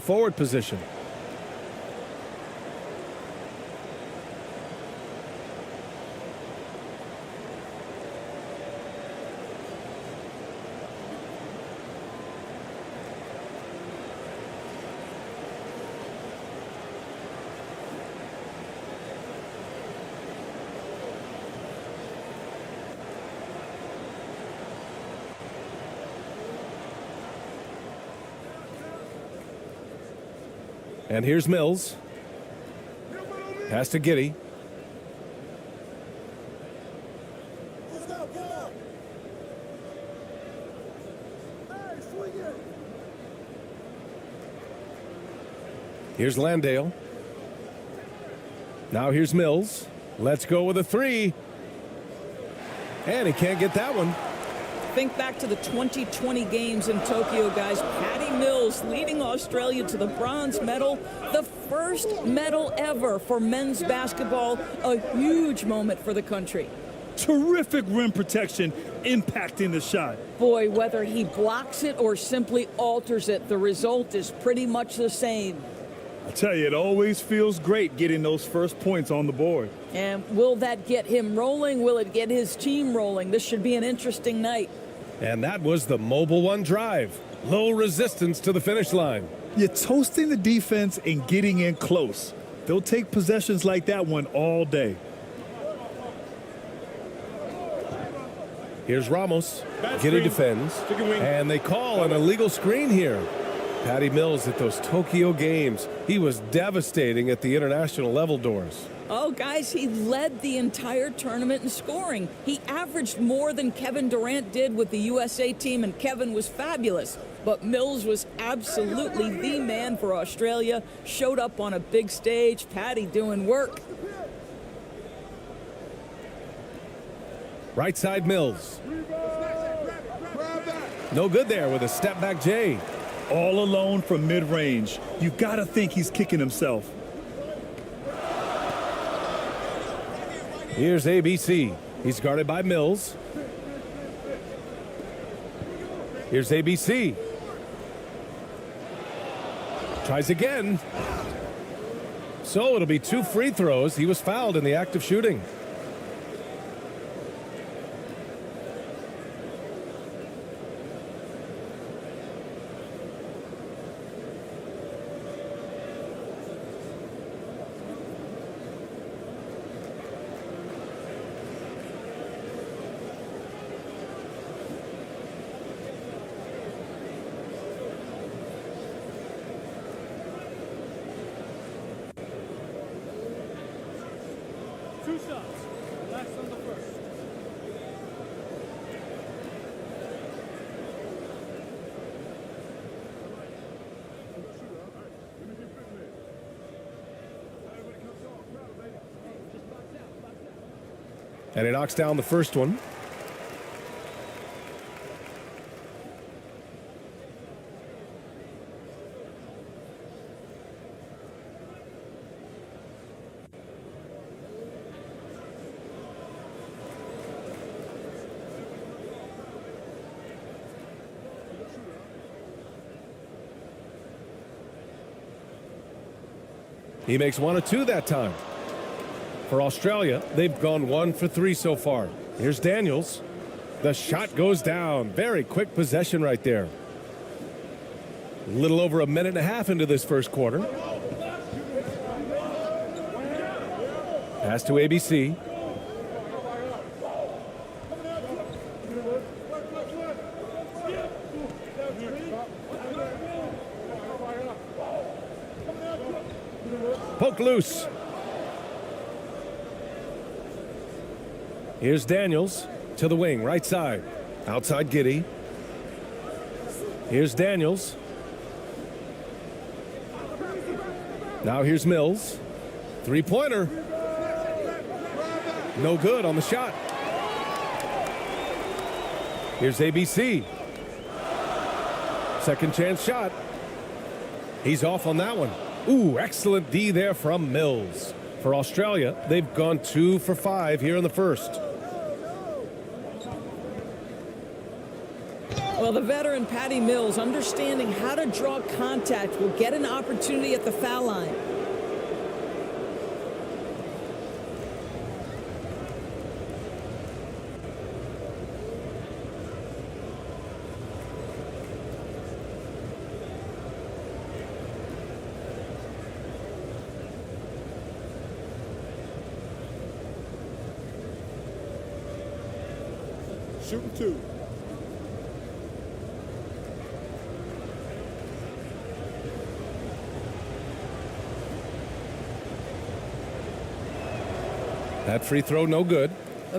forward position. And here's Mills. Pass to Giddey. Here's Landale. Now here's Mills. Let's go with a three. And he can't get that one. Think back to the 2020 games in Tokyo, guys. Patty Mills leading Australia to the bronze medal, the first medal ever for men's basketball, a huge moment for the country. Terrific rim protection, impacting the shot. Boy, whether he blocks it or simply alters it, the result is pretty much the same. I tell you, it always feels great getting those first points on the board. And will that get him rolling? Will it get his team rolling? This should be an interesting night. And that was the Mobile One drive. Low resistance to the finish line. You're toasting the defense and getting in close. They'll take possessions like that one all day. Here's Ramos. Giddey defends. And they call an illegal screen here. Patty Mills at those Tokyo games. He was devastating at the international level, Doors. Oh, guys, he led the entire tournament in scoring. He averaged more than Kevin Durant did with the USA team, and Kevin was fabulous. But Mills was absolutely the man for Australia. Showed up on a big stage. Patty doing work. Right side Mills. No good there with a step back J. All alone from mid-range. You gotta think he's kicking himself. Here's ABC. He's guarded by Mills. Here's ABC. Tries again. So it'll be 2 free throws. He was fouled in the act of shooting. And he knocks down the first one. He makes 1 of 2 that time. For Australia, they've gone 1 for 3 so far. Here's Daniels. The shot goes down. Very quick possession right there. A little over a minute and a half into this first quarter. Pass to ABC. Poke loose. Here's Daniels to the wing, right side. Outside Giddey. Here's Daniels. Now here's Mills. Three-pointer. No good on the shot. Here's ABC. Second chance shot. He's off on that one. Ooh, excellent D there from Mills. For Australia, they've gone 2 for 5 here in the first. Well, the veteran Patty Mills, understanding how to draw contact, will get an opportunity at the foul line. Shooting 2. That free throw, no good.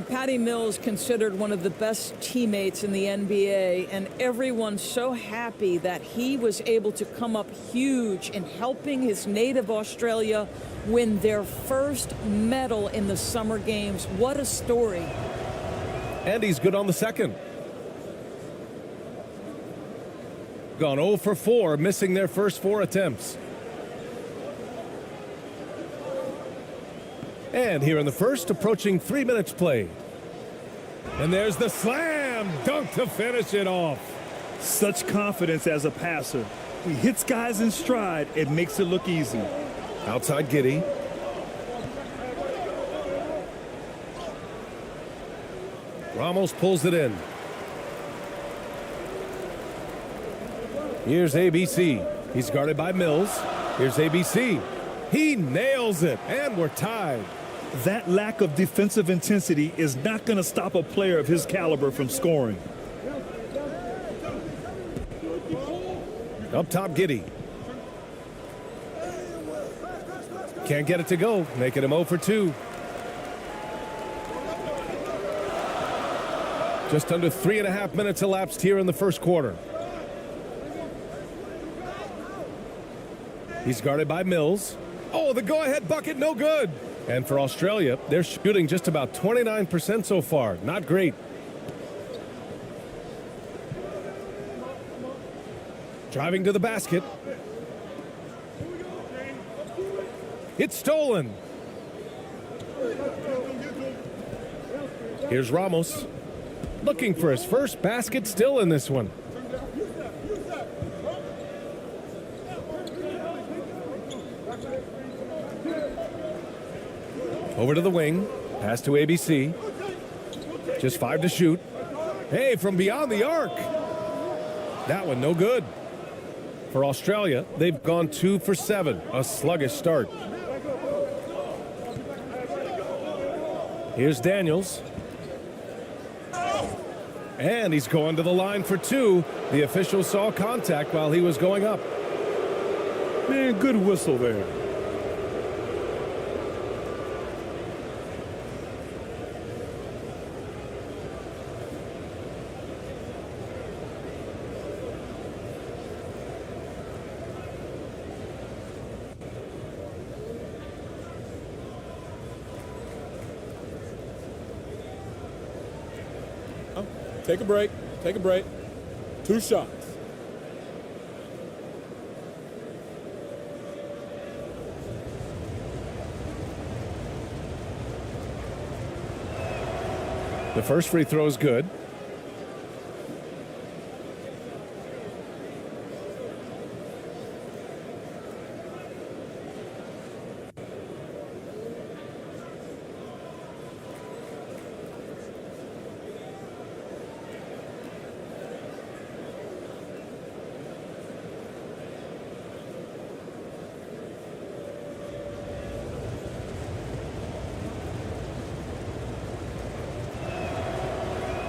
Patty Mills considered one of the best teammates in the NBA, and everyone's so happy that he was able to come up huge in helping his native Australia win their first medal in the Summer Games. What a story. And he's good on the second. Gone 0 for 4, missing their first 4 attempts. And here in the first, approaching 3 minutes played. And there's the slam dunk to finish it off. Such confidence as a passer. He hits guys in stride and makes it look easy. Outside Giddey. Ramos pulls it in. Here's ABC. He's guarded by Mills. Here's ABC. He nails it, and we're tied. That lack of defensive intensity is not going to stop a player of his caliber from scoring. Up top, Giddey. Can't get it to go, making him 0 for 2. Just under 3.5 minutes elapsed here in the first quarter. He's guarded by Mills. Oh, the go-ahead bucket, no good. And for Australia, they're shooting just about 29% so far. Not great. Driving to the basket. It's stolen. Here's Ramos. Looking for his first basket still in this one. Over to the wing. Pass to ABC. Just 5 to shoot. Hey, from beyond the arc. That one no good. For Australia, they've gone 2 for 7. A sluggish start. Here's Daniels. And he's going to the line for 2. The official saw contact while he was going up. Man, good whistle there. Take a break. Take a break. 2 shots. The first free throw is good.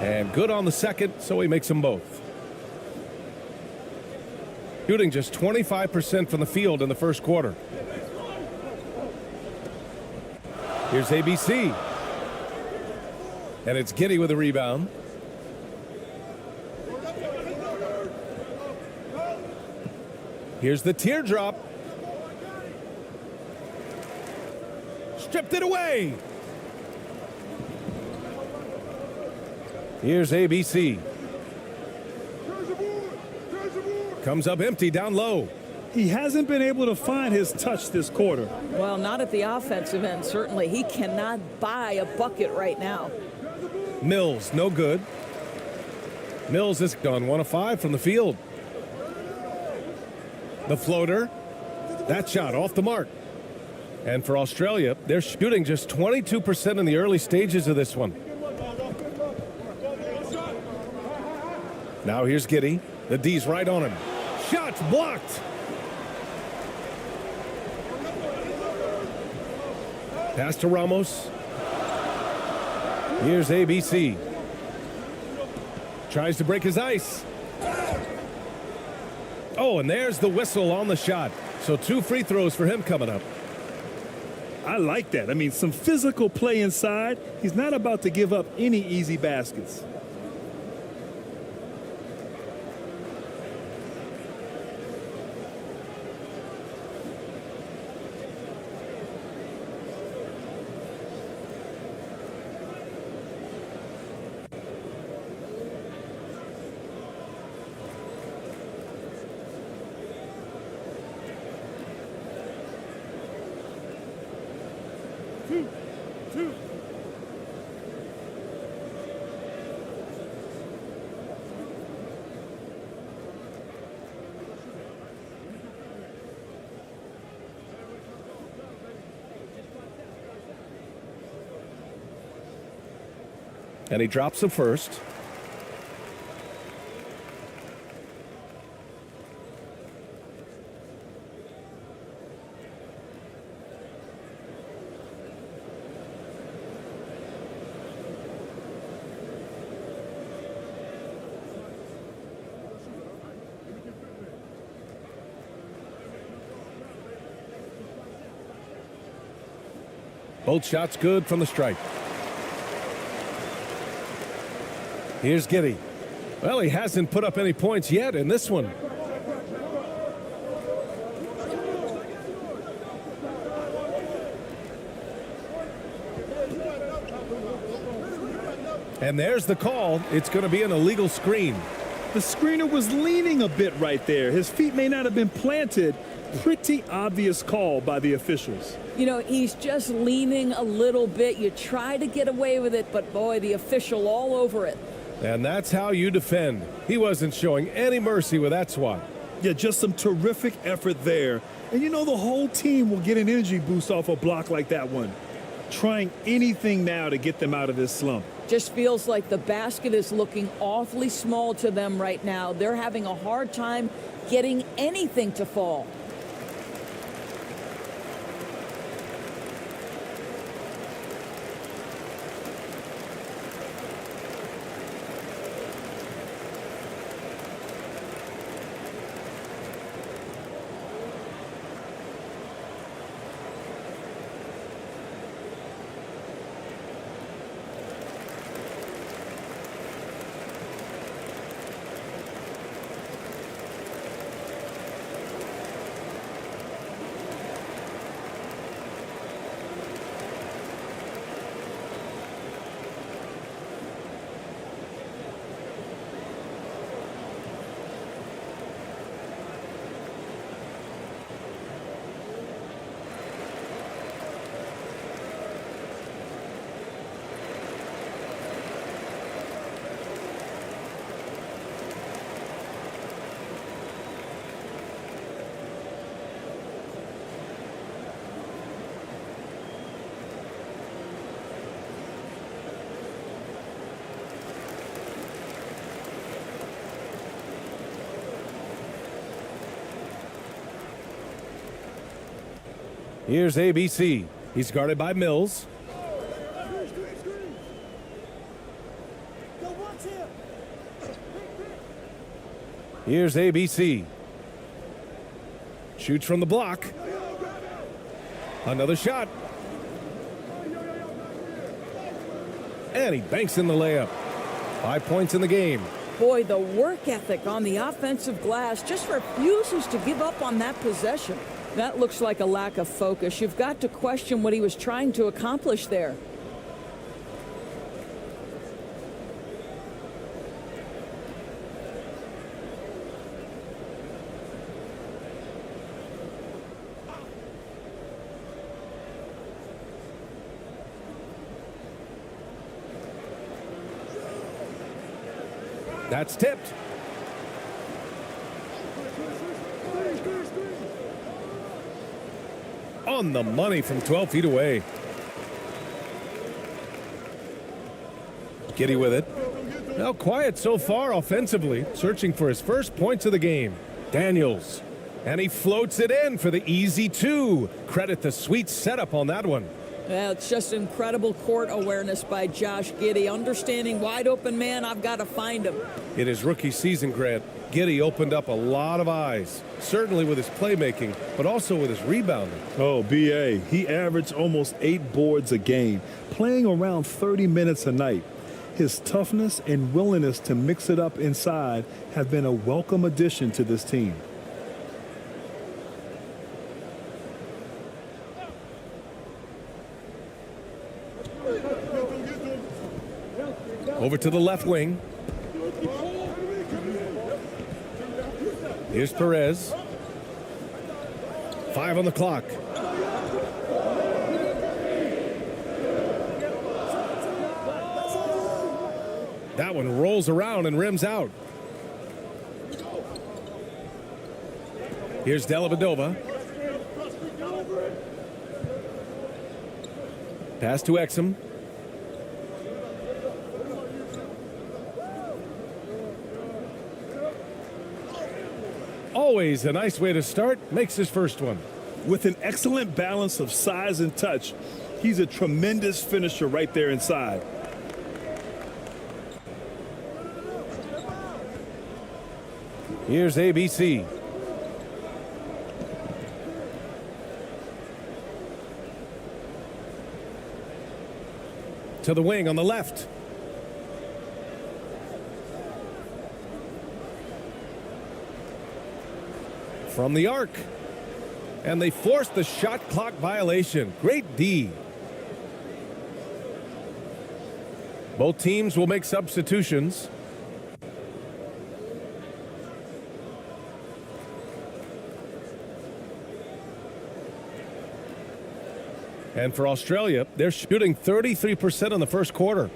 And good on the second, so he makes them both. Shooting just 25% from the field in the first quarter. Here's ABC. And it's Giddey with a rebound. Here's the teardrop. Stripped it away. Here's ABC. Comes up empty down low. He hasn't been able to find his touch this quarter. Well, not at the offensive end, certainly. He cannot buy a bucket right now. Mills, no good. Mills has gone 1 of 5 from the field. The floater. That shot off the mark. And for Australia, they're shooting just 22% in the early stages of this one. Now here's Giddey. The D's right on him. Shots blocked. Pass to Ramos. Here's ABC. Tries to break his ice. Oh, and there's the whistle on the shot. So 2 free throws for him coming up. I like that. I mean, some physical play inside. He's not about to give up any easy baskets. And he drops the first. Both shots good from the stripe. Here's Giddey. Well, he hasn't put up any points yet in this one. And there's the call. It's going to be an illegal screen. The screener was leaning a bit right there. His feet may not have been planted. Pretty obvious call by the officials. You know, he's just leaning a little bit. You try to get away with it, but boy, the official all over it. And that's how you defend. He wasn't showing any mercy with that swat. Yeah, just some terrific effort there. And you know, the whole team will get an energy boost off a block like that one. Trying anything now to get them out of this slump. Just feels like the basket is looking awfully small to them right now. They're having a hard time getting anything to fall. Here's ABC. He's guarded by Mills. Here's ABC. Shoots from the block. Another shot. And he banks in the layup. 5 points in the game. Boy, the work ethic on the offensive glass just refuses to give up on that possession. That looks like a lack of focus. You've got to question what he was trying to accomplish there. That's tipped. On the money from 12 feet away. Giddey with it. Now quiet so far offensively, searching for his first points of the game. Daniels. And he floats it in for the easy two. Credit the sweet setup on that one. Well, it's just incredible court awareness by Josh Giddey. Understanding wide open man, I've got to find him. In his rookie season, Grant, Giddey opened up a lot of eyes, certainly with his playmaking, but also with his rebounding. Oh, B.A., he averaged almost 8 boards a game, playing around 30 minutes a night. His toughness and willingness to mix it up inside have been a welcome addition to this team. Over to the left wing. Here's Perez. 5 on the clock. That one rolls around and rims out. Here's Dellavedova. Pass to Exum. Always a nice way to start. Makes his first one. With an excellent balance of size and touch, he's a tremendous finisher right there inside. Here's ABC. To the wing on the left. From the arc. And they force the shot clock violation. Great D. Both teams will make substitutions. And for Australia, they're shooting 33% in the first quarter.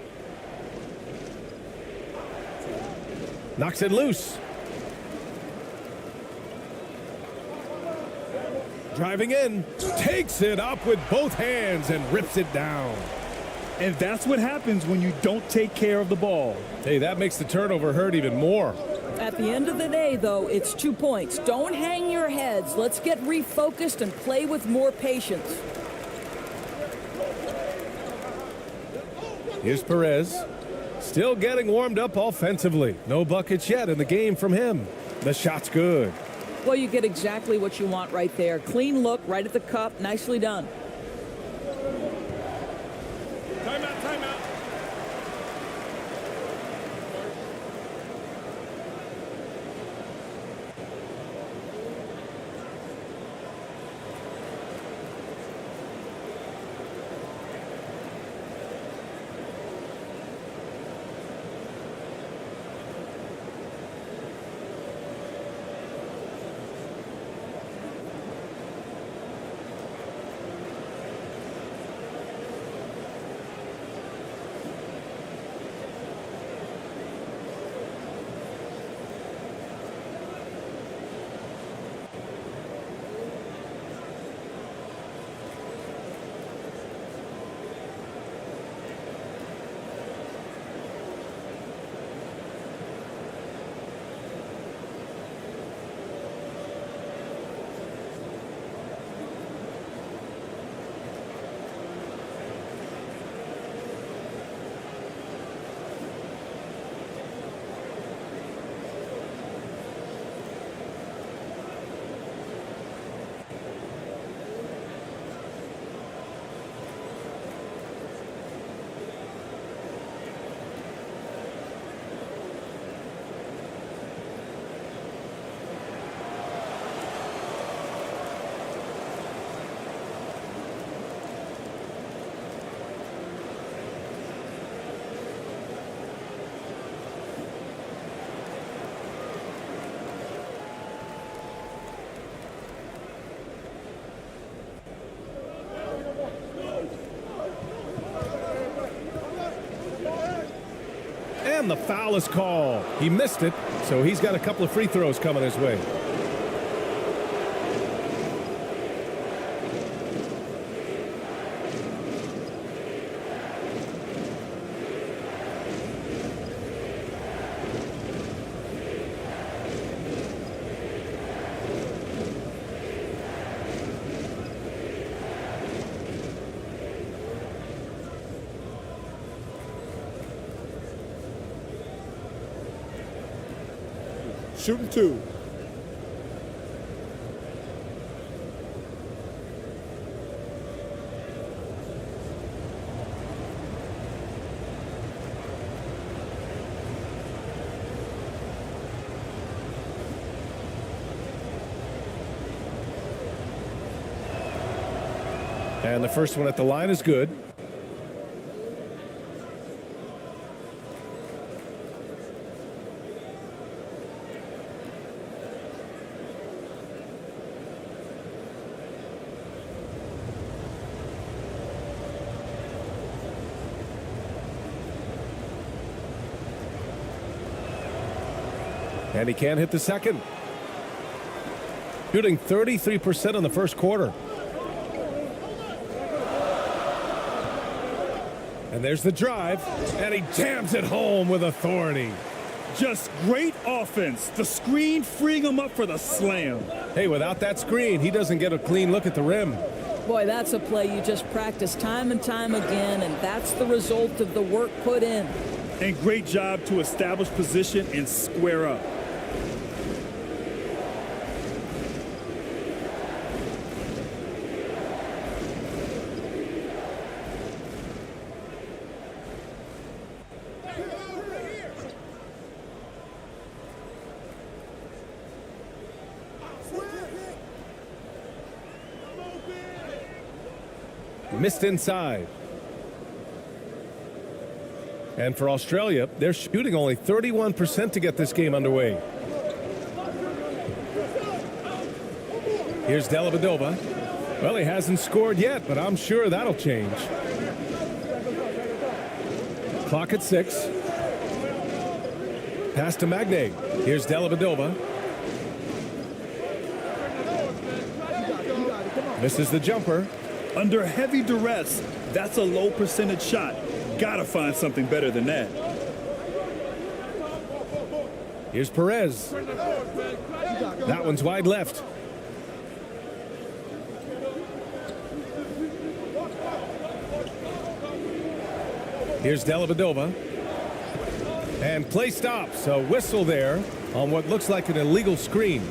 Knocks it loose. Driving in, takes it up with both hands and rips it down. And that's what happens when you don't take care of the ball. Hey, that makes the turnover hurt even more. At the end of the day, though, it's 2 points. Don't hang your heads. Let's get refocused and play with more patience. Here's Perez. Still getting warmed up offensively. No buckets yet in the game from him. The shot's good. Well, you get exactly what you want right there. Clean look, right at the cup. Nicely done. Timeout, timeout. And the foul is called. He missed it, so he's got a couple of free throws coming his way. Shooting 2. And the first one at the line is good. And he can't hit the second. Shooting 33% in the first quarter. And there's the drive, and he jams it home with authority. Just great offense. The screen freeing him up for the slam. Hey, without that screen, he doesn't get a clean look at the rim. Boy, that's a play you just practice time and time again, and that's the result of the work put in. And great job to establish position and square up. Missed inside. And for Australia, they're shooting only 31% to get this game underway. Here's Dellavedova. Well, he hasn't scored yet, but I'm sure that'll change. Clock at 6. Pass to Magne. Here's Dellavedova. Misses the jumper. Under heavy duress, that's a low percentage shot. Gotta find something better than that. Here's Perez. That one's wide left. Here's Dellavedova. And play stops. A whistle there on what looks like an illegal screen.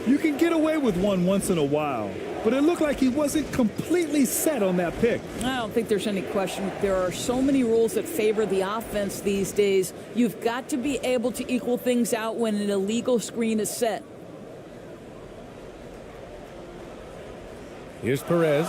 You can get away with one once in a while, but it looked like he wasn't completely set on that pick. I don't think there's any question. There are so many rules that favor the offense these days. You've got to be able to equal things out when an illegal screen is set. Here's Perez.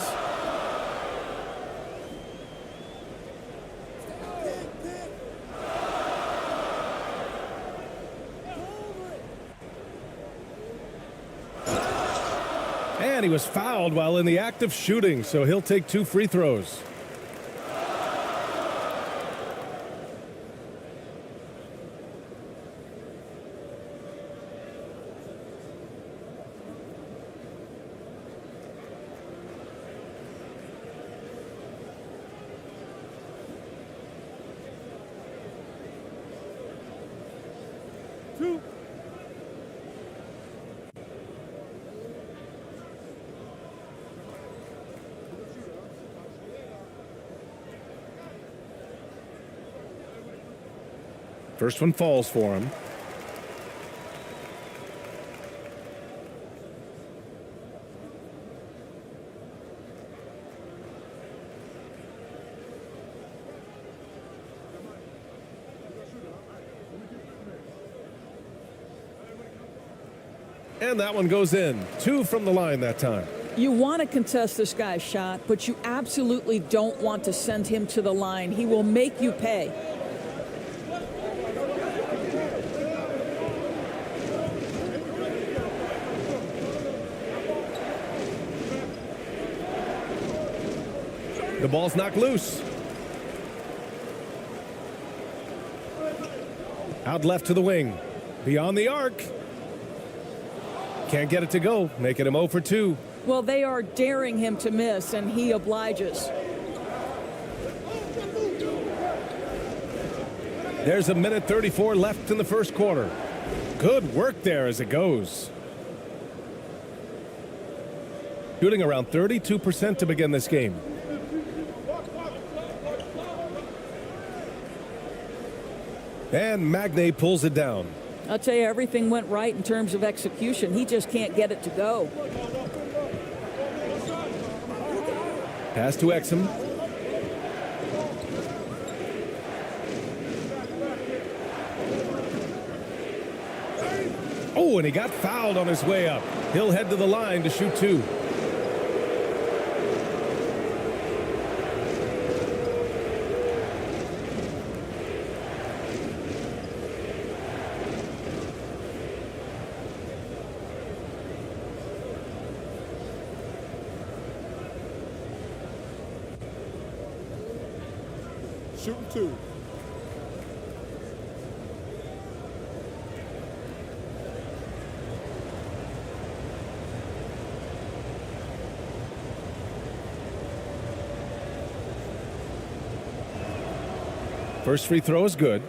And he was fouled while in the act of shooting, so he'll take 2 free throws. First one falls for him. And that one goes in. 2 from the line that time. You want to contest this guy's shot, but you absolutely don't want to send him to the line. He will make you pay. The ball's knocked loose. Out left to the wing. Beyond the arc. Can't get it to go, making him 0 for 2. Well, they are daring him to miss, and he obliges. There's a minute 34 left in the first quarter. Good work there as it goes. Shooting around 32% to begin this game. And Magne pulls it down. I'll tell you, everything went right in terms of execution. He just can't get it to go. Pass to Exum. Oh, and he got fouled on his way up. He'll head to the line to shoot 2. Shooting 2. First free throw is good.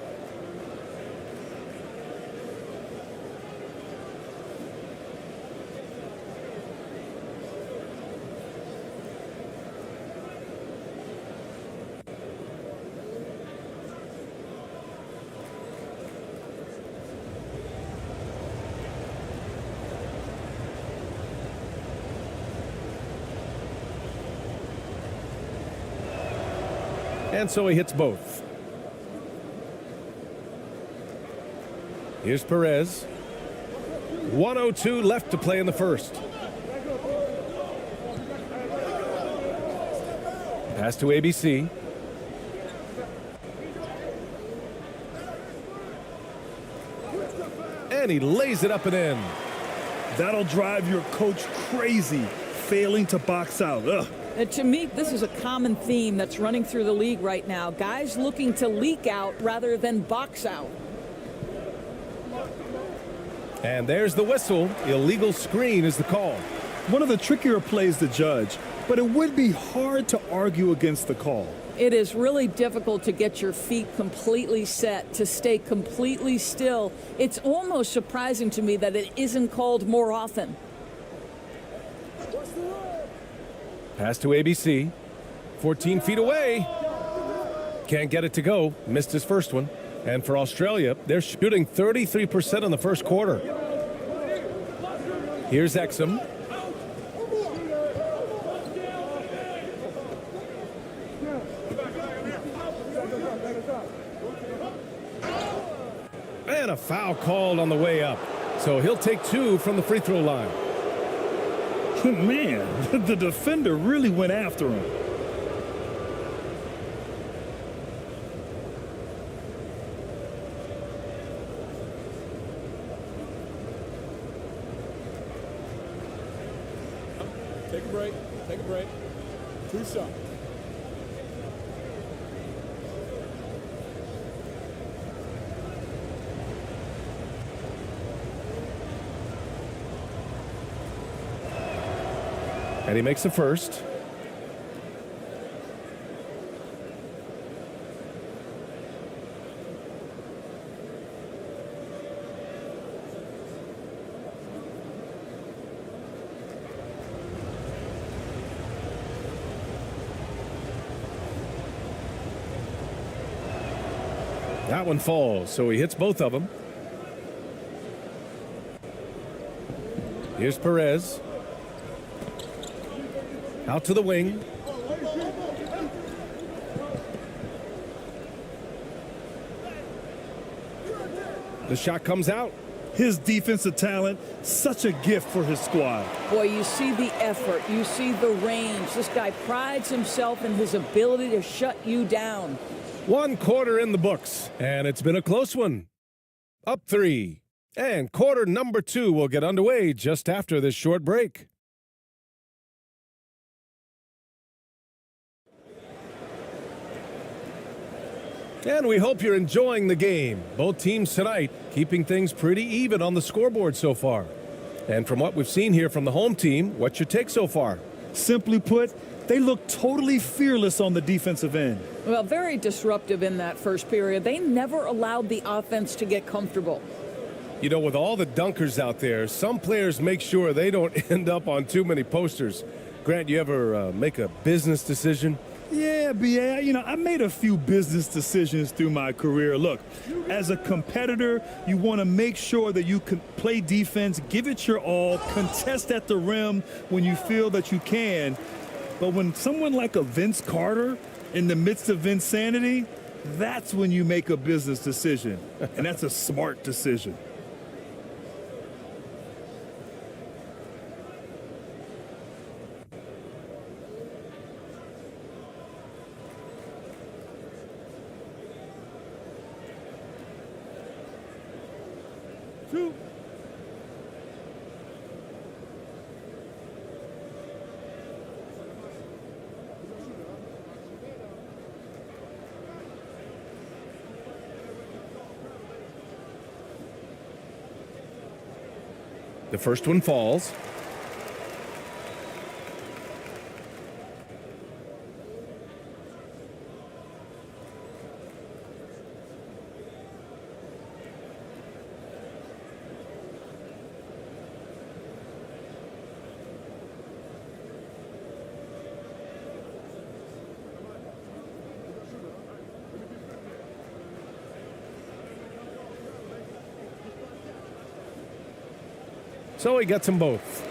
And so he hits both. Here's Perez. 1:02 left to play in the first. Pass to ABC. And he lays it up and in. That'll drive your coach crazy, failing to box out. Ugh. To me, this is a common theme that's running through the league right now. Guys looking to leak out rather than box out. And there's the whistle. Illegal screen is the call. One of the trickier plays to judge, but it would be hard to argue against the call. It is really difficult to get your feet completely set, to stay completely still. It's almost surprising to me that it isn't called more often. Pass to ABC. 14 feet away. Can't get it to go. Missed his first one. And for Australia, they're shooting 33% in the first quarter. Here's Exum. And a foul called on the way up. So he'll take 2 from the free throw line. Man, the defender really went after him. Take a break. Take a break. 2 shots. And he makes the first. That one falls, so he hits both of them. Here's Perez. Out to the wing. The shot comes out. His defensive talent, such a gift for his squad. Boy, you see the effort. You see the range. This guy prides himself in his ability to shut you down. 1 quarter in the books, and it's been a close one. Up 3. And quarter number 2 will get underway just after this short break. And we hope you're enjoying the game. Both teams tonight keeping things pretty even on the scoreboard so far. And from what we've seen here from the home team, what's your take so far? Simply put, they look totally fearless on the defensive end. Well, very disruptive in that first period. They never allowed the offense to get comfortable. You know, with all the dunkers out there, some players make sure they don't end up on too many posters. Grant, you ever make a business decision? Yeah, B.A., I made a few business decisions through my career. Look, as a competitor, you want to make sure that you can play defense, give it your all, contest at the rim when you feel that you can. But when someone like a Vince Carter in the midst of insanity, that's when you make a business decision. And that's a smart decision. The first one falls. So he gets them both.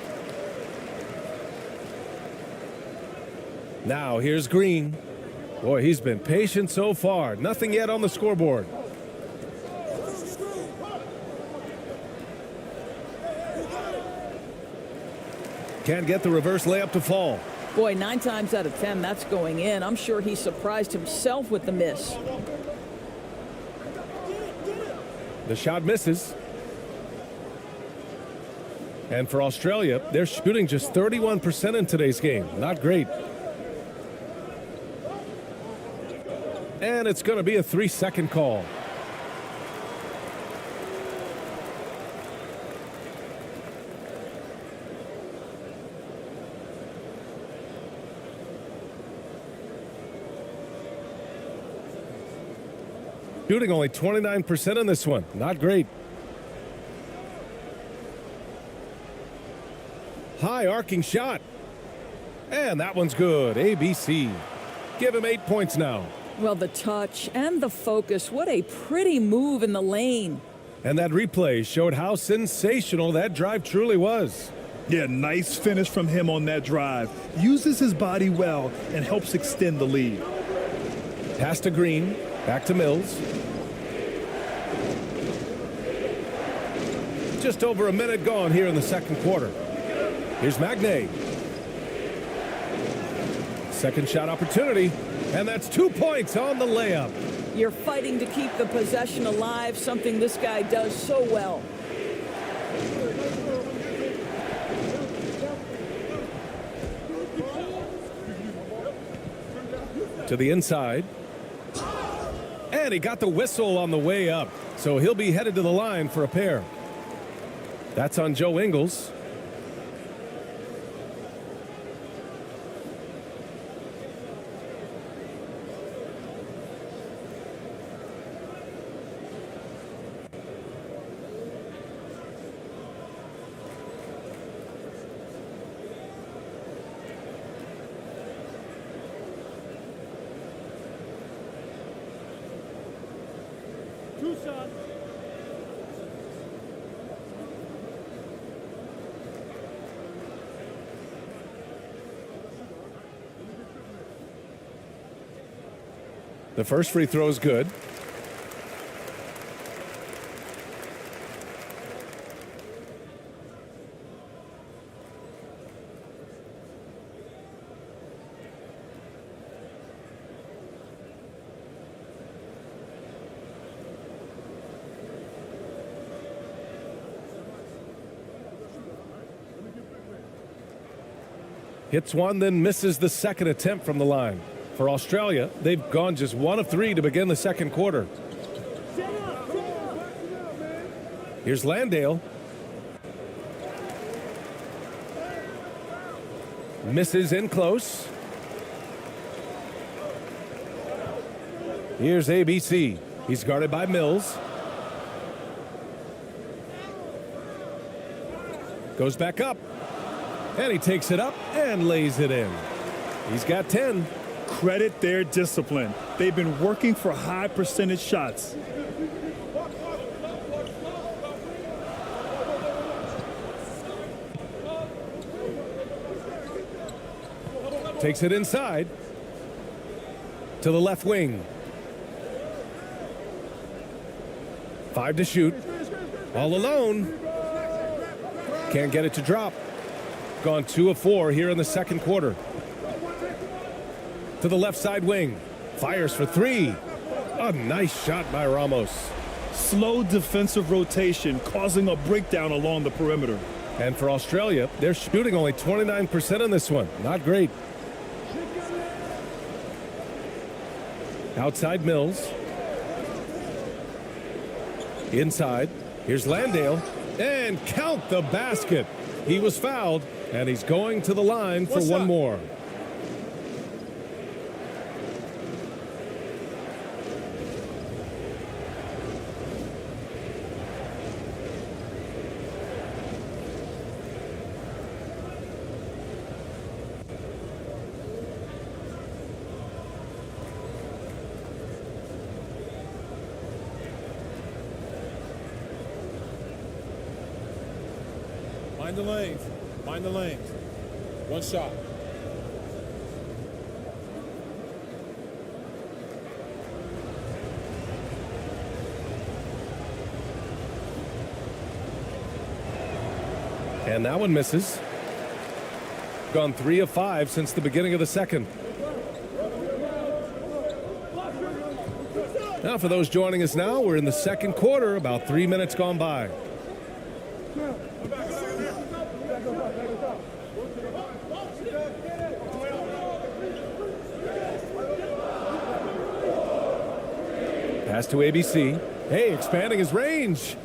Now here's Green. Boy, he's been patient so far. Nothing yet on the scoreboard. Can't get the reverse layup to fall. Boy, 9 times out of 10, that's going in. I'm sure he surprised himself with the miss. The shot misses. And for Australia, they're shooting just 31% in today's game. Not great. And it's going to be a 3-second call. Shooting only 29% in this one. Not great. High arcing shot. And that one's good. ABC. Give him 8 points now. Well, the touch and the focus. What a pretty move in the lane. And that replay showed how sensational that drive truly was. Yeah, nice finish from him on that drive. Uses his body well and helps extend the lead. Pass to Green. Back to Mills. Just over a minute gone here in the second quarter. Here's Magnay. Second shot opportunity, and that's 2 points on the layup. You're fighting to keep the possession alive, something this guy does so well. To the inside. And he got the whistle on the way up, so he'll be headed to the line for a pair. That's on Joe Ingles. The first free throw is good. Hits one, then misses the second attempt from the line. For Australia, they've gone just 1 of 3 to begin the second quarter. Here's Landale. Misses in close. Here's ABC. He's guarded by Mills. Goes back up. And he takes it up and lays it in. He's got 10. Credit their discipline. They've been working for high percentage shots. Takes it inside to the left wing. 5 to shoot. All alone. Can't get it to drop. Gone 2 of 4 here in the second quarter. To the left side wing. Fires for 3. A nice shot by Ramos. Slow defensive rotation causing a breakdown along the perimeter. And for Australia, they're shooting only 29% in this one. Not great. Outside Mills. Inside. Here's Landale. And count the basket. He was fouled, and he's going to the line for one more. Mind the lanes. Mind the lanes. One shot. And that one misses. Gone 3 of 5 since the beginning of the second. Now for those joining us now, we're in the second quarter, about 3 minutes gone by. Pass to ABC. Hey, expanding his range.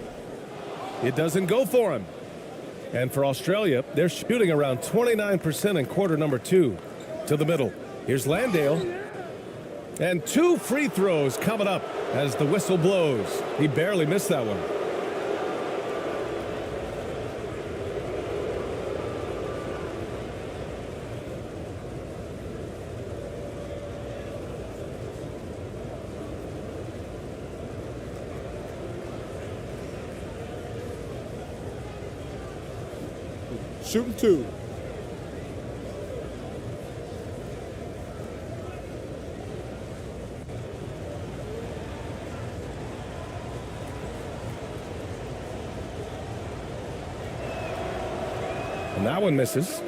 It doesn't go for him. And for Australia, they're shooting around 29% in quarter number 2. To the middle. Here's Landale. And 2 free throws coming up as the whistle blows. He barely missed that one. Shooting 2. And that one misses.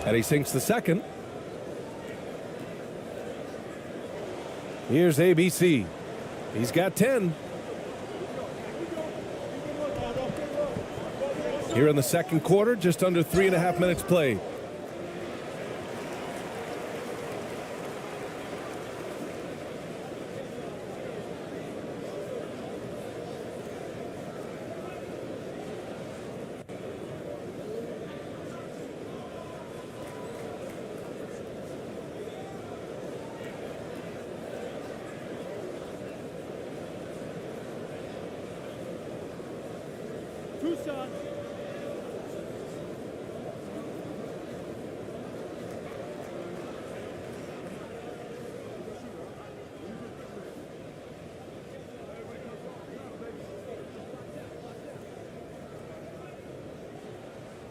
And he sinks the second. Here's ABC. He's got 10. Here in the second quarter, just under 3.5 minutes played.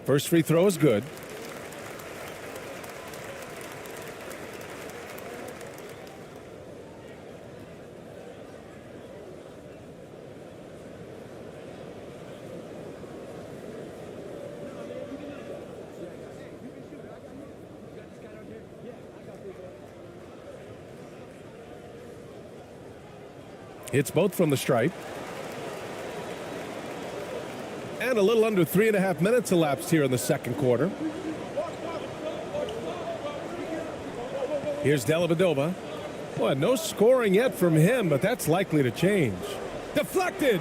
First free throw is good. Hits both from the stripe. And a little under 3.5 minutes elapsed here in the second quarter. Here's Dellavedova. Boy, no scoring yet from him, but that's likely to change. Deflected.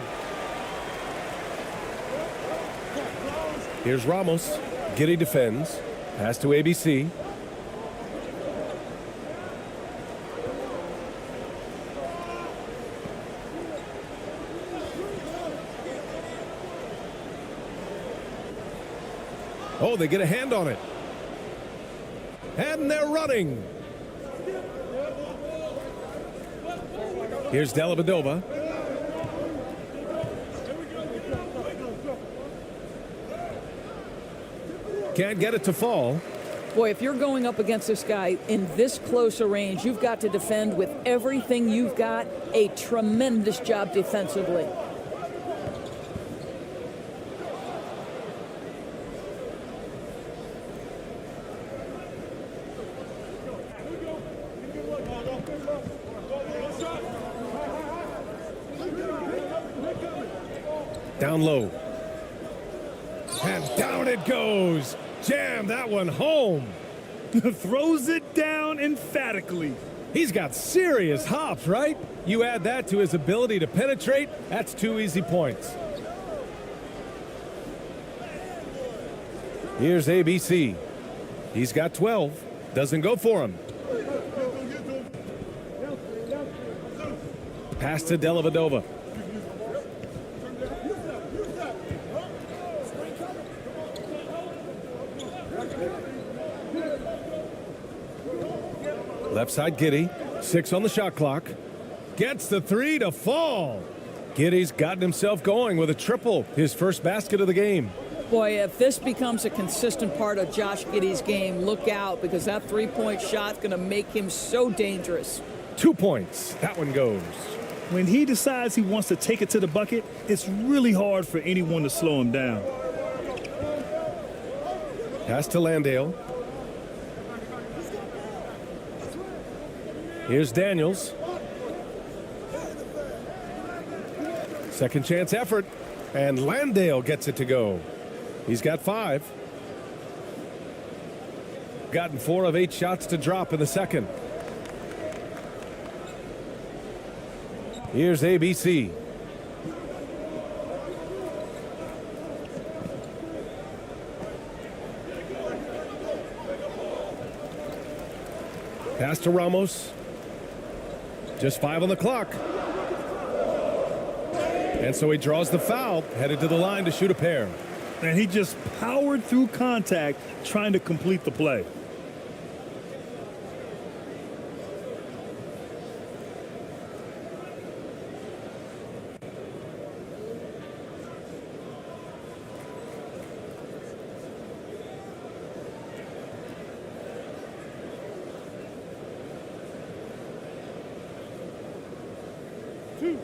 Here's Ramos. Giddey defends. Pass to ABC. Oh, they get a hand on it. And they're running. Here's Dellavedova. Can't get it to fall. Boy, if you're going up against this guy in this close a range, you've got to defend with everything you've got. A tremendous job defensively. Down low. And down it goes. Jam that one home. Throws it down emphatically. He's got serious hops, right? You add that to his ability to penetrate, that's 2 easy points. Here's ABC. He's got 12. Doesn't go for him. Pass to Dellavedova. Left side, Giddey. 6 on the shot clock. Gets the 3 to fall. Giddey's gotten himself going with a triple. His first basket of the game. Boy, if this becomes a consistent part of Josh Giddey's game, look out, because that three-point shot's going to make him so dangerous. 2 points. That one goes. When he decides he wants to take it to the bucket, it's really hard for anyone to slow him down. Pass to Landale. Here's Daniels. Second chance effort. And Landale gets it to go. He's got 5. Gotten 4 of 8 shots to drop in the second. Here's ABC. Pass to Ramos. Just 5 on the clock. And so he draws the foul, headed to the line to shoot a pair. And he just powered through contact trying to complete the play. Two.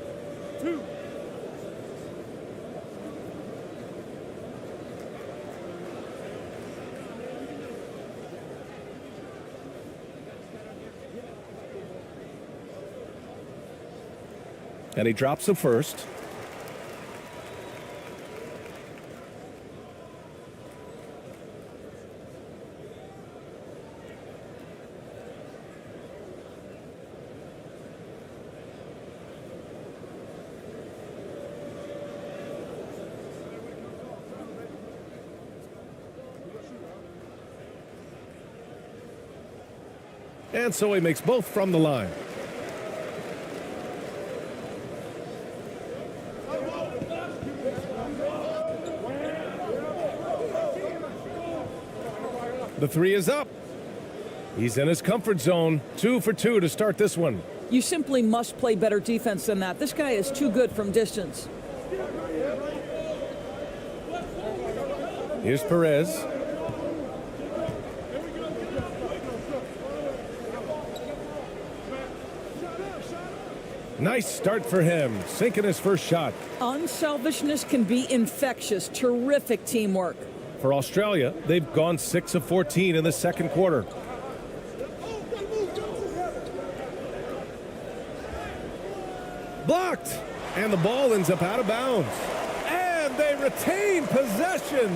And he drops the first. And so he makes both from the line. The 3 is up. He's in his comfort zone. 2 for 2 to start this one. You simply must play better defense than that. This guy is too good from distance. Here's Perez. Nice start for him, sinking his first shot. Unselfishness can be infectious. Terrific teamwork. For Australia, they've gone 6 of 14 in the second quarter. Blocked. And the ball ends up out of bounds. And they retain possession.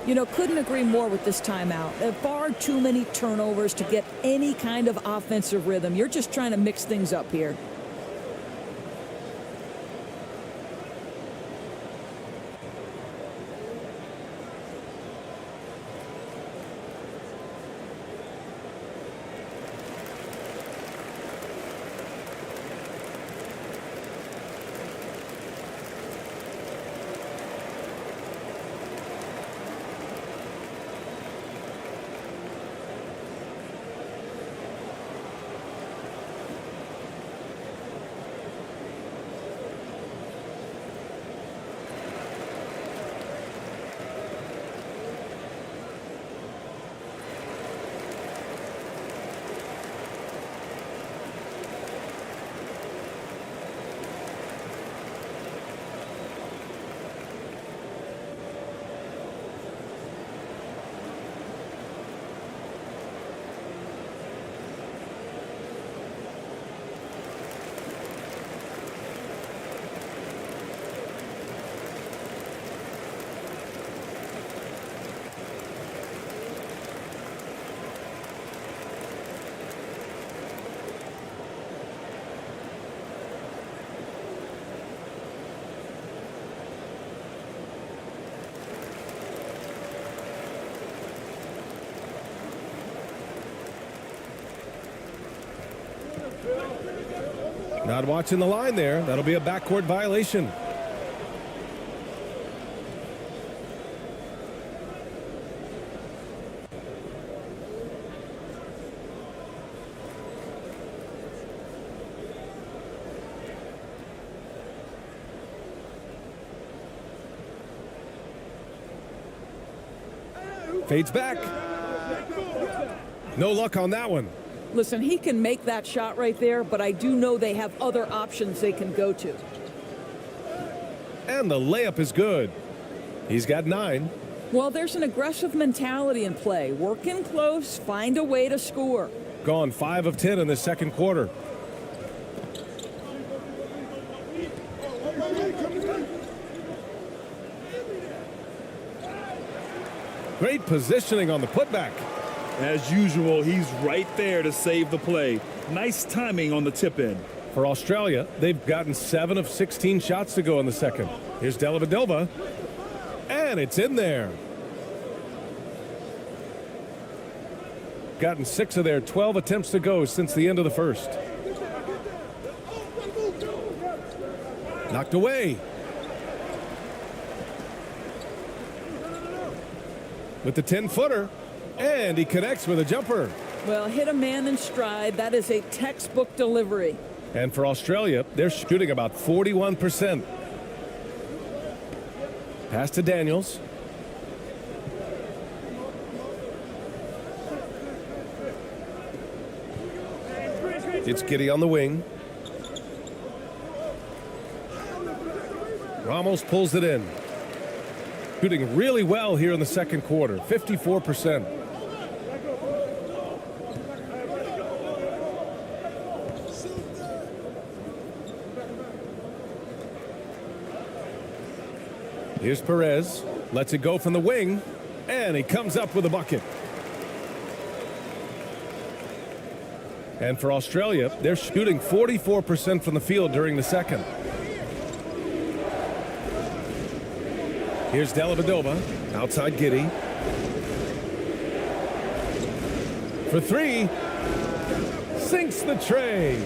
You know, couldn't agree more with this timeout. There are far too many turnovers to get any kind of offensive rhythm. You're just trying to mix things up here. Not watching the line there. That'll be a backcourt violation. Fades back. No luck on that one. Listen, he can make that shot right there, but I do know they have other options they can go to. And the layup is good. He's got 9. Well, there's an aggressive mentality in play. Work in close, find a way to score. Gone 5 of 10 in the second quarter. Great positioning on the putback. As usual, he's right there to save the play. Nice timing on the tip in. For Australia, they've gotten 7 of 16 shots to go in the second. Here's Dellavedova. And it's in there. Gotten 6 of their 12 attempts to go since the end of the first. Knocked away. With the 10-footer. And he connects with a jumper. Well, hit a man in stride. That is a textbook delivery. And for Australia, they're shooting about 41%. Pass to Daniels. It's Giddy on the wing. Ramos pulls it in. Shooting really well here in the second quarter, 54%. Here's Perez, lets it go from the wing, and he comes up with a bucket. And for Australia, they're shooting 44% from the field during the second. Here's Dellavedova, outside Giddy. For 3, sinks the tray.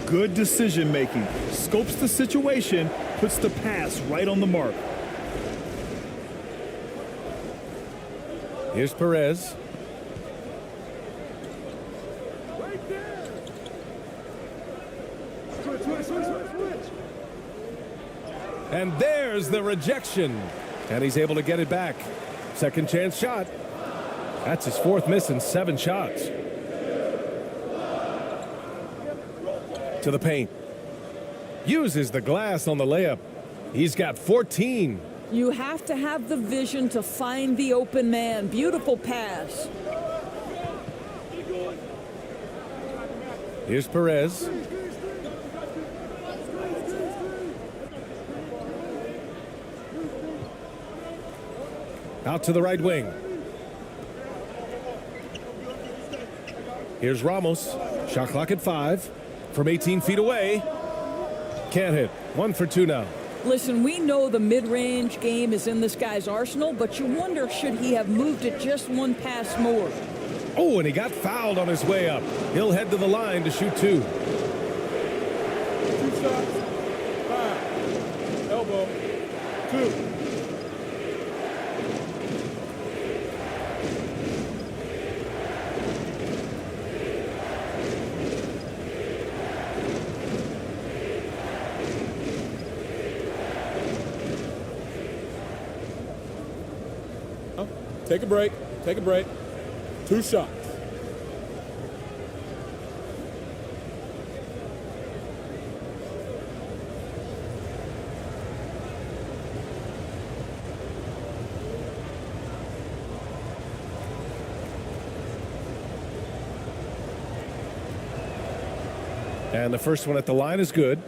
Good decision making. Scopes the situation, puts the pass right on the mark. Here's Perez. And there's the rejection. And he's able to get it back. Second chance shot. That's his 4th miss in 7 shots. To the paint. Uses the glass on the layup. He's got 14. You have to have the vision to find the open man. Beautiful pass. Here's Perez. Out to the right wing. Here's Ramos. Shot clock at 5. From 18 feet away. Can't hit. 1 for 2 now. Listen, we know the mid-range game is in this guy's arsenal, but you wonder, should he have moved it just one pass more? Oh, and he got fouled on his way up. He'll head to the line to shoot 2. 2 shots. 5. Elbow. 2. Take a break. Take a break. 2 shots. And the first one at the line is good.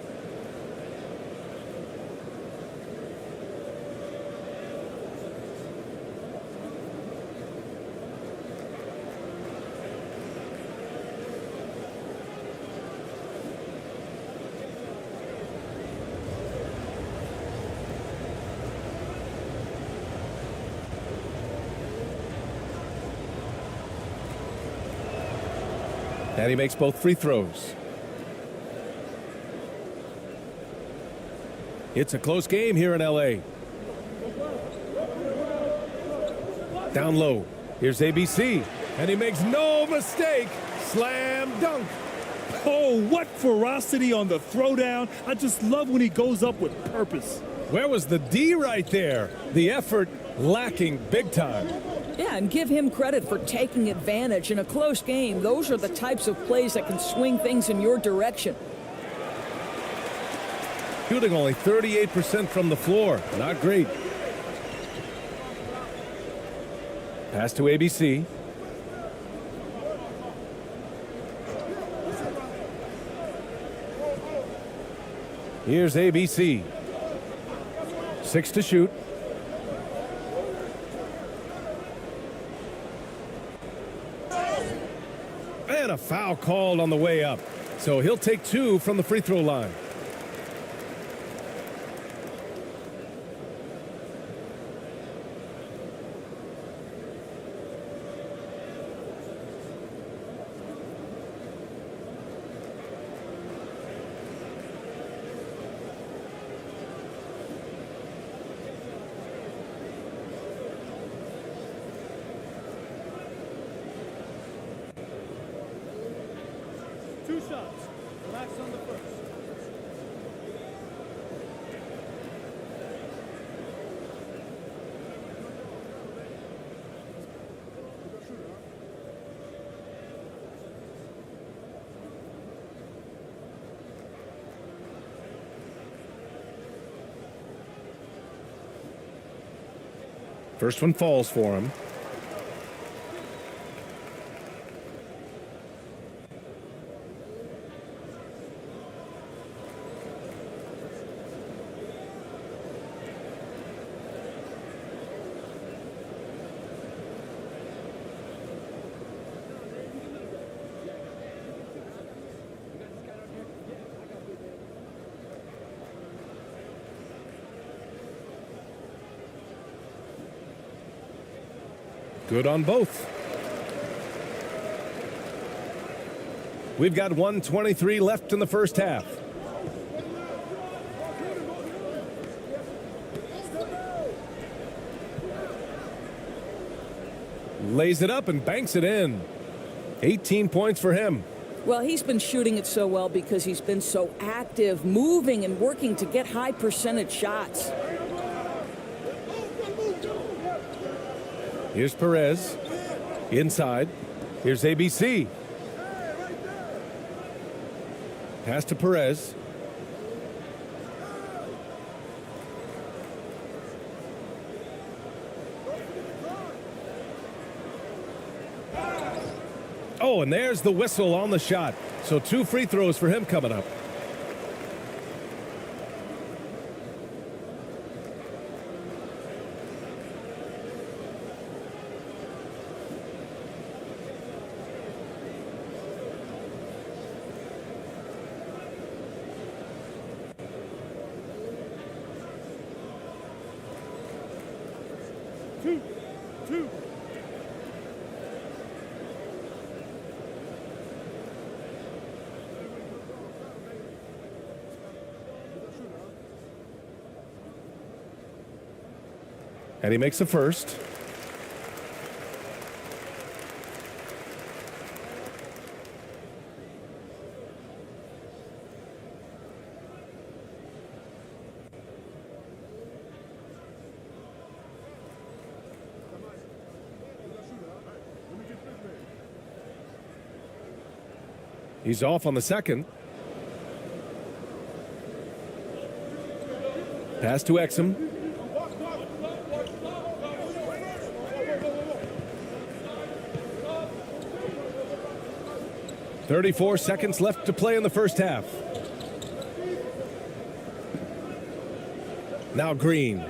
And he makes both free throws. It's a close game here in LA. Down low. Here's ABC. And he makes no mistake. Slam dunk. Oh, what ferocity on the throwdown. I just love when he goes up with purpose. Where was the D right there? The effort lacking big time. Yeah, and give him credit for taking advantage in a close game. Those are the types of plays that can swing things in your direction. Shooting only 38% from the floor. Not great. Pass to ABC. Here's ABC. 6 to shoot. And a foul called on the way up. So he'll take 2 from the free throw line. Two shots. Relax on the first. First one falls for him. Good on both. We've got 1:23 left in the first half. Lays it up and banks it in. 18 points for him. Well, he's been shooting it so well because he's been so active, moving and working to get high percentage shots. Here's Perez. Inside. Here's ABC. Pass to Perez. Oh, and there's the whistle on the shot. So 2 free throws for him coming up. Two. And he makes the first. He's off on the second. Pass to Exum. "34 seconds left to play in the first half." Now Green,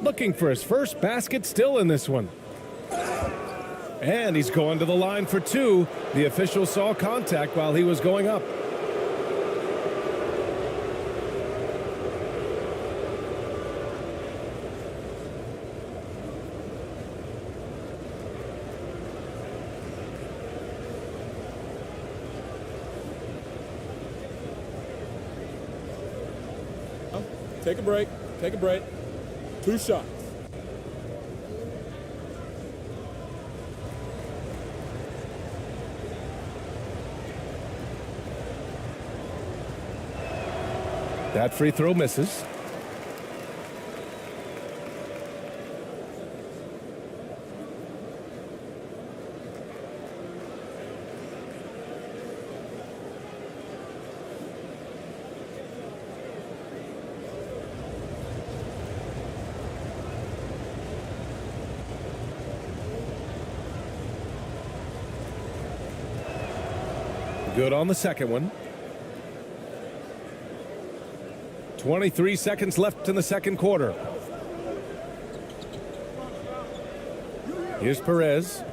looking for his first basket, still in this one. And he's going to the line for 2. The official saw contact while he was going up. Take a break. Take a break. 2 shots. That free throw misses. Good on the second one. 23 seconds left in the second quarter. Here's Perez.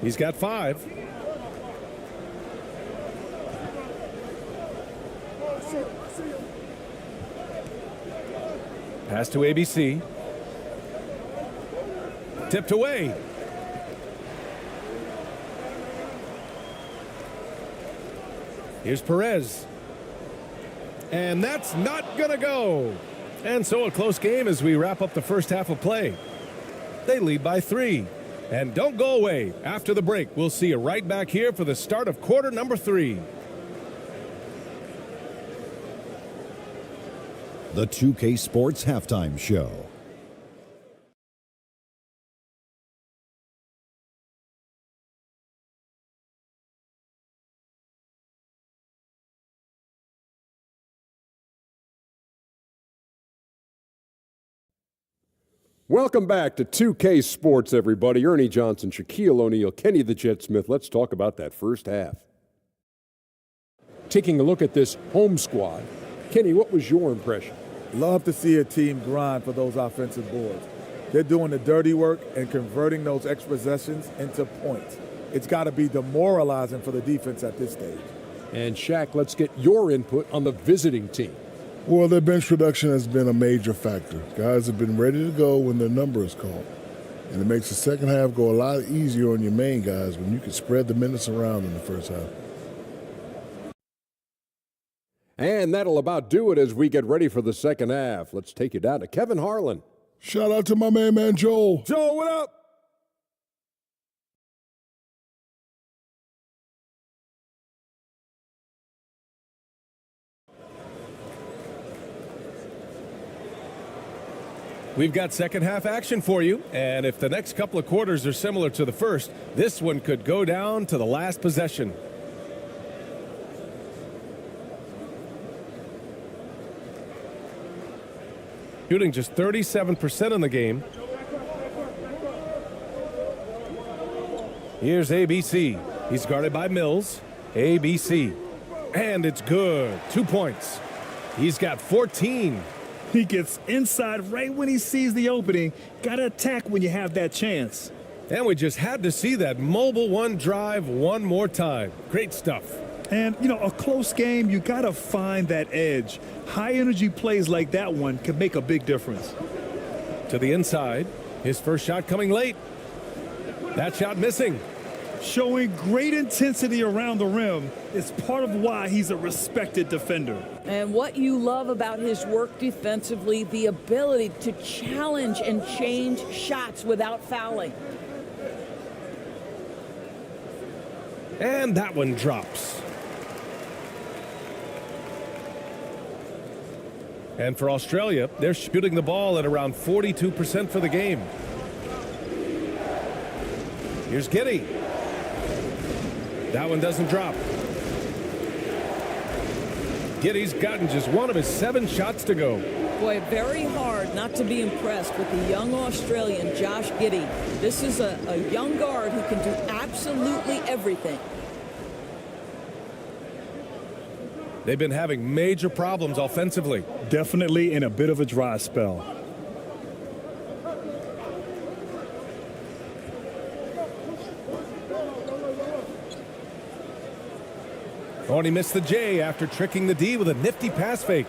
He's got 5. Pass to ABC. Tipped away. Here's Perez. And that's not going to go. And so a close game as we wrap up the first half of play. They lead by 3. And don't go away. After the break, we'll see you right back here for the start of quarter number 3. The 2K Sports Halftime Show. Welcome back to 2K Sports, everybody. Ernie Johnson, Shaquille O'Neal, Kenny the Jet Smith. Let's talk about that first half. Taking a look at this home squad, Kenny, what was your impression? Love to see a team grind for those offensive boards. They're doing the dirty work and converting those extra possessions into points. It's got to be demoralizing for the defense at this stage. And Shaq, let's get your input on the visiting team. Well, their bench production has been a major factor. Guys have been ready to go when their number is called. And it makes the second half go a lot easier on your main guys when you can spread the minutes around in the first half. And that'll about do it as we get ready for the second half. Let's take you down to Kevin Harlan. Shout out to my main man, Joel. Joel, what up? We've got second half action for you, and if the next couple of quarters are similar to the first, this one could go down to the last possession. Shooting just 37% in the game. Here's ABC. He's guarded by Mills. ABC. And it's good. 2 points. He's got 14. He gets inside right when he sees the opening. Got to attack when you have that chance. And we just had to see that mobile one drive one more time. Great stuff. And, you know, a close game, you got to find that edge. High-energy plays like that one can make a big difference. To the inside. His first shot coming late. That shot missing. Showing great intensity around the rim is part of why he's a respected defender. And what you love about his work defensively, the ability to challenge and change shots without fouling. And that one drops. And for Australia, they're shooting the ball at around 42% for the game. Here's Giddey. That one doesn't drop. Giddey's gotten just one of his 7 shots to go. Boy, very hard not to be impressed with the young Australian, Josh Giddey. This is a young guard who can do absolutely everything. They've been having major problems offensively. Definitely in a bit of a dry spell. Oh, and he missed the J after tricking the D with a nifty pass fake.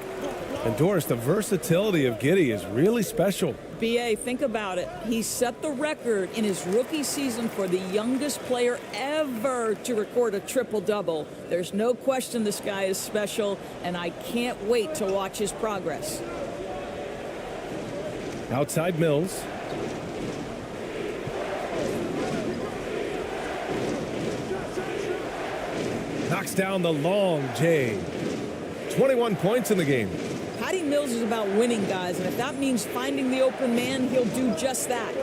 And Doris, the versatility of Giddey is really special. B.A., think about it. He set the record in his rookie season for the youngest player ever to record a triple-double. There's no question this guy is special, and I can't wait to watch his progress. Outside Mills. Knocks down the long J. 21 points in the game. Patty Mills is about winning, guys, and if that means finding the open man, he'll do just that.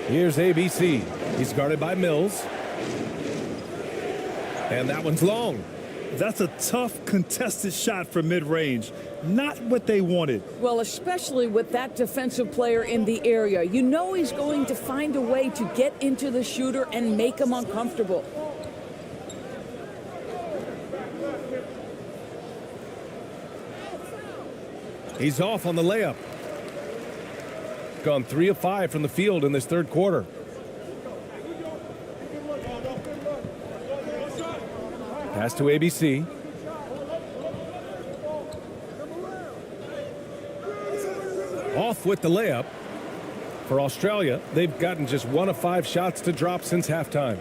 Here's ABC. He's guarded by Mills. And that one's long. That's a tough, contested shot from mid-range. Not what they wanted. Well, especially with that defensive player in the area. You know he's going to find a way to get into the shooter and make him uncomfortable. He's off on the layup. Gone 3 of 5 from the field in this third quarter. Pass to ABC. Off with the layup. For Australia, they've gotten just 1 of 5 shots to drop since halftime.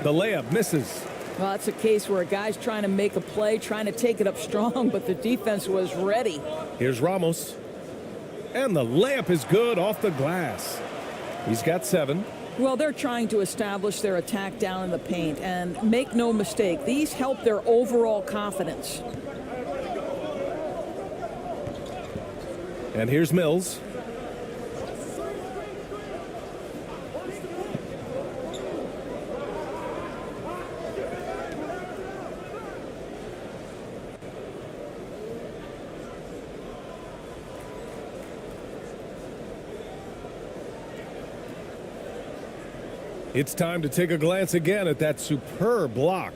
The layup misses. Well, that's a case where a guy's trying to make a play, trying to take it up strong, but the defense was ready. Here's Ramos. And the layup is good off the glass. He's got 7. Well, they're trying to establish their attack down in the paint, and make no mistake, these help their overall confidence. And here's Mills. It's time to take a glance again at that superb block.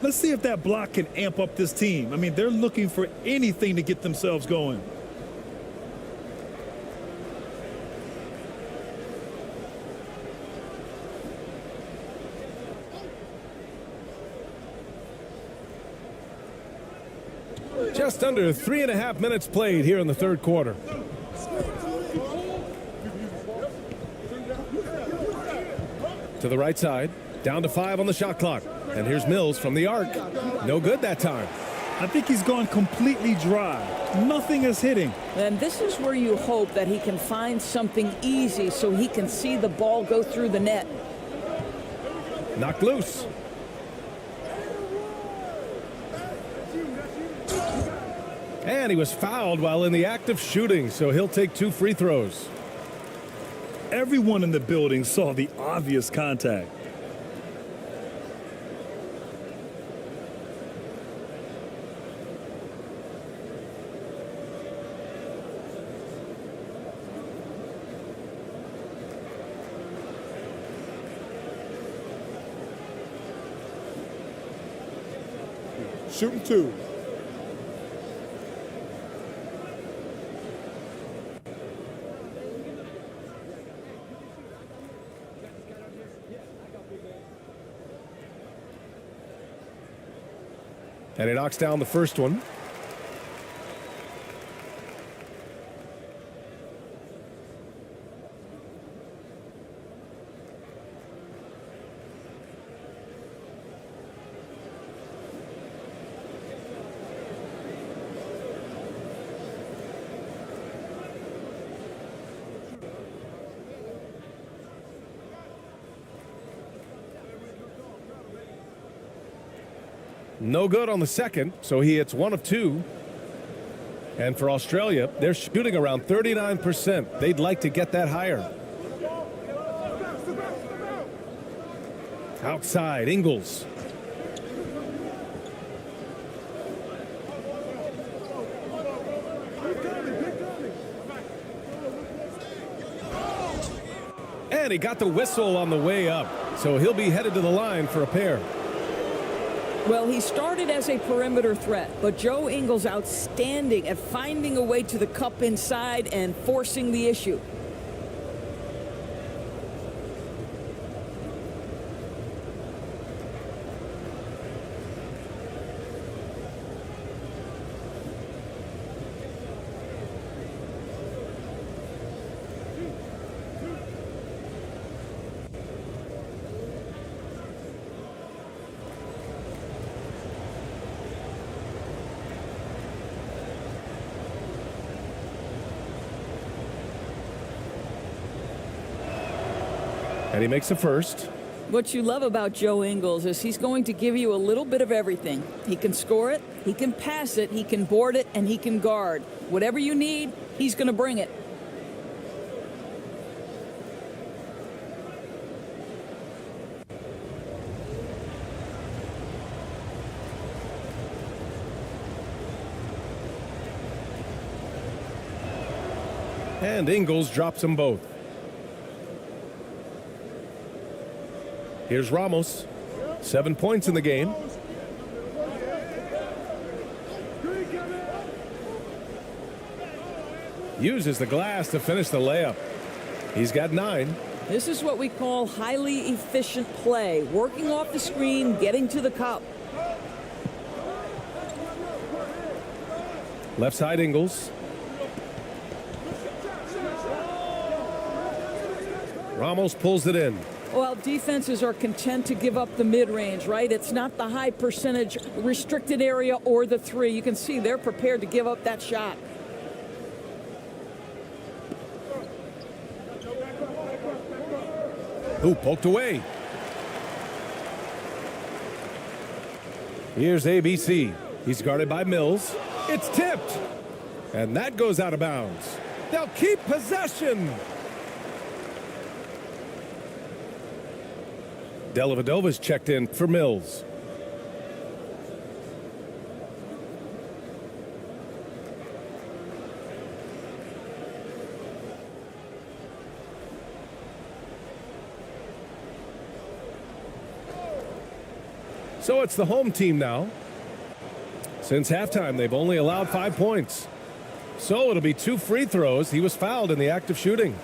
Let's see if that block can amp up this team. I mean, they're looking for anything to get themselves going. Just under 3.5 minutes played here in the third quarter. To the right side, down to 5 on the shot clock. And here's Mills from the arc. No good that time. I think he's gone completely dry. Nothing is hitting. And this is where you hope that he can find something easy so he can see the ball go through the net. Knocked loose. And he was fouled while in the act of shooting, so he'll take 2 free throws. Everyone in the building saw the obvious contact. Shooting 2. And he knocks down the first one. No good on the second, so he hits 1 of 2. And for Australia, they're shooting around 39%. They'd like to get that higher. Outside, Ingles. And he got the whistle on the way up, so he'll be headed to the line for a pair. Well, he started as a perimeter threat, but Joe Ingles outstanding at finding a way to the cup inside and forcing the issue. And he makes the first. What you love about Joe Ingles is he's going to give you a little bit of everything. He can score it, he can pass it, he can board it, and he can guard. Whatever you need, he's going to bring it. And Ingles drops them both. Here's Ramos. 7 points in the game. Uses the glass to finish the layup. He's got 9. This is what we call highly efficient play. Working off the screen, getting to the cup. Left side, Ingles. Ramos pulls it in. Well, defenses are content to give up the mid-range, right? It's not the high percentage restricted area or the 3. You can see they're prepared to give up that shot. Who poked away? Here's ABC. He's guarded by Mills. It's tipped. And that goes out of bounds. They'll keep possession. Dellavedova's checked in for Mills. So it's the home team now. Since halftime, they've only allowed 5 points. So it'll be 2 free throws. He was fouled in the act of shooting.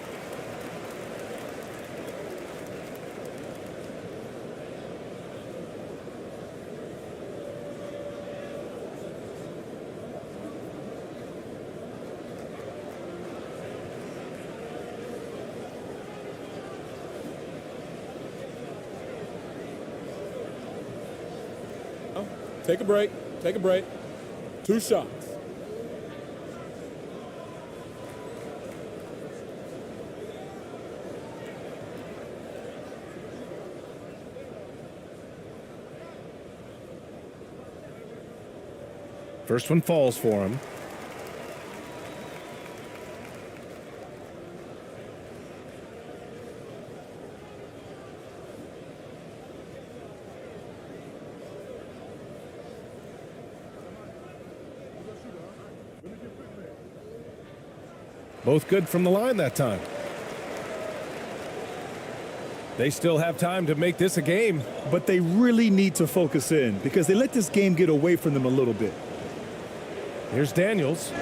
Take a break. Take a break. 2 shots. First one falls for him. Both good from the line that time. They still have time to make this a game. But they really need to focus in because they let this game get away from them a little bit. Here's Daniels.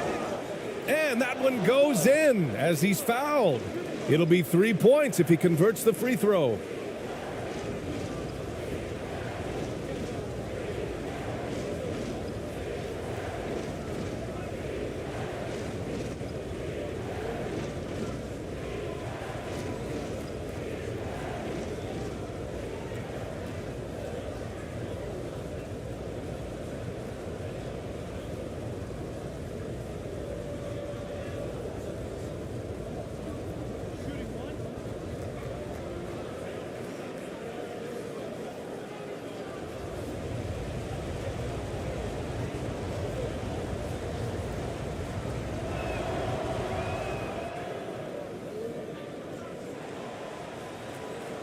And that one goes in as he's fouled. It'll be 3 points if he converts the free throw.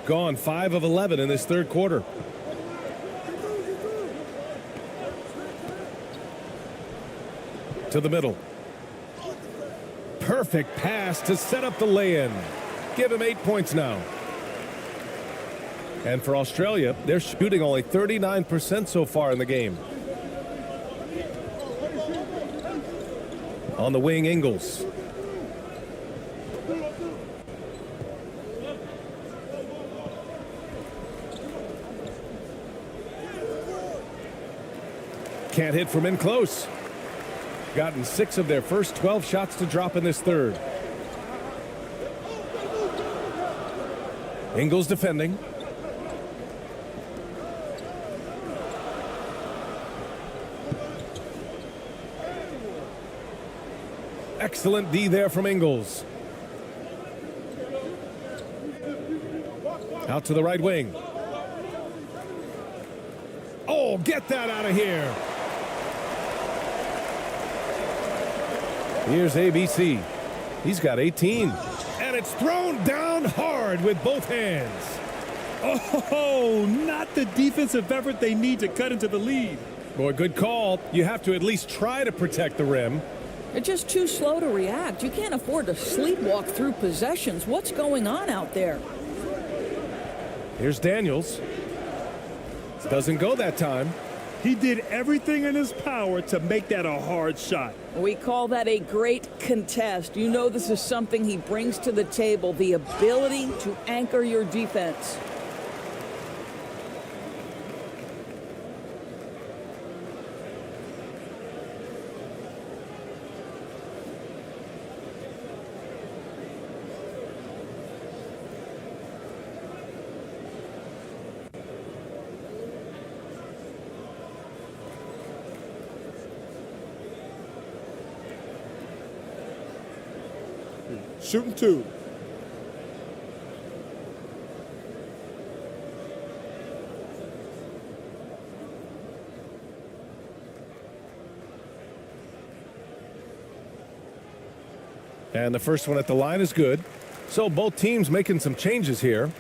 Gone 5 of 11 in this third quarter. To the middle. Perfect pass to set up the lay-in. Give him 8 points now. And for Australia, they're shooting only 39% so far in the game. On the wing, Ingles. Can't hit from in close. Gotten 6 of their first 12 shots to drop in this third. Ingles defending. Excellent D there from Ingles. Out to the right wing. Oh, get that out of here. Here's ABC. He's got 18. And it's thrown down hard with both hands. Oh, not the defensive effort they need to cut into the lead. Boy, good call. You have to at least try to protect the rim. They're just too slow to react. You can't afford to sleepwalk through possessions. What's going on out there? Here's Daniels. Doesn't go that time. He did everything in his power to make that a hard shot. We call that a great contest. You know this is something he brings to the table, the ability to anchor your defense. Shooting 2. And the first one at the line is good. So both teams making some changes here.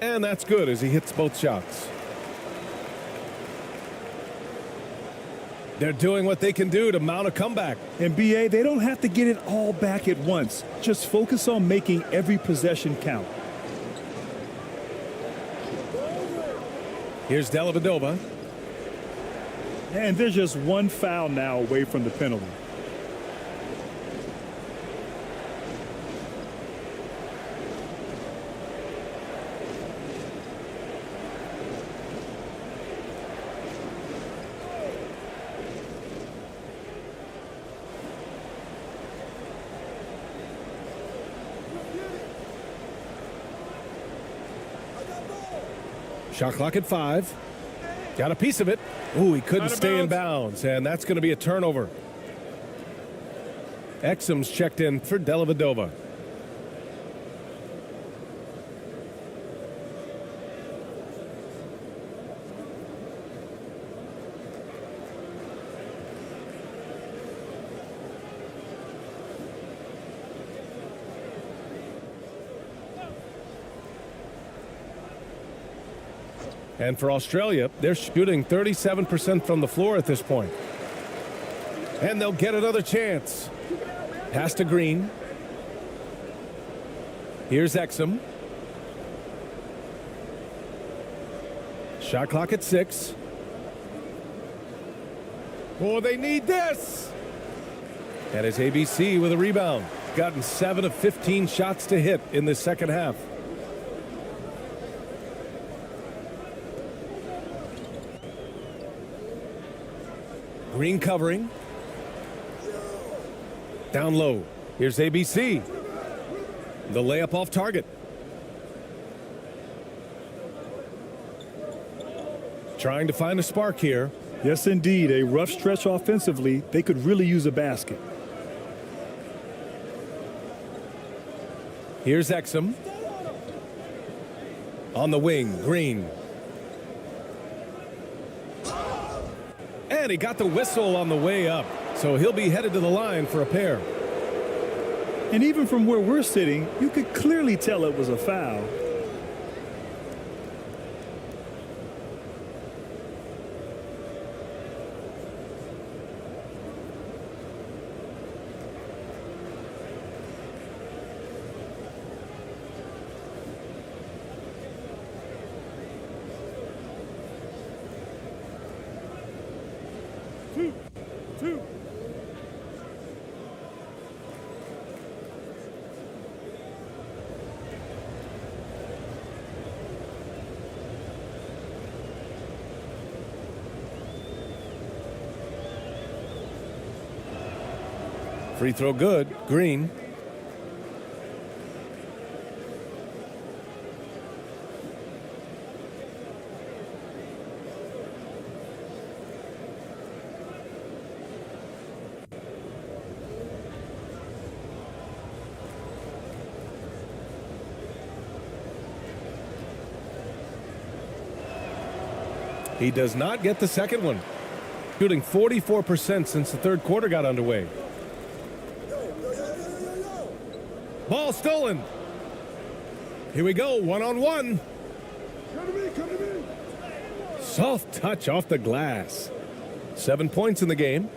And that's good as he hits both shots. They're doing what they can do to mount a comeback. And BA, they don't have to get it all back at once. Just focus on making every possession count. Here's Dellavedova. And there's just one foul now away from the penalty. Shot clock at 5. Got a piece of it. Ooh, he couldn't stay in bounds, and that's going to be a turnover. Exum's checked in for Dellavedova. And for Australia, they're shooting 37% from the floor at this point. And they'll get another chance. Pass to Green. Here's Exum. Shot clock at 6. Oh, they need this. And it's ABC with a rebound. Gotten 7 of 15 shots to hit in the second half. Green covering. Down low. Here's ABC. The layup off target. Trying to find a spark here. Yes, indeed. A rough stretch offensively. They could really use a basket. Here's Exum. On the wing, Green. And he got the whistle on the way up. So he'll be headed to the line for a pair. And even from where we're sitting, you could clearly tell it was a foul. Two. Free throw good. Green. He does not get the second one. Shooting 44% since the third quarter got underway. Ball stolen. Here we go, one-on-one. Come to me. Soft touch off the glass. 7 points in the game.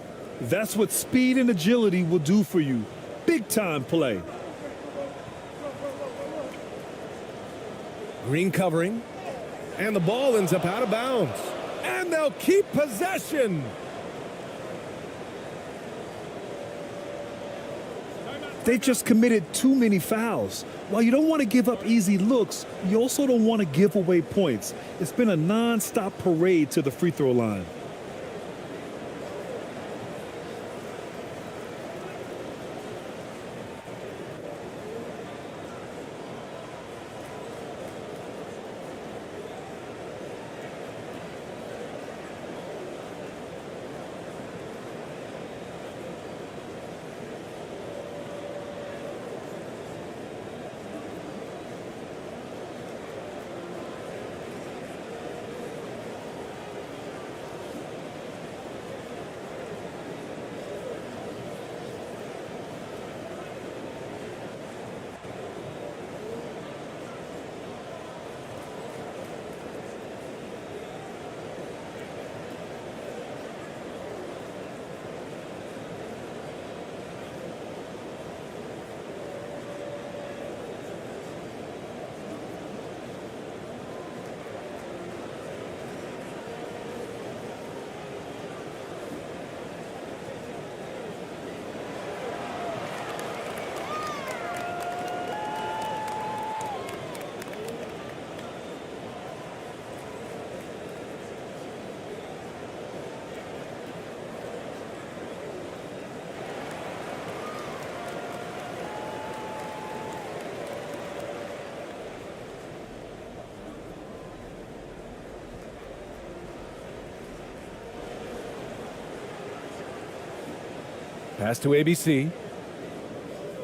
That's what speed and agility will do for you. Big time play. Green covering. And the ball ends up out of bounds. And they'll keep possession. They just committed too many fouls. While you don't want to give up easy looks, you also don't want to give away points. It's been a non-stop parade to the free throw line. Pass to ABC.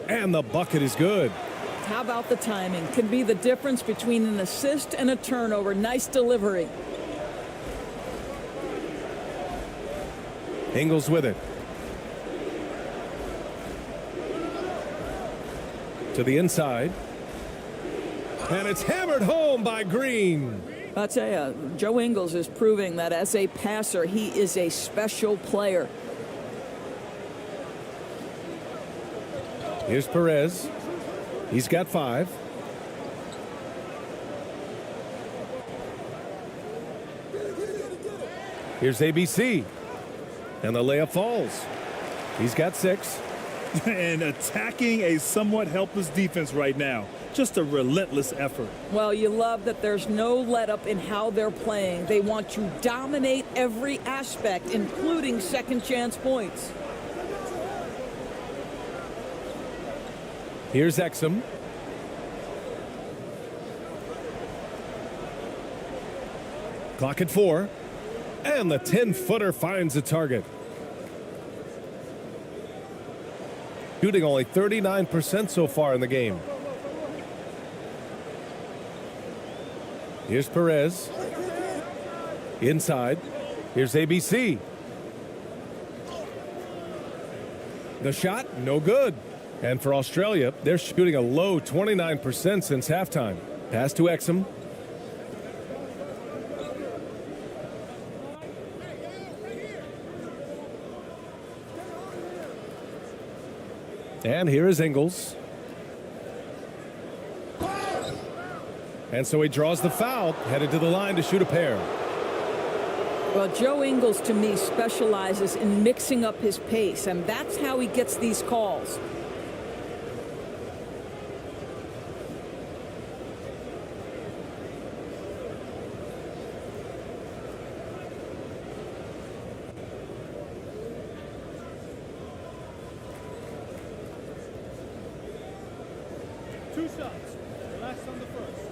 And the bucket is good. How about the timing? Can be the difference between an assist and a turnover. Nice delivery. Ingles with it. To the inside. And it's hammered home by Green. I'll tell you, Joe Ingles is proving that as a passer, he is a special player. Here's Perez. He's got 5. Here's ABC. And the layup falls. He's got 6. And attacking a somewhat helpless defense right now. Just a relentless effort. Well, you love that there's no let-up in how they're playing. They want to dominate every aspect, including second-chance points. Here's Exum. Clock at 4. And the 10-footer finds a target. Shooting only 39% so far in the game. Here's Perez. Inside. Here's ABC. The shot, no good. And for Australia, they're shooting a low 29% since halftime. Pass to Exum. And here is Ingles. And so he draws the foul, headed to the line to shoot a pair. Well, Joe Ingles, to me, specializes in mixing up his pace, and that's how he gets these calls. Two shots. Relax on the first.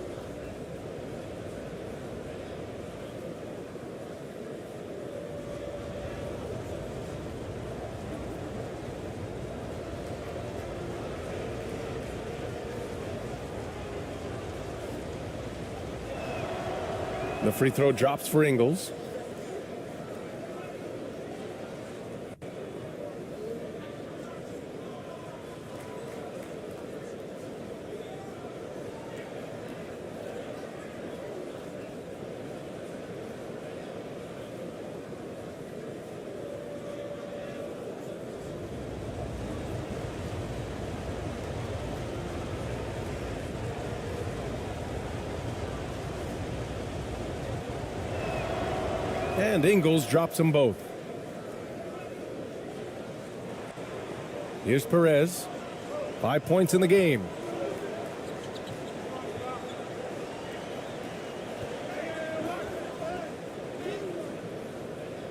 The free throw drops for Ingles. And Ingles drops them both. Here's Perez. 5 points in the game.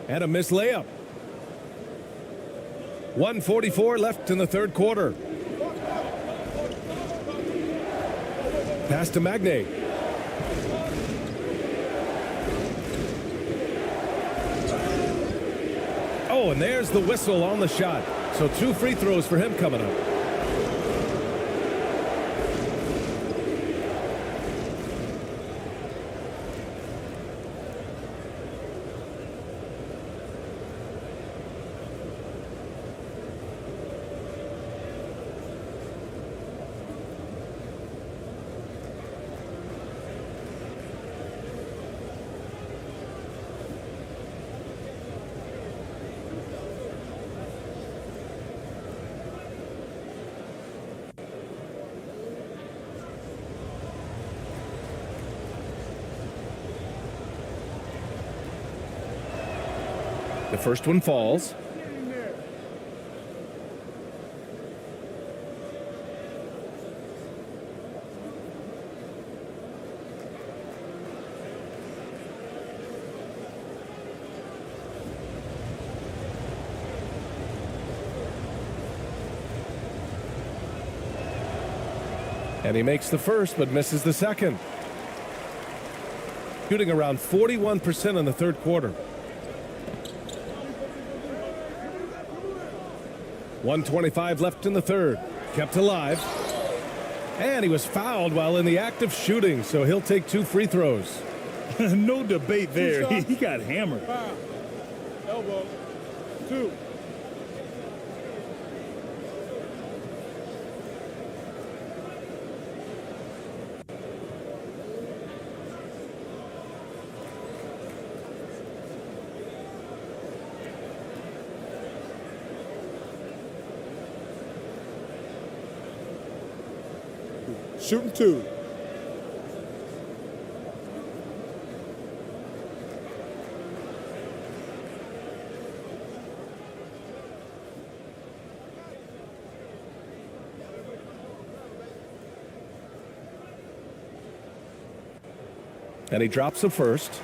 And a missed layup. 1:44 left in the third quarter. Pass to Magnay. Oh, and there's the whistle on the shot. So 2 free throws for him coming up. The first one falls. And he makes the first but misses the second. Shooting around 41% in the third quarter. 1:25 left in the third. Kept alive. And he was fouled while in the act of shooting, so he'll take 2 free throws. No debate there. He got hammered. Foul. Elbow. 2. Shooting 2. And he drops the first.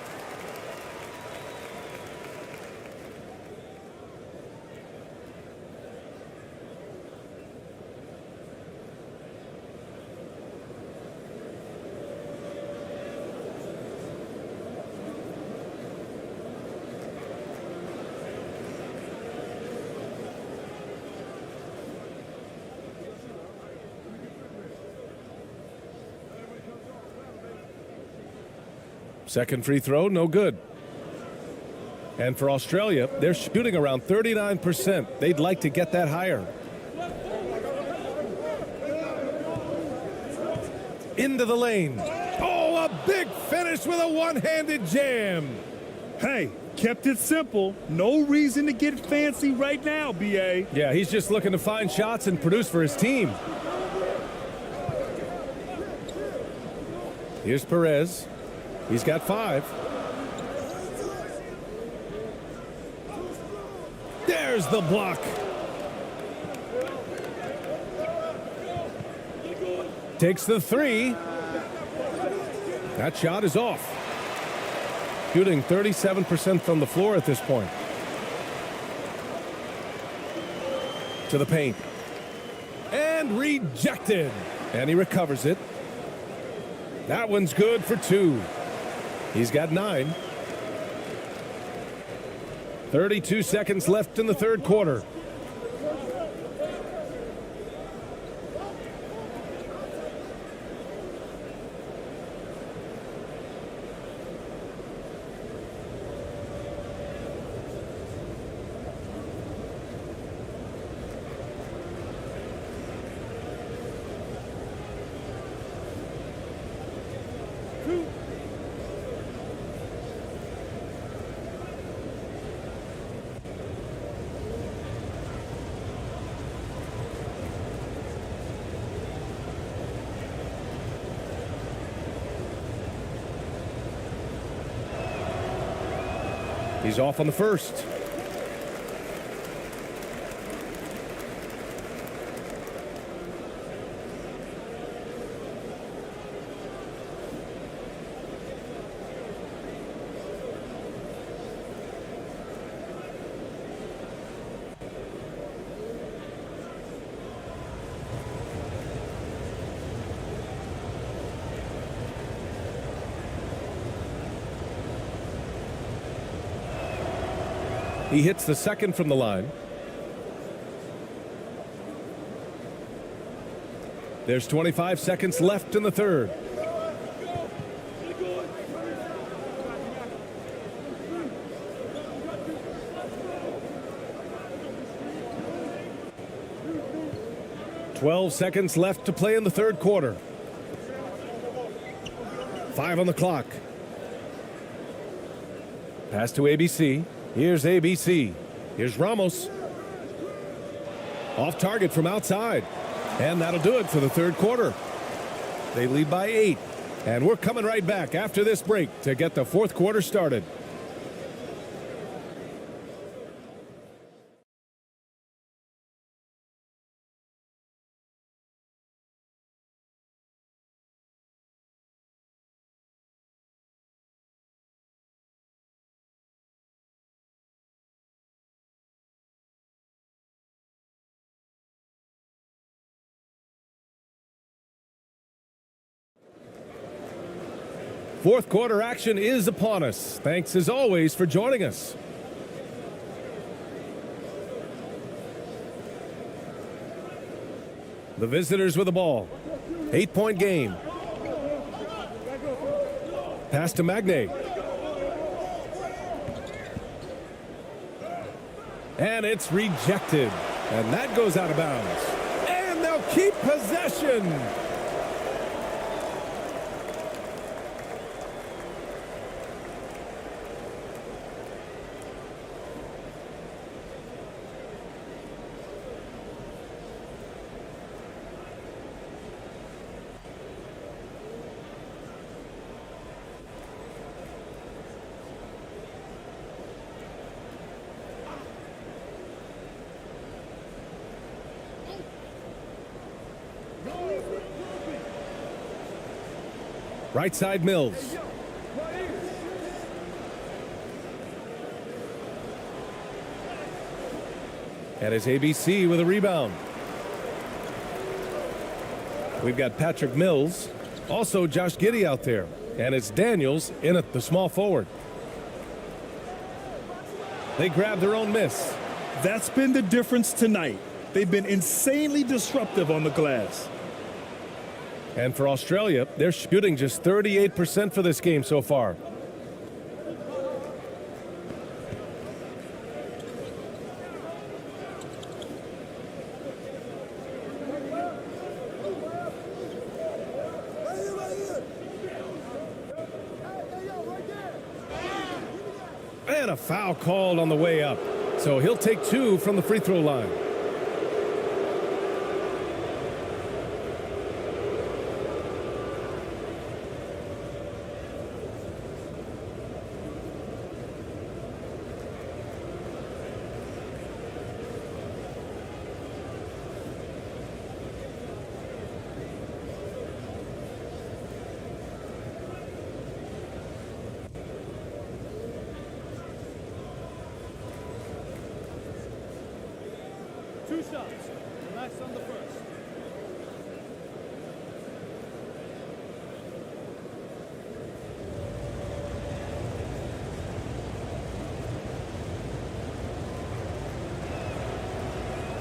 Second free throw, no good. And for Australia, they're shooting around 39%. They'd like to get that higher. Into the lane. Oh, a big finish with a one-handed jam. Hey, kept it simple. No reason to get fancy right now, B.A. Yeah, he's just looking to find shots and produce for his team. Here's Perez. He's got 5. There's the block. Takes the 3. That shot is off. Shooting 37% from the floor at this point. To the paint. And rejected. And he recovers it. That one's good for 2. He's got 9. 32 seconds left in the third quarter. He's off on the first. He hits the second from the line. There's 25 seconds left in the third. Twelve seconds left to play in the third quarter. 5 on the clock. Pass to ABC. Here's ABC. Here's Ramos. Off target from outside. And that'll do it for the third quarter. They lead by 8. And we're coming right back after this break to get the fourth quarter started. Fourth quarter action is upon us. Thanks as always for joining us. The visitors with the ball. 8-point game. Pass to Magne. And it's rejected. And that goes out of bounds. And they'll keep possession. Right side Mills. And it's ABC with a rebound. We've got Patrick Mills, also Josh Giddey out there. And it's Daniels in at the small forward. They grab their own miss. That's been the difference tonight. They've been insanely disruptive on the glass. And for Australia, they're shooting just 38% for this game so far. And a foul called on the way up. So he'll take 2 from the free throw line. Two shots. Relax on the first.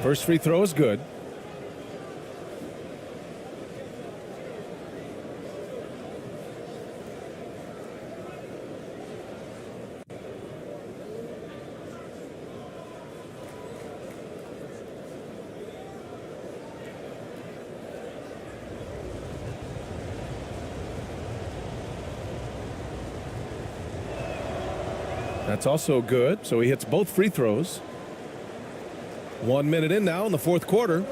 First free throw is good. That's also good, so he hits both free throws. 1 minute in now in the fourth quarter.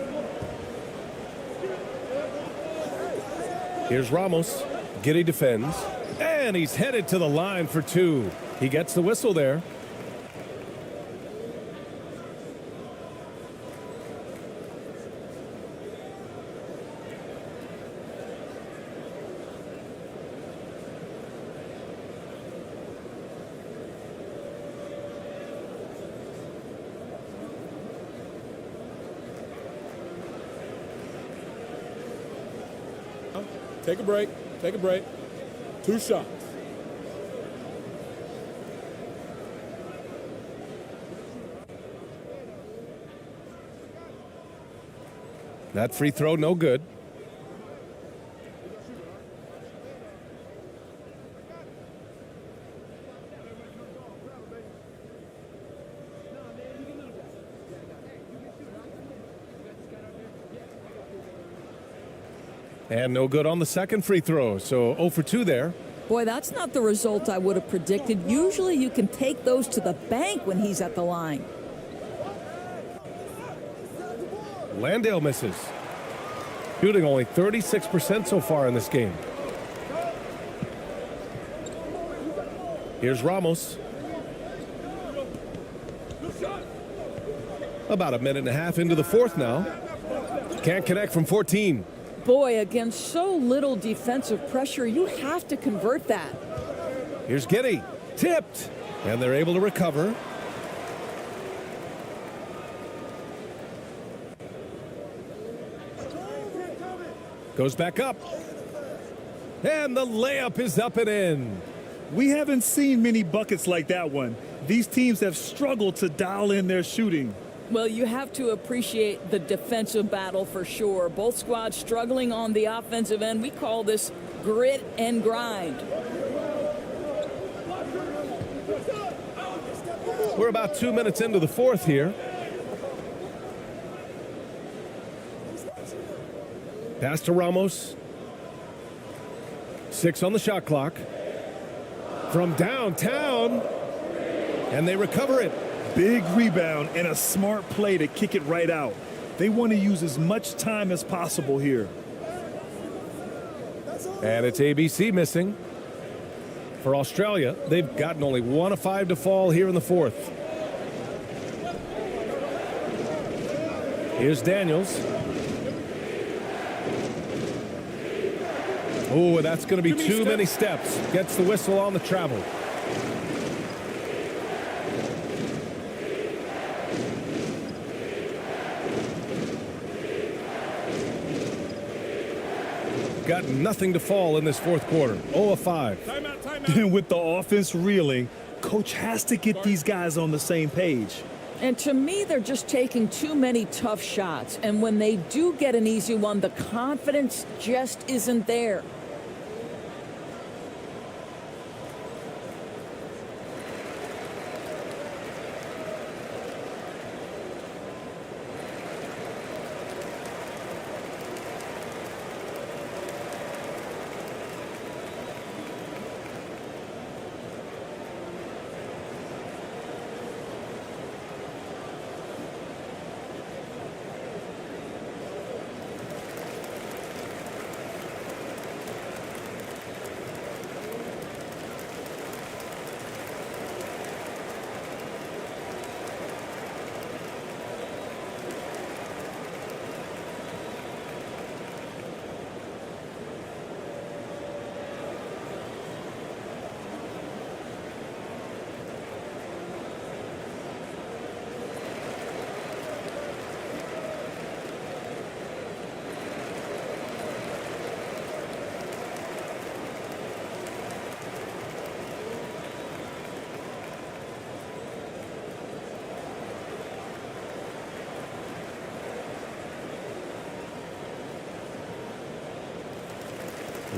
Here's Ramos. Giddey defends. And he's headed to the line for 2. He gets the whistle there. Take a break. Take a break. 2 shots. That free throw, no good. And no good on the second free throw, so 0 for 2 there. Boy, that's not the result I would have predicted. Usually you can take those to the bank when he's at the line. Landale misses. Shooting only 36% so far in this game. Here's Ramos. About a minute and a half into the fourth now. Can't connect from 14. Boy, against so little defensive pressure, you have to convert that. Here's Giddey. Tipped. And they're able to recover. Goes back up. And the layup is up and in. We haven't seen many buckets like that one. These teams have struggled to dial in their shooting. Well, you have to appreciate the defensive battle for sure. Both squads struggling on the offensive end. We call this grit and grind. We're about 2 minutes into the fourth here. Pass to Ramos. 6 on the shot clock. From downtown. And they recover it. Big rebound and a smart play to kick it right out. They want to use as much time as possible here. And it's ABC missing. For Australia, they've gotten only 1 of 5 to fall here in the fourth. Here's Daniels. Oh, that's going to be too many steps. Gets the whistle on the travel. Got nothing to fall in this fourth quarter. 0 of 5. Timeout. And with the offense reeling, coach has to get these guys on the same page. And to me, they're just taking too many tough shots. And when they do get an easy one, the confidence just isn't there.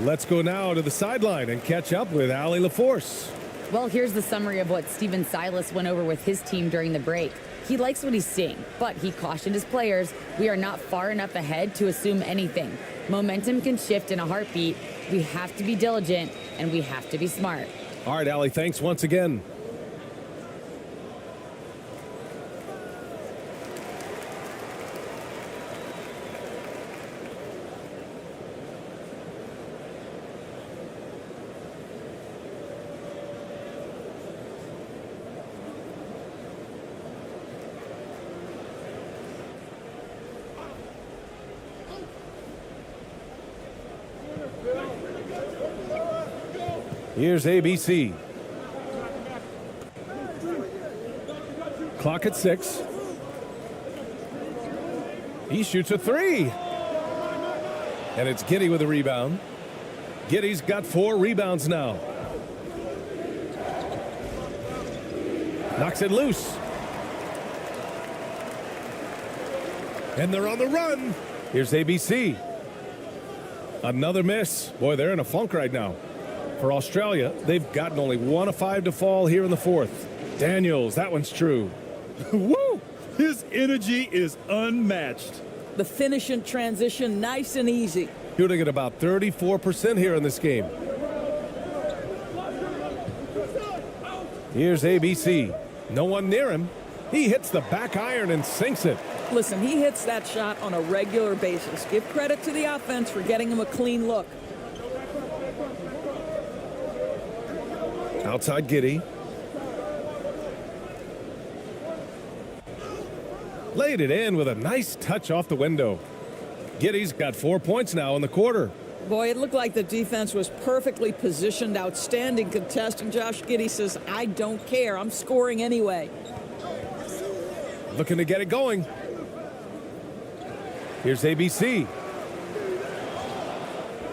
Let's go now to the sideline and catch up with Allie LaForce. Well, here's the summary of what Steven Silas went over with his team during the break. He likes what he's seeing, but he cautioned his players, we are not far enough ahead to assume anything. Momentum can shift in a heartbeat. We have to be diligent, and we have to be smart. All right, Allie, thanks once again. Here's ABC. Clock at 6. He shoots a 3. And it's Giddey with a rebound. Giddey's got 4 rebounds now. Knocks it loose. And they're on the run. Here's ABC. Another miss. Boy, they're in a funk right now. For Australia, they've gotten only 1 of 5 to fall here in the fourth. Daniels, that one's true. Woo! His energy is unmatched. The finish and transition, nice and easy. Shooting at about 34% here in this game. Here's ABC. No one near him. He hits the back iron and sinks it. Listen, he hits that shot on a regular basis. Give credit to the offense for getting him a clean look. Outside Giddey. Laid it in with a nice touch off the window. Giddey's got 4 points now in the quarter. Boy, it looked like the defense was perfectly positioned. Outstanding contest. And Josh Giddey says, I don't care. I'm scoring anyway. Looking to get it going. Here's ABC.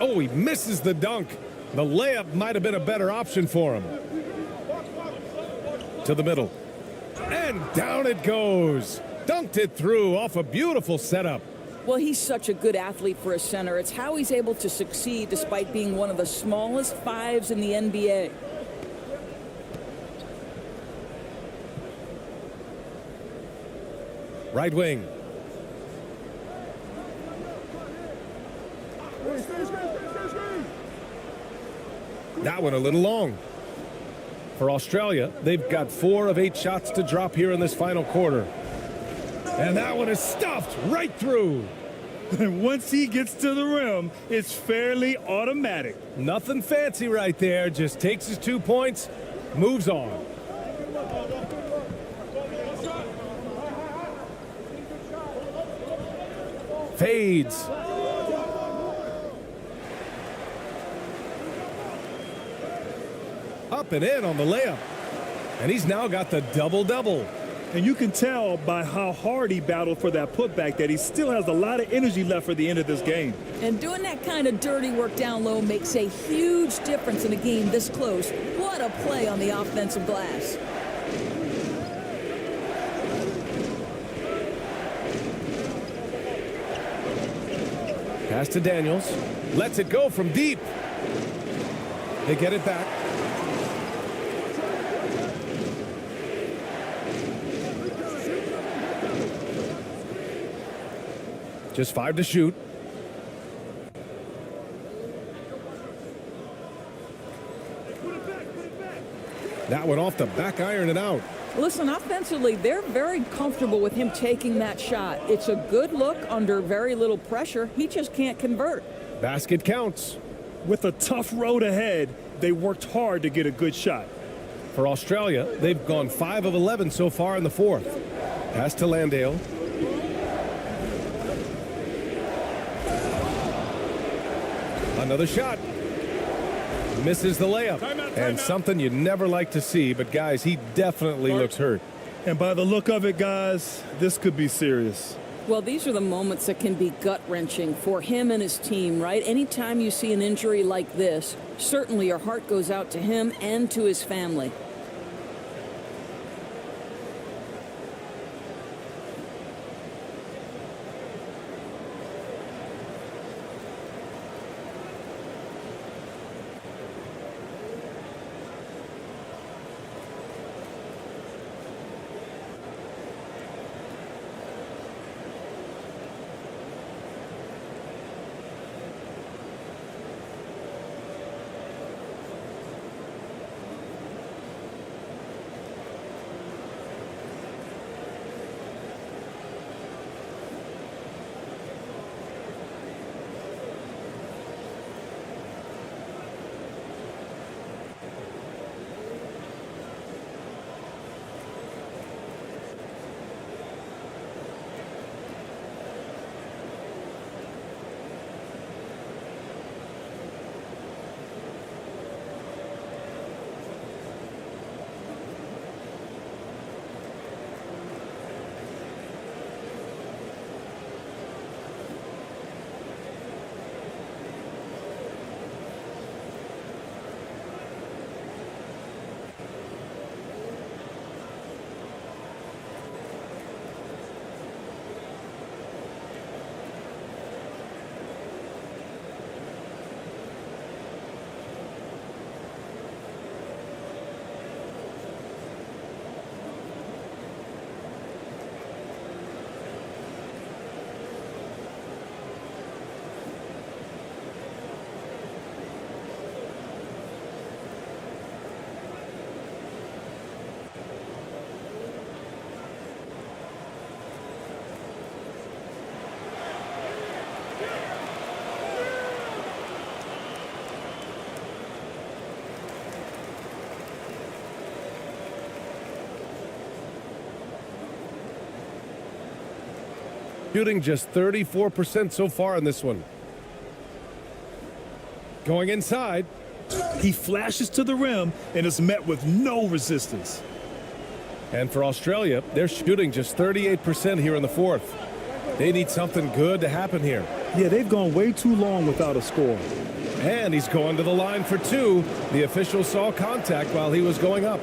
Oh, he misses the dunk. The layup might have been a better option for him. To the middle. And down it goes. Dunked it through off a beautiful setup. Well, he's such a good athlete for a center. It's how he's able to succeed despite being one of the smallest 5s in the NBA. Right wing. That one a little long. For Australia, they've got 4 of 8 shots to drop here in this final quarter. And that one is stuffed right through. And once he gets to the rim, it's fairly automatic. Nothing fancy right there. Just takes his 2 points, moves on. Fades. up and in on the layup. And he's now got the double-double. And you can tell by how hard he battled for that putback that he still has a lot of energy left for the end of this game. And doing that kind of dirty work down low makes a huge difference in a game this close. What a play on the offensive glass. Pass to Daniels. Lets it go from deep. They get it back. Just 5 to shoot. That one off the back iron and out. Listen, offensively, they're very comfortable with him taking that shot. It's a good look under very little pressure. He just can't convert. Basket counts. With a tough road ahead, they worked hard to get a good shot. For Australia, they've gone 5 of 11 so far in the fourth. Pass to Landale. Another shot. Misses the layup. And something you never like to see, but guys, he definitely looks hurt. And by the look of it, guys, this could be serious. Well, these are the moments that can be gut-wrenching for him and his team, right? Anytime you see an injury like this, certainly your heart goes out to him and to his family. Shooting just 34% so far in this one. Going inside. He flashes to the rim and is met with no resistance. And for Australia, they're shooting just 38% here in the fourth. They need something good to happen here. Yeah, they've gone way too long without a score. And he's going to the line for two. The official saw contact while he was going up.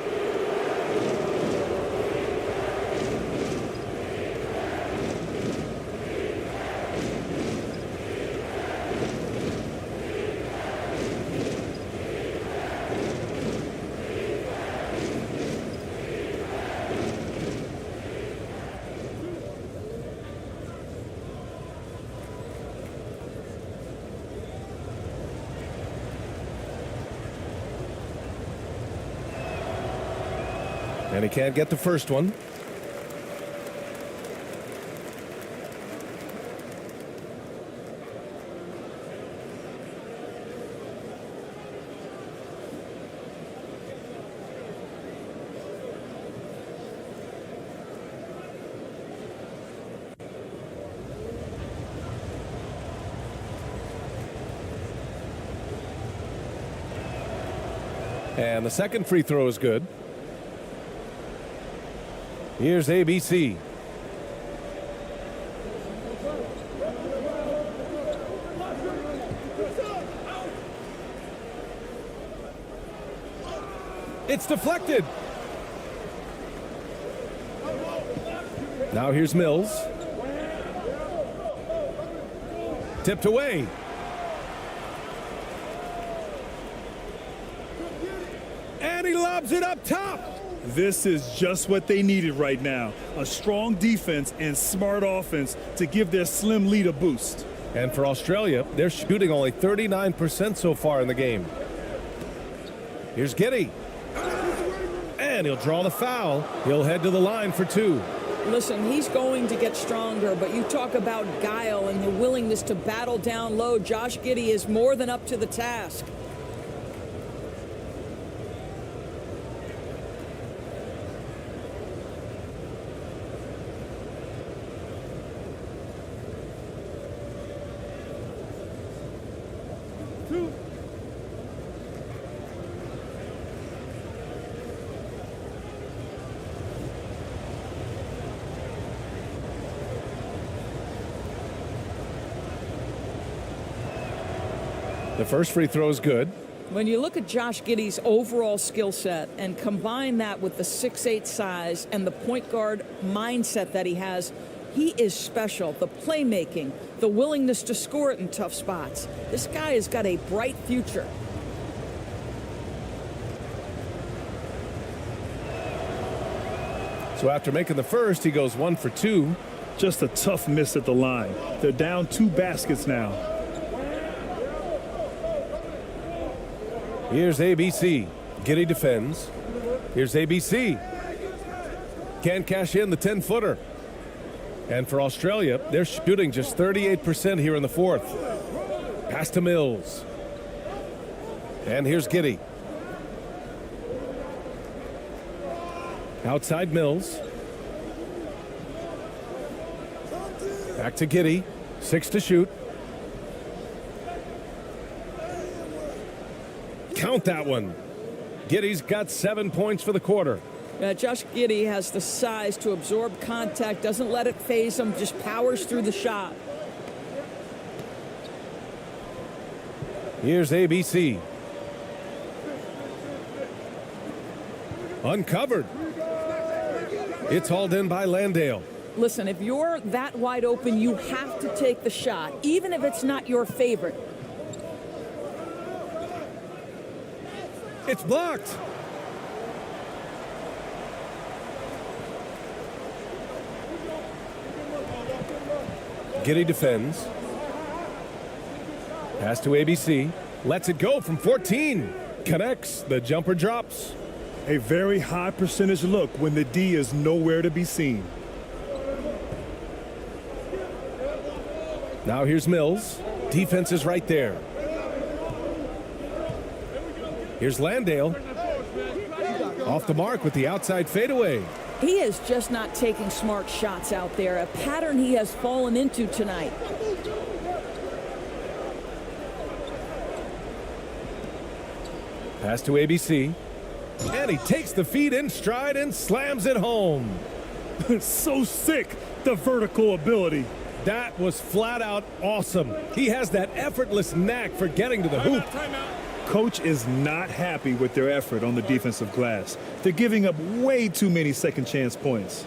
And he can't get the first one. And the second free throw is good. Here's ABC. It's deflected. Now here's Mills. Tipped away. And he lobs it up top. This is just what they needed right now. A strong defense and smart offense to give their slim lead a boost. And for Australia, they're shooting only 39% so far in the game. Here's Giddey. And he'll draw the foul. He'll head to the line for two. Listen, he's going to get stronger, but you talk about guile and the willingness to battle down low. Josh Giddey is more than up to the task. The first free throw is good. When you look at Josh Giddey's overall skill set and combine that with the 6'8" size and the point guard mindset that he has, he is special. The playmaking, the willingness to score it in tough spots. This guy has got a bright future. So after making the first, he goes 1 for 2. Just a tough miss at the line. They're down 2 baskets now. Here's ABC. Giddey defends. Here's ABC. Can't cash in the 10-footer. And for Australia, they're shooting just 38% here in the fourth. Pass to Mills. And here's Giddey. Outside Mills. Back to Giddey. 6 to shoot. Count that one. Giddey's got 7 points for the quarter. Josh Giddey has the size to absorb contact, doesn't let it phase him, just powers through the shot. Here's ABC. Uncovered. It's hauled in by Landale. Listen, if you're that wide open, you have to take the shot, even if it's not your favorite. It's blocked. Giddey defends. Pass to ABC. Lets it go from 14. Connects. The jumper drops. A very high percentage look when the D is nowhere to be seen. Now here's Mills. Defense is right there. Here's Landale. Off the mark with the outside fadeaway. He is just not taking smart shots out there, a pattern he has fallen into tonight. Pass to ABC. And he takes the feed in stride and slams it home. So sick, the vertical ability. That was flat out awesome. He has that effortless knack for getting to the hoop. Coach is not happy with their effort on the defensive glass. They're giving up way too many second chance points.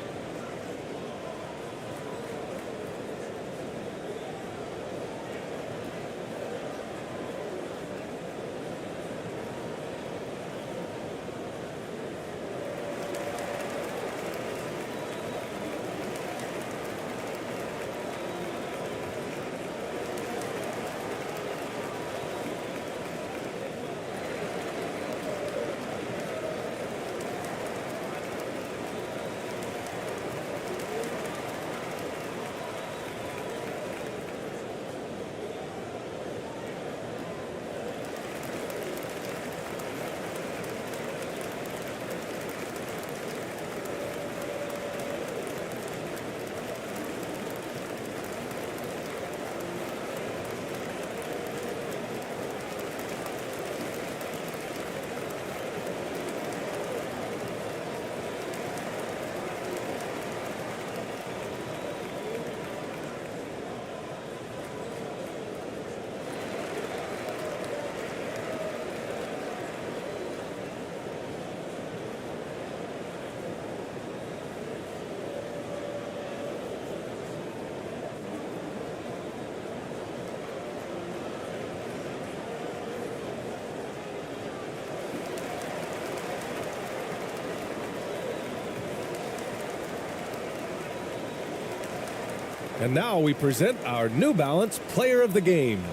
And now we present our New Balance Player of the Game.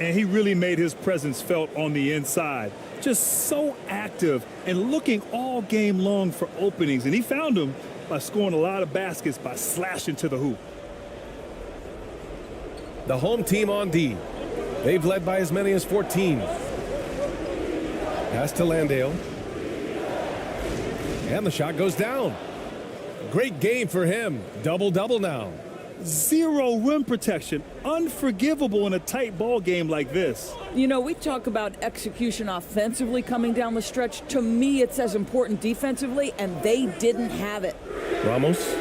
And he really made his presence felt on the inside. Just so active and looking all game long for openings. And he found them by scoring a lot of baskets by slashing to the hoop. The home team on D. They've led by as many as 14. Pass to Landale. And the shot goes down. Great game for him. Double-double now. Zero rim protection. Unforgivable in a tight ball game like this. You know, we talk about execution offensively coming down the stretch. To me, it's as important defensively, and they didn't have it. Ramos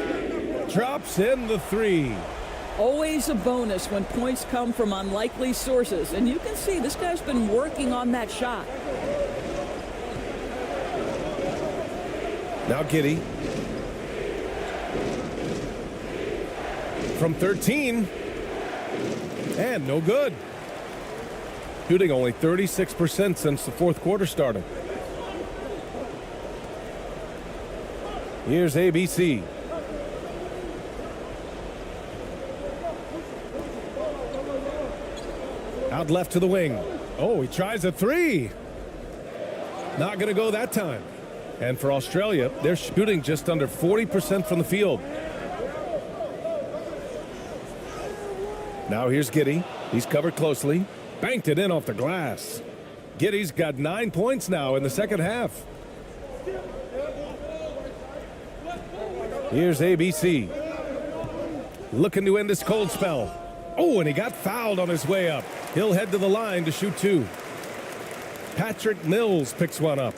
drops in the three. Always a bonus when points come from unlikely sources, and you can see this guy's been working on that shot. Now Giddey. From 13. And no good. Shooting only 36% since the fourth quarter started. Here's ABC. Out left to the wing. Oh, he tries a three. Not going to go that time. And for Australia, they're shooting just under 40% from the field. Now here's Giddey. He's covered closely. Banked it in off the glass. Giddey's got 9 points now in the second half. Here's ABC. Looking to end this cold spell. Oh, and he got fouled on his way up. He'll head to the line to shoot two. Patrick Mills picks one up.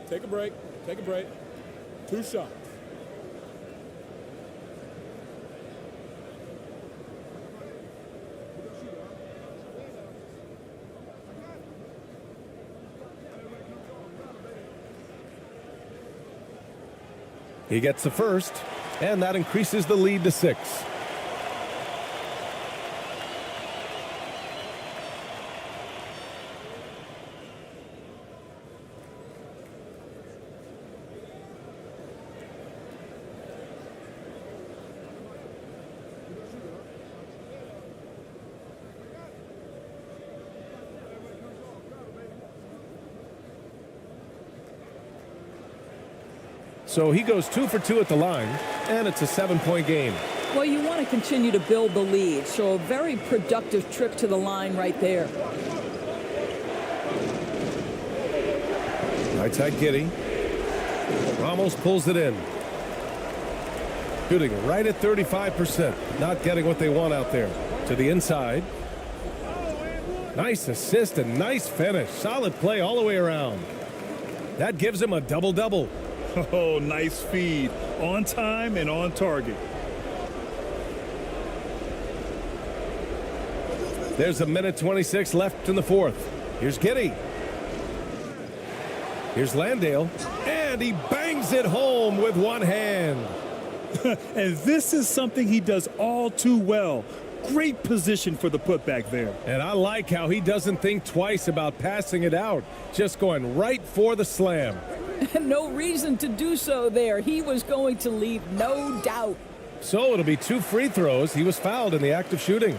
Take a break. Take a break. 2 shots. He gets the first, and that increases the lead to 6. So he goes 2 for 2 at the line, and it's a 7-point game. Well, you want to continue to build the lead, so a very productive trip to the line right there. Right side Giddey. Ramos pulls it in. Shooting right at 35%. Not getting what they want out there. To the inside. Nice assist and nice finish. Solid play all the way around. That gives him a double-double. Oh, nice feed. On time and on target. There's a minute 26 left in the fourth. Here's Giddey. Here's Landale. And he bangs it home with one hand. And this is something he does all too well. Great position for the putback there. And I like how he doesn't think twice about passing it out. Just going right for the slam. No reason to do so there. He was going to leave, no doubt. So it'll be 2 free throws. He was fouled in the act of shooting.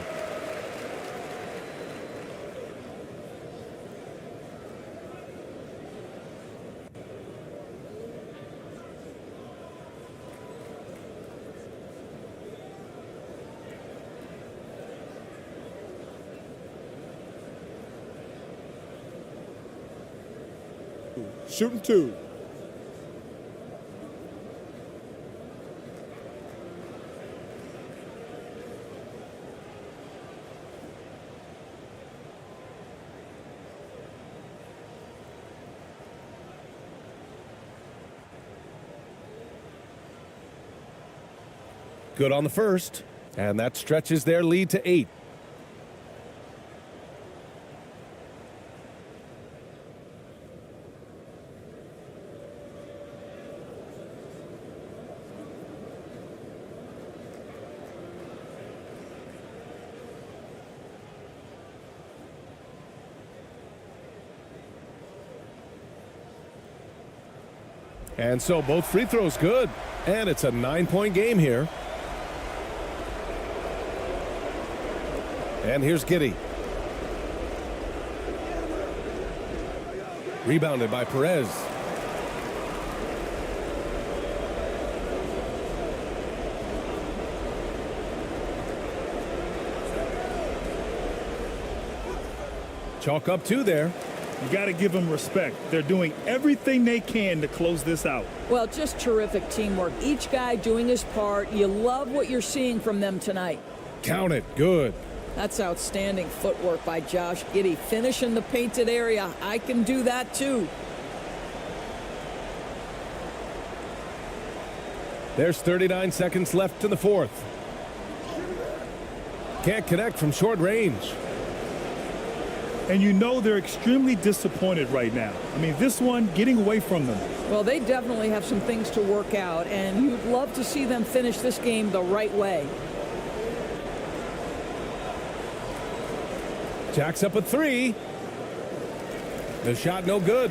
Shooting 2. Good on the first, and that stretches their lead to 8. And so both free throws good. And it's a 9-point game here. And here's Giddey. Rebounded by Perez. Chalk up 2 there. You got to give them respect. They're doing everything they can to close this out. Well, just terrific teamwork. Each guy doing his part. You love what you're seeing from them tonight. Count it. Good. That's outstanding footwork by Josh Giddey. Finish in the painted area. I can do that too. There's 39 seconds left in the fourth. Can't connect from short range. And you know they're extremely disappointed right now. I mean, this one getting away from them. Well, they definitely have some things to work out, and you'd love to see them finish this game the right way. Jacks up a 3. The shot no good.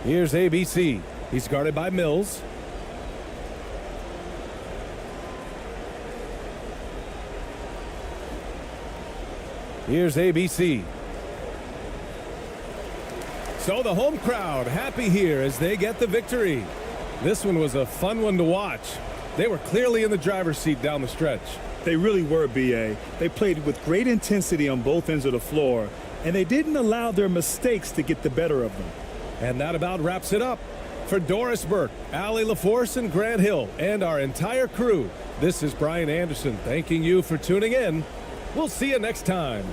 Here's ABC. He's guarded by Mills. Here's ABC. So the home crowd happy here as they get the victory. This one was a fun one to watch. They were clearly in the driver's seat down the stretch. They really were, B.A. They played with great intensity on both ends of the floor, and they didn't allow their mistakes to get the better of them. And that about wraps it up. For Doris Burke, Allie LaForce, and Grant Hill, and our entire crew, this is Brian Anderson thanking you for tuning in. We'll see you next time.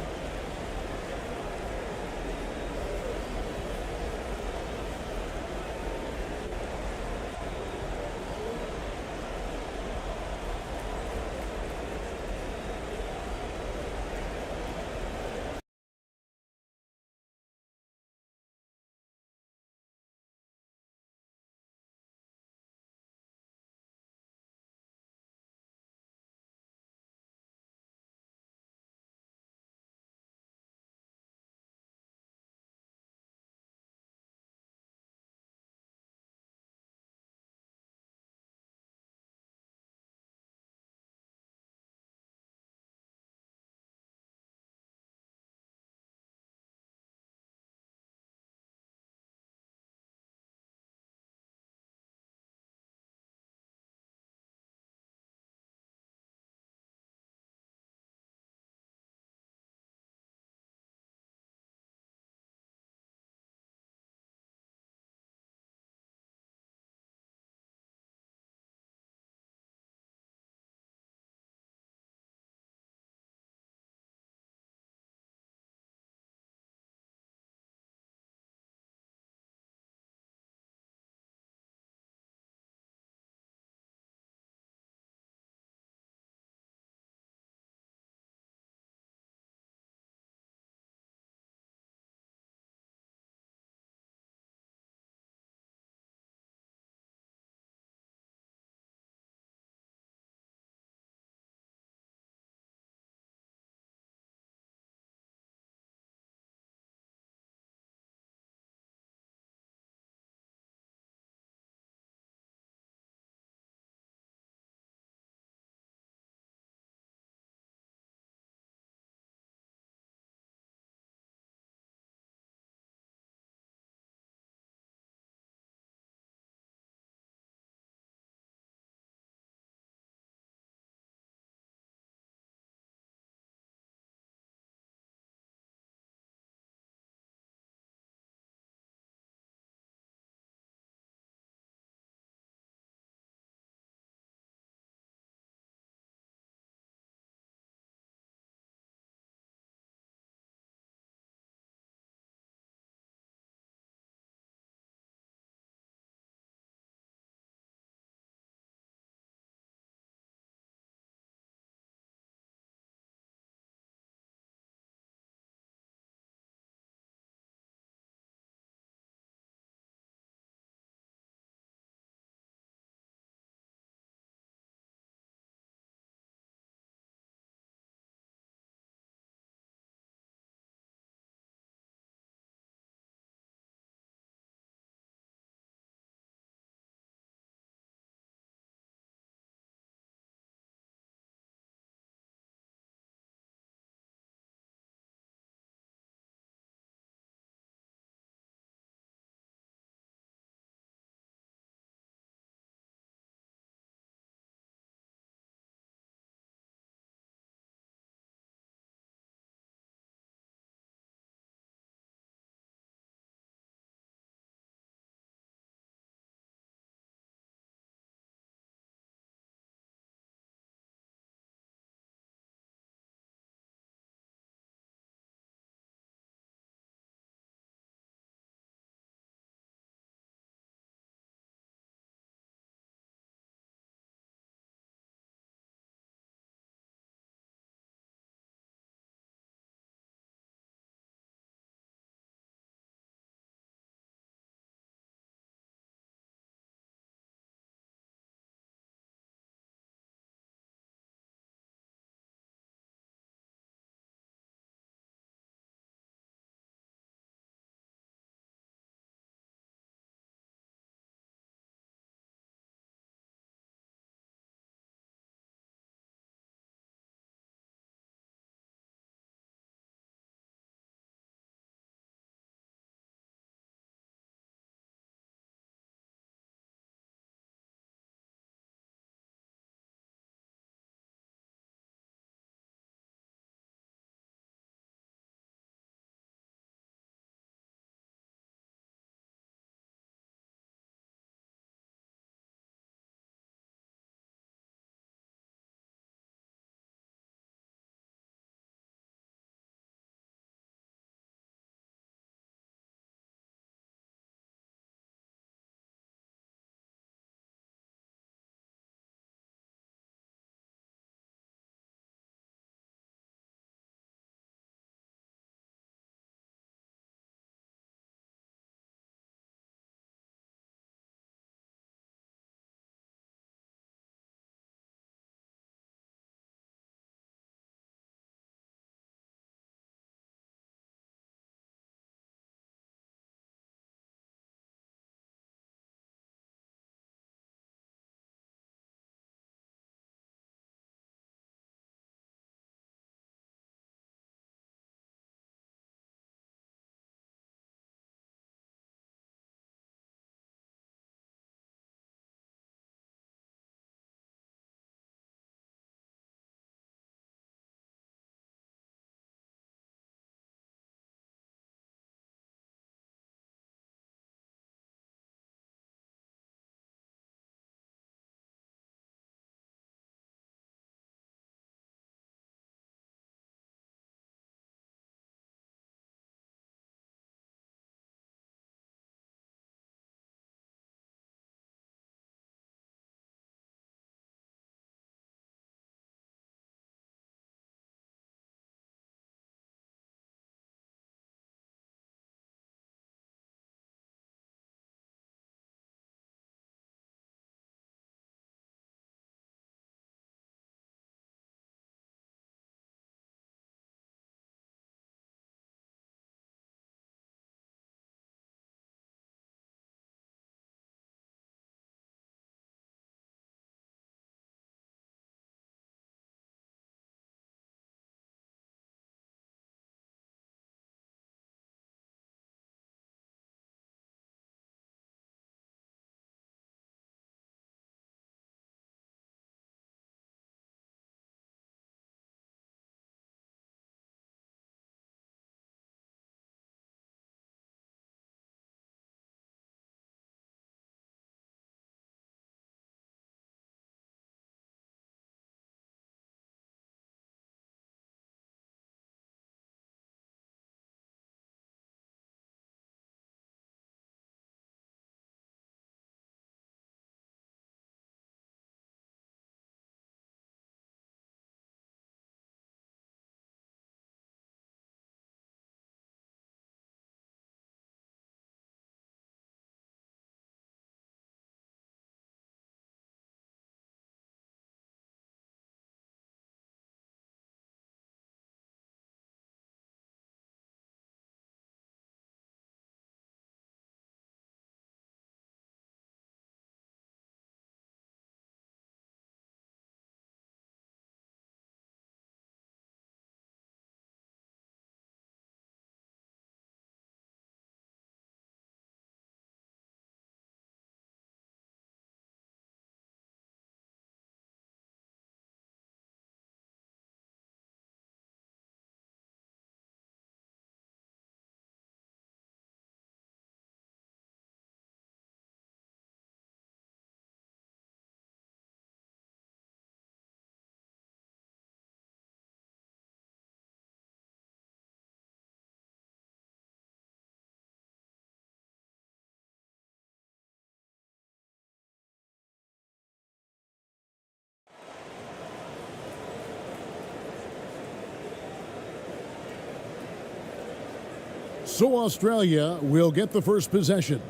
So Australia will get the first possession.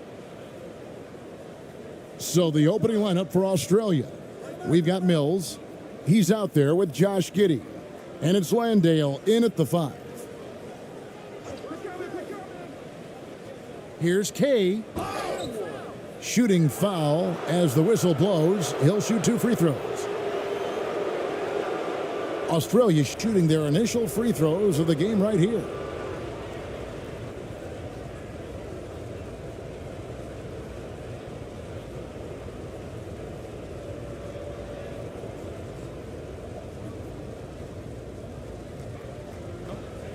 So the opening lineup for Australia. We've got Mills. He's out there with Josh Giddey. And it's Landale in at the 5. Here's Kay. Shooting foul as the whistle blows. He'll shoot 2 free throws. Australia shooting their initial free throws of the game right here.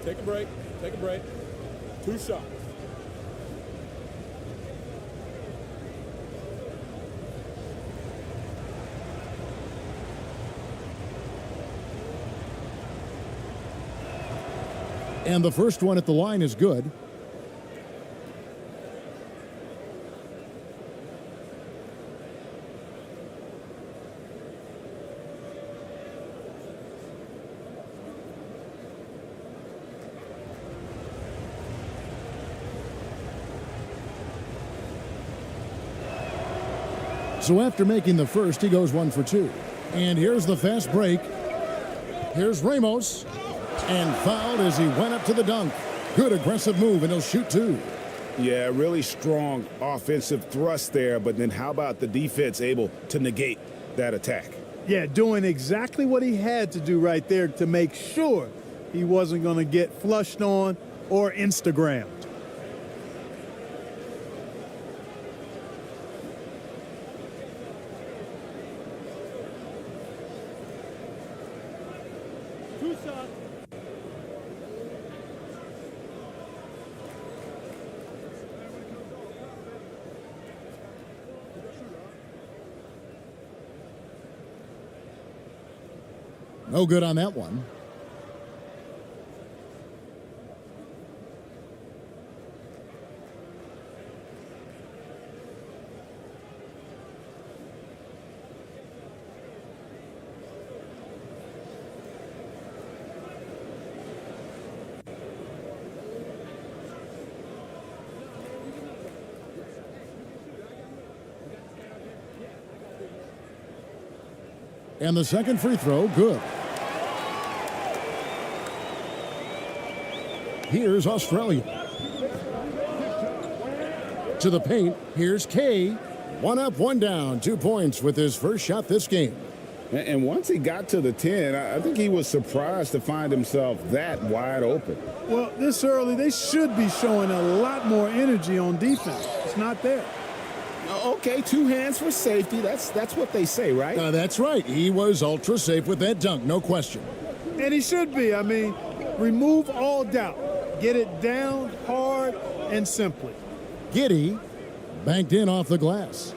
Take a break. Take a break. 2 shots. And the first one at the line is good. So after making the first, he goes 1 for 2. And here's the fast break. Here's Ramos. And fouled as he went up to the dunk. Good aggressive move, and he'll shoot 2. Yeah, really strong offensive thrust there, but then how about the defense able to negate that attack? Yeah, doing exactly what he had to do right there to make sure he wasn't going to get flushed on or Instagrammed. No good on that one. And the second free throw, good. Here's Australia. To the paint, here's Kay. 1 up, 1 down, 2 points with his first shot this game. And once he got to the 10, I think he was surprised to find himself that wide open. Well, this early, they should be showing a lot more energy on defense. It's not there. Okay, 2 hands for safety. That's what they say, right? That's right. He was ultra safe with that dunk, no question. And he should be. I mean, remove all doubt. Get it down hard and simply. Giddey banked in off the glass.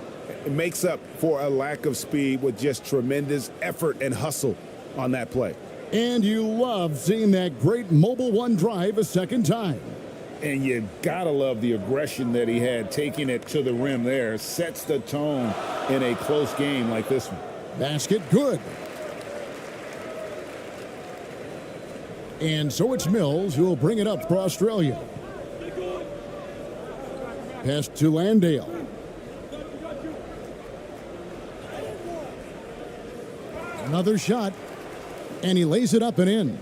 It makes up for a lack of speed with just tremendous effort and hustle on that play. And you love seeing that great mobile 1 drive a second time. And you gotta love the aggression that he had taking it to the rim there. Sets the tone in a close game like this one. Basket good. And so it's Mills who will bring it up for Australia. Pass to Landale. Another shot, and he lays it up and in.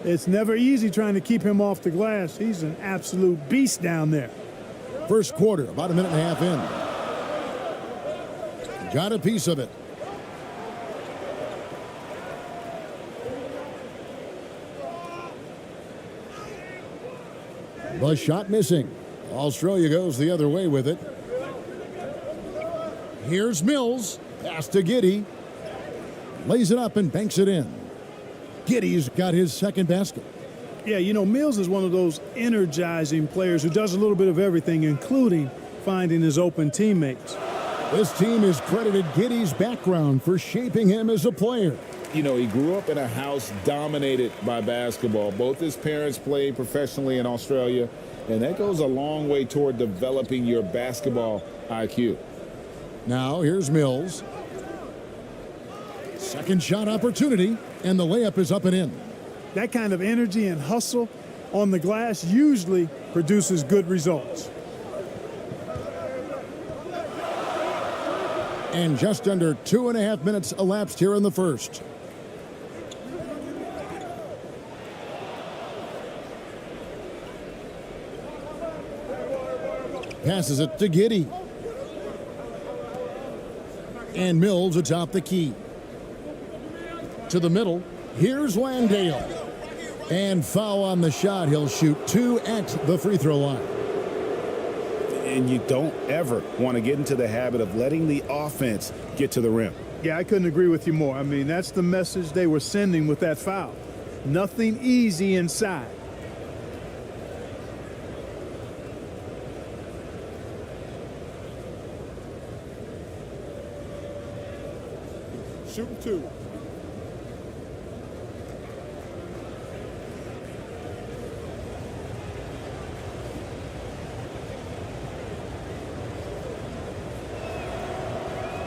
It's never easy trying to keep him off the glass. He's an absolute beast down there. First quarter, about a minute and a half in. Got a piece of it. The shot missing. Australia goes the other way with it. Here's Mills. Pass to Giddey. Lays it up and banks it in. Giddey's got his second basket. Yeah, you know, Mills is one of those energizing players who does a little bit of everything, including finding his open teammates. This team has credited Giddey's background for shaping him as a player. You know, he grew up in a house dominated by basketball. Both his parents played professionally in Australia, and that goes a long way toward developing your basketball IQ. Now, here's Mills. Second shot opportunity, and the layup is up and in. That kind of energy and hustle on the glass usually produces good results. And just under 2.5 minutes elapsed here in the first. Passes it to Giddey. And Mills atop the key. To the middle. Here's Landale. And foul on the shot. He'll shoot 2 at the free throw line. And you don't ever want to get into the habit of letting the offense get to the rim. Yeah, I couldn't agree with you more. I mean, that's the message they were sending with that foul. Nothing easy inside. Shooting 2.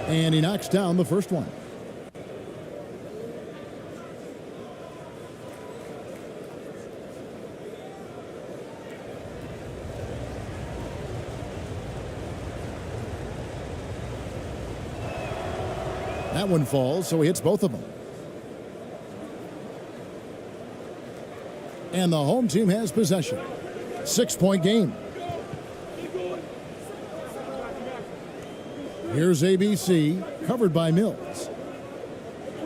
And he knocks down the first one. That one falls, so he hits both of them. And the home team has possession. 6-point game. Here's ABC, covered by Mills.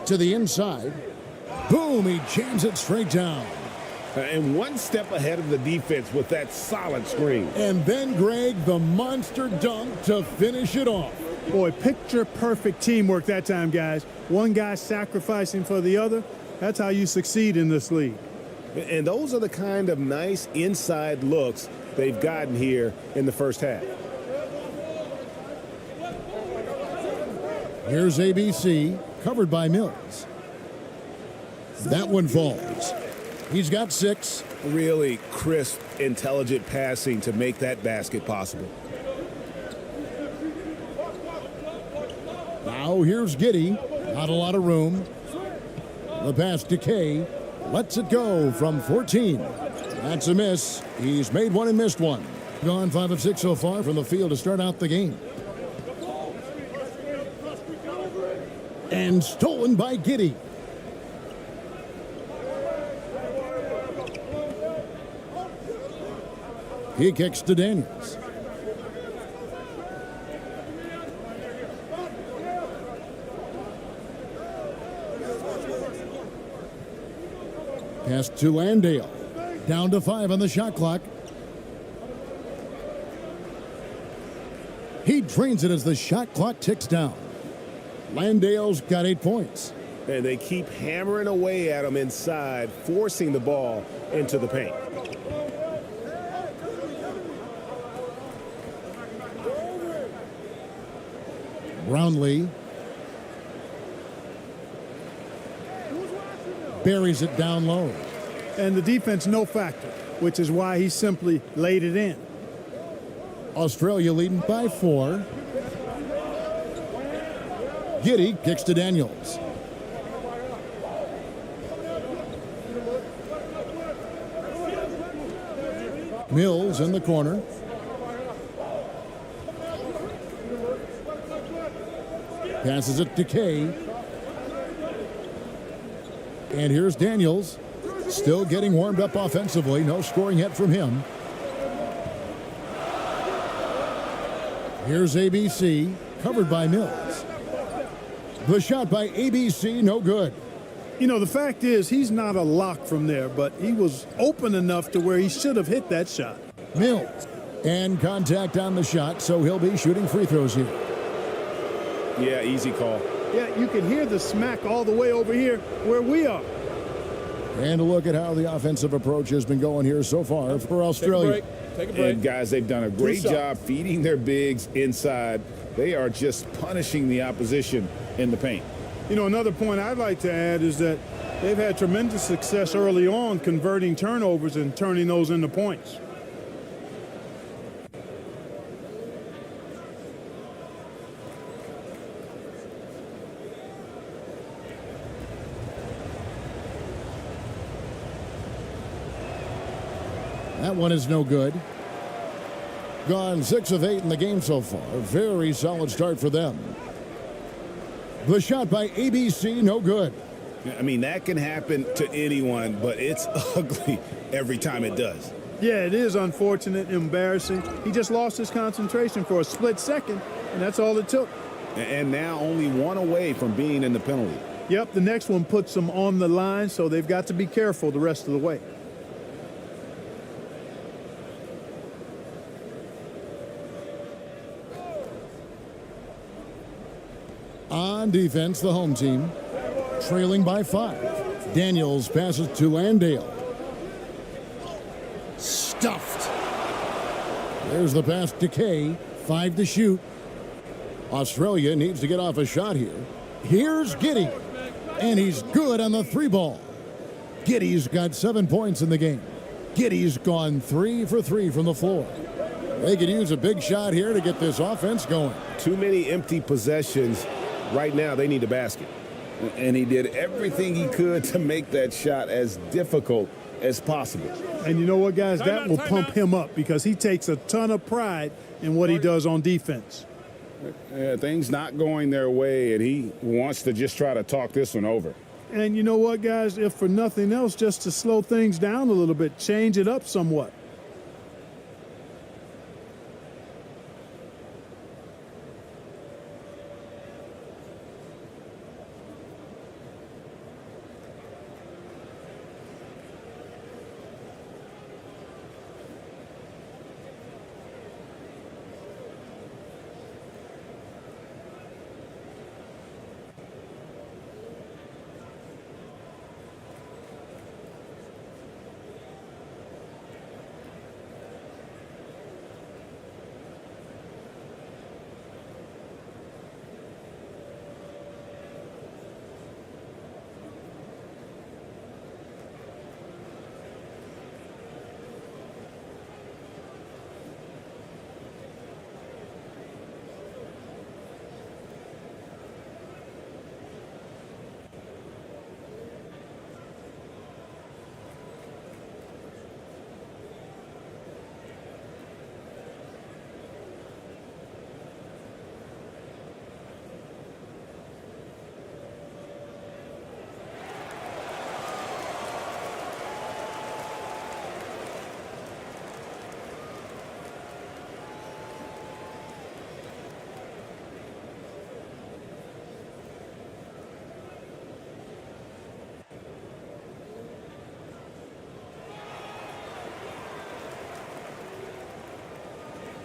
To the inside. Boom, he jams it straight down. And one step ahead of the defense with that solid screen. And then, Greg, the monster dunk to finish it off. Boy, picture-perfect teamwork that time, guys. One guy sacrificing for the other. That's how you succeed in this league. And those are the kind of nice inside looks they've gotten here in the first half. Here's ABC, covered by Mills. That one falls. He's got 6. Really crisp, intelligent passing to make that basket possible. Now here's Giddey. Not a lot of room. The pass to Kay. Lets it go from 14. That's a miss. He's made one and missed one. Gone 5 of 6 so far from the field to start out the game. And stolen by Giddey. He kicks to Daniels. Pass to Landale. Down to 5 on the shot clock. He drains it as the shot clock ticks down. Landale's got 8 points. And they keep hammering away at him inside, forcing the ball into the paint. Brownlee buries it down low. And the defense no factor, which is why he simply laid it in. Australia leading by 4. Giddey kicks to Daniels. Mills in the corner. Passes it to Kay. And here's Daniels. Still getting warmed up offensively. No scoring yet from him. Here's ABC, covered by Mills. The shot by ABC, no good. You know, the fact is he's not a lock from there, but he was open enough to where he should have hit that shot. Mills. And contact on the shot, so he'll be shooting free throws here. Yeah, easy call. Yeah, you can hear the smack all the way over here where we are. And a look at how the offensive approach has been going here so far for Australia. Take a break. And guys, they've done a great job feeding their bigs inside. They are just punishing the opposition in the paint. You know, another point I'd like to add is that they've had tremendous success early on converting turnovers and turning those into points. That one is no good. Gone 6 of 8 in the game so far. Very solid start for them. The shot by ABC, no good. I mean, that can happen to anyone, but it's ugly every time it does. Yeah, it is unfortunate, embarrassing. He just lost his concentration for a split second, and that's all it took. And now only one away from being in the penalty. Yep, the next one puts them on the line, so they've got to be careful the rest of the way. On defense, the home team trailing by 5. Daniels passes to Landale. Stuffed. There's the pass to Kay. 5 to shoot. Australia needs to get off a shot here. Here's Giddey. And he's good on the 3-ball. Giddey's got 7 points in the game. Giddey's gone 3 for 3 from the floor. They could use a big shot here to get this offense going. Too many empty possessions. Right now, they need a basket. And he did everything he could to make that shot as difficult as possible. And you know what, guys? That will pump him up because he takes a ton of pride in what he does on defense. Things not going their way, and he wants to just try to talk this one over. And you know what, guys? If for nothing else, just to slow things down a little bit, change it up somewhat.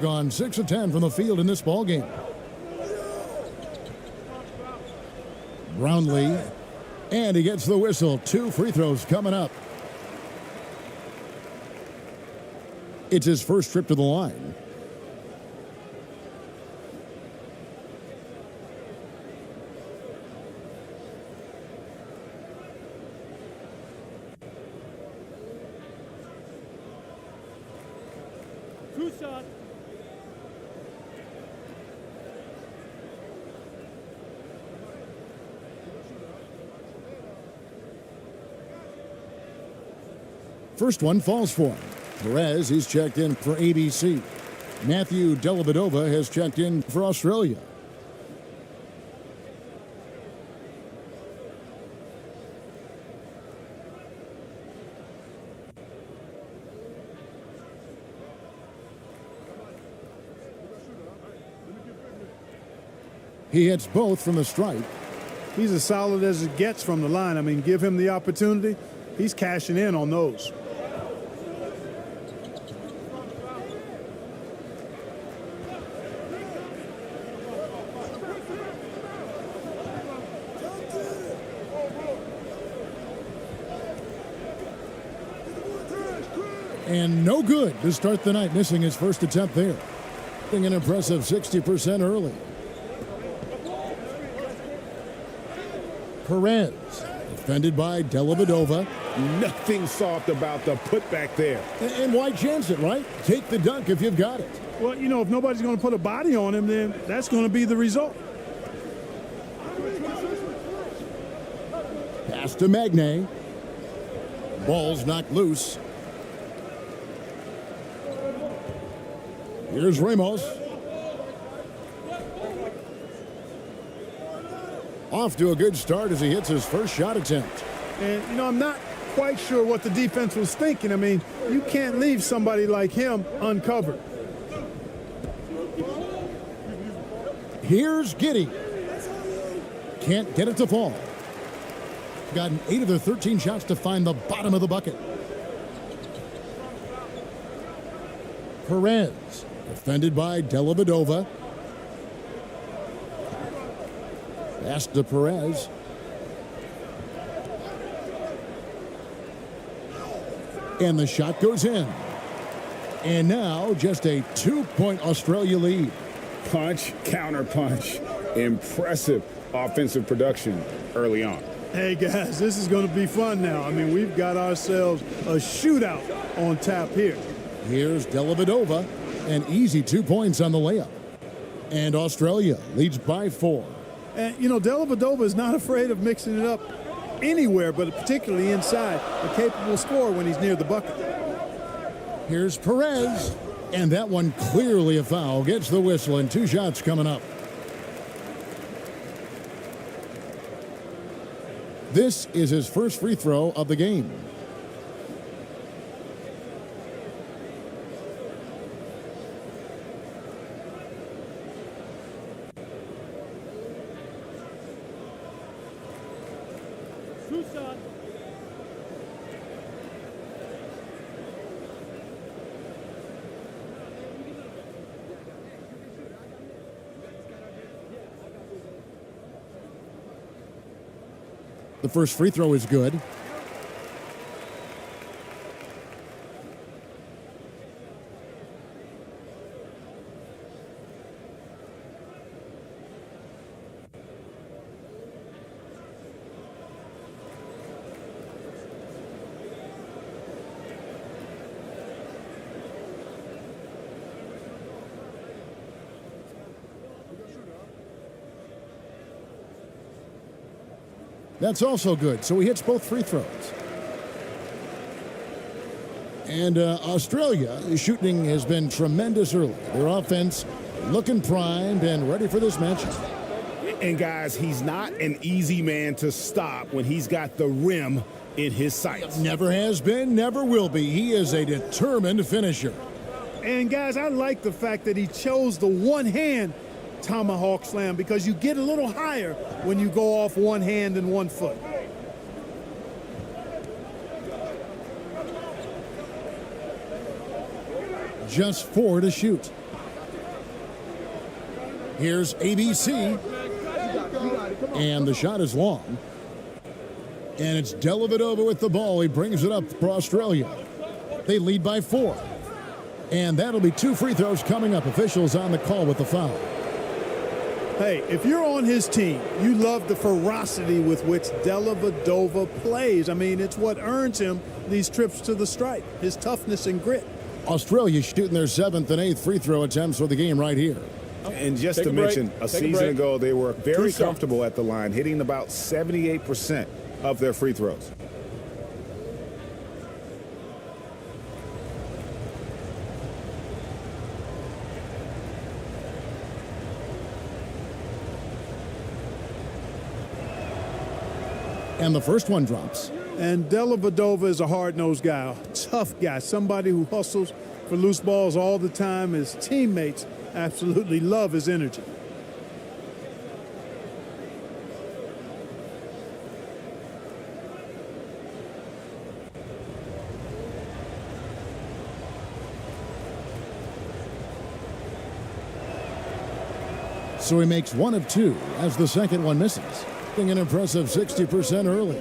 Gone 6 of 10 from the field in this ball game. Brownlee, and he gets the whistle. 2 free throws coming up. It's his first trip to the line. Two shot. First one falls for him. Perez is checked in for ABC. Matthew Dellavedova has checked in for Australia. He hits both from the stripe. He's as solid as it gets from the line. I mean, give him the opportunity. He's cashing in on those. And no good to start the night, missing his first attempt there. Being an impressive 60% early. Perez, defended by Dellavedova. Nothing soft about the putback there. And why chance it, right? Take the dunk if you've got it. Well, you know, if nobody's going to put a body on him, then that's going to be the result. Pass to Magne. Ball's knocked loose. Here's Ramos. Off to a good start as he hits his first shot attempt. And, you know, I'm not quite sure what the defense was thinking. I mean, you can't leave somebody like him uncovered. Here's Giddey. Can't get it to fall. Gotten 8 of their 13 shots to find the bottom of the bucket. Perez, defended by Dellavedova. Pass to Perez. And the shot goes in. And now just a 2-point Australia lead. Punch, counter punch. Impressive offensive production early on. Hey, guys, this is going to be fun now. I mean, we've got ourselves a shootout on tap here. Here's Dellavedova. An easy 2 points on the layup. And Australia leads by 4. And, you know, Dellavedova is not afraid of mixing it up anywhere, but particularly inside. A capable scorer when he's near the bucket. Here's Perez. And that one clearly a foul. Gets the whistle and 2 shots coming up. This is his first free throw of the game. The first free throw is good. That's also good. So he hits both free throws. And Australia, shooting has been tremendous early. Their offense looking primed and ready for this matchup. And guys, he's not an easy man to stop when he's got the rim in his sights. Never has been, never will be. He is a determined finisher. And guys, I like the fact that he chose the one-hand tomahawk slam because you get a little higher when you go off one hand and 1 foot. Just 4 to shoot. Here's ABC. And the shot is long. And it's Dellavedova with the ball. He brings it up for Australia. They lead by 4. And that'll be 2 free throws coming up. Officials on the call with the foul. Hey, if you're on his team, you love the ferocity with which Dellavedova plays. I mean, it's what earns him these trips to the stripe, his toughness and grit. Australia shooting their 7th and 8th free throw attempts for the game right here. And just to mention, a season ago, they were very comfortable at the line, hitting about 78% of their free throws. And the first one drops. And Dellavedova is a hard-nosed guy, a tough guy, somebody who hustles for loose balls all the time. His teammates absolutely love his energy. So he makes 1 of 2 as the second one misses. An impressive 60% early.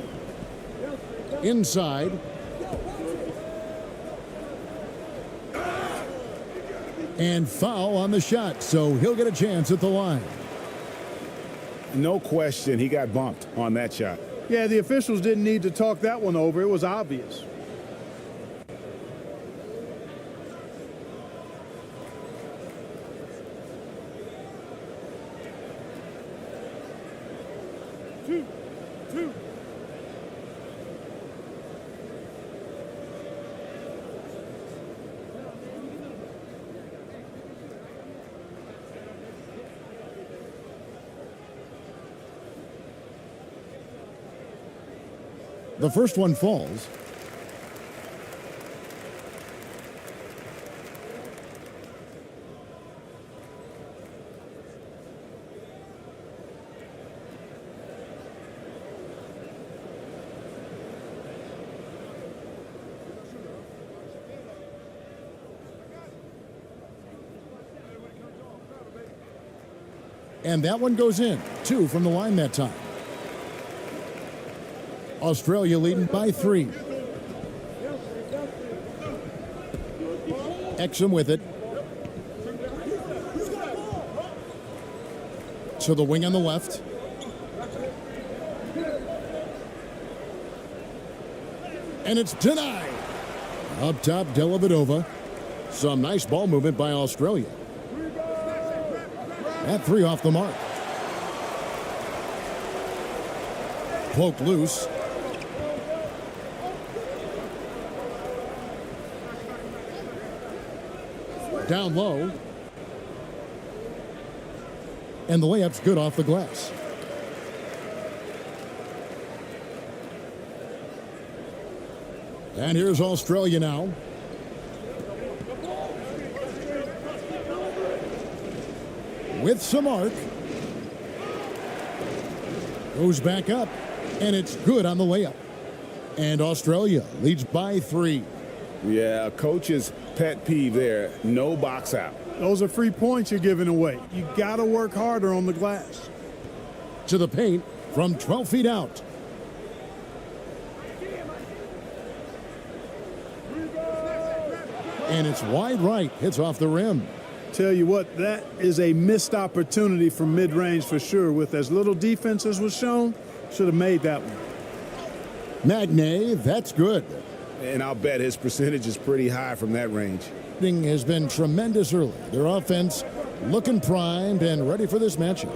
Inside. And foul on the shot, so he'll get a chance at the line. No question, he got bumped on that shot. Yeah, the officials didn't need to talk that one over. It was obvious. The first one falls. And that one goes in. 2 from the line that time. Australia leading by 3. Exum with it. To the wing on the left. And it's denied. Up top, Dellavedova. Some nice ball movement by Australia. At 3 off the mark. Poked loose. Down low. And the layup's good off the glass. And here's Australia now. With some arc. Goes back up. And it's good on the layup. And Australia leads by 3. Yeah, coach's pet peeve there. No box out. Those are free points you're giving away. You got to work harder on the glass. To the paint from 12 feet out. And it's wide right. Hits off the rim. Tell you what, that is a missed opportunity from mid-range for sure. With as little defense as was shown, should have made that one. Magnay, that's good. And I'll bet his percentage is pretty high from that range. Has been tremendous early. Their offense looking primed and ready for this matchup.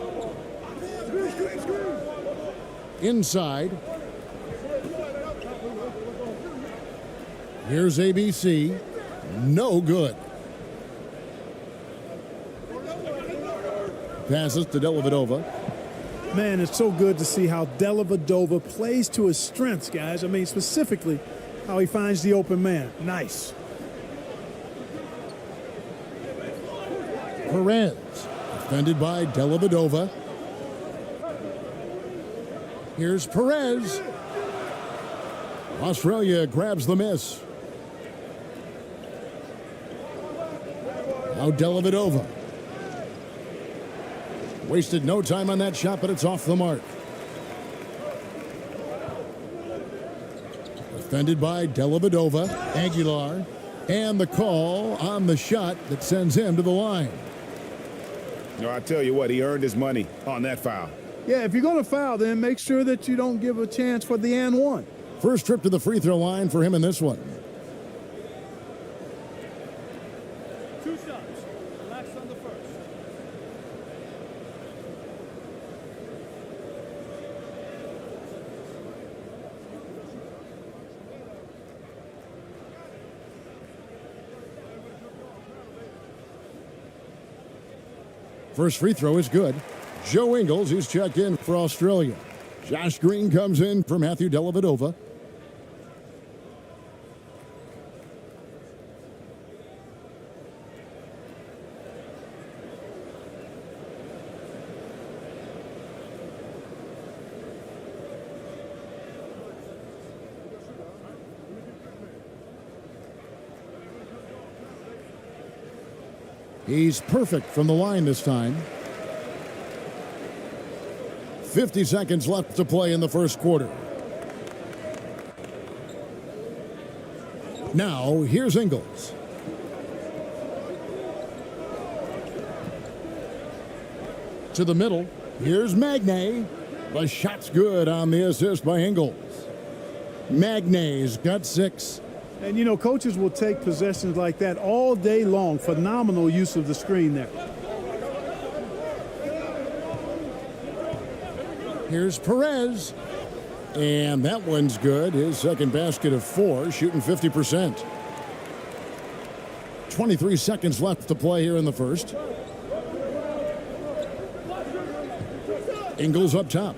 Inside. Here's ABC. No good. Passes to Dellavedova. Man, it's so good to see how Dellavedova plays to his strengths, guys. I mean, specifically how he finds the open man. Nice. Perez, defended by Dellavedova. Here's Perez. Australia grabs the miss. Now Dellavedova. Wasted no time on that shot, but it's off the mark. Defended by Dellavedova. Aguilar. And the call on the shot that sends him to the line. No, I tell you what, he earned his money on that foul. Yeah, if you're going to foul, then make sure that you don't give a chance for the and one. First trip to the free throw line for him in this one. 2 shots. Relax on the first. First free throw is good. Joe Ingles, who's checked in for Australia. Josh Green comes in for Matthew Dellavedova. He's perfect from the line this time. 50 seconds left to play in the first quarter. Now, here's Ingles. To the middle. Here's Magnay. The shot's good on the assist by Ingles. Magnay's got 6. And, you know, coaches will take possessions like that all day long. Phenomenal use of the screen there. Here's Perez. And that one's good. His second basket of 4, shooting 50%. 23 seconds left to play here in the first. Ingles up top.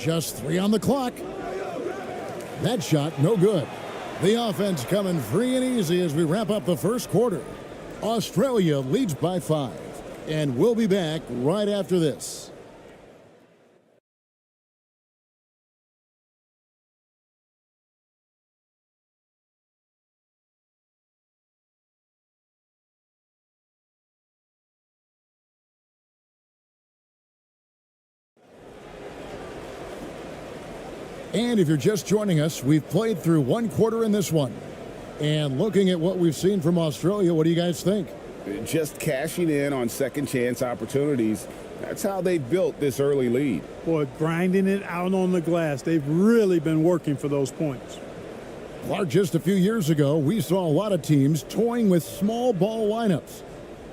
Just 3 on the clock. That shot, no good. The offense coming free and easy as we wrap up the first quarter. Australia leads by 5. And we'll be back right after this. And if you're just joining us, we've played through one quarter in this one. And looking at what we've seen from Australia, what do you guys think? Just cashing in on second chance opportunities. That's how they built this early lead. Boy, grinding it out on the glass. They've really been working for those points. Clark, just a few years ago, we saw a lot of teams toying with small ball lineups.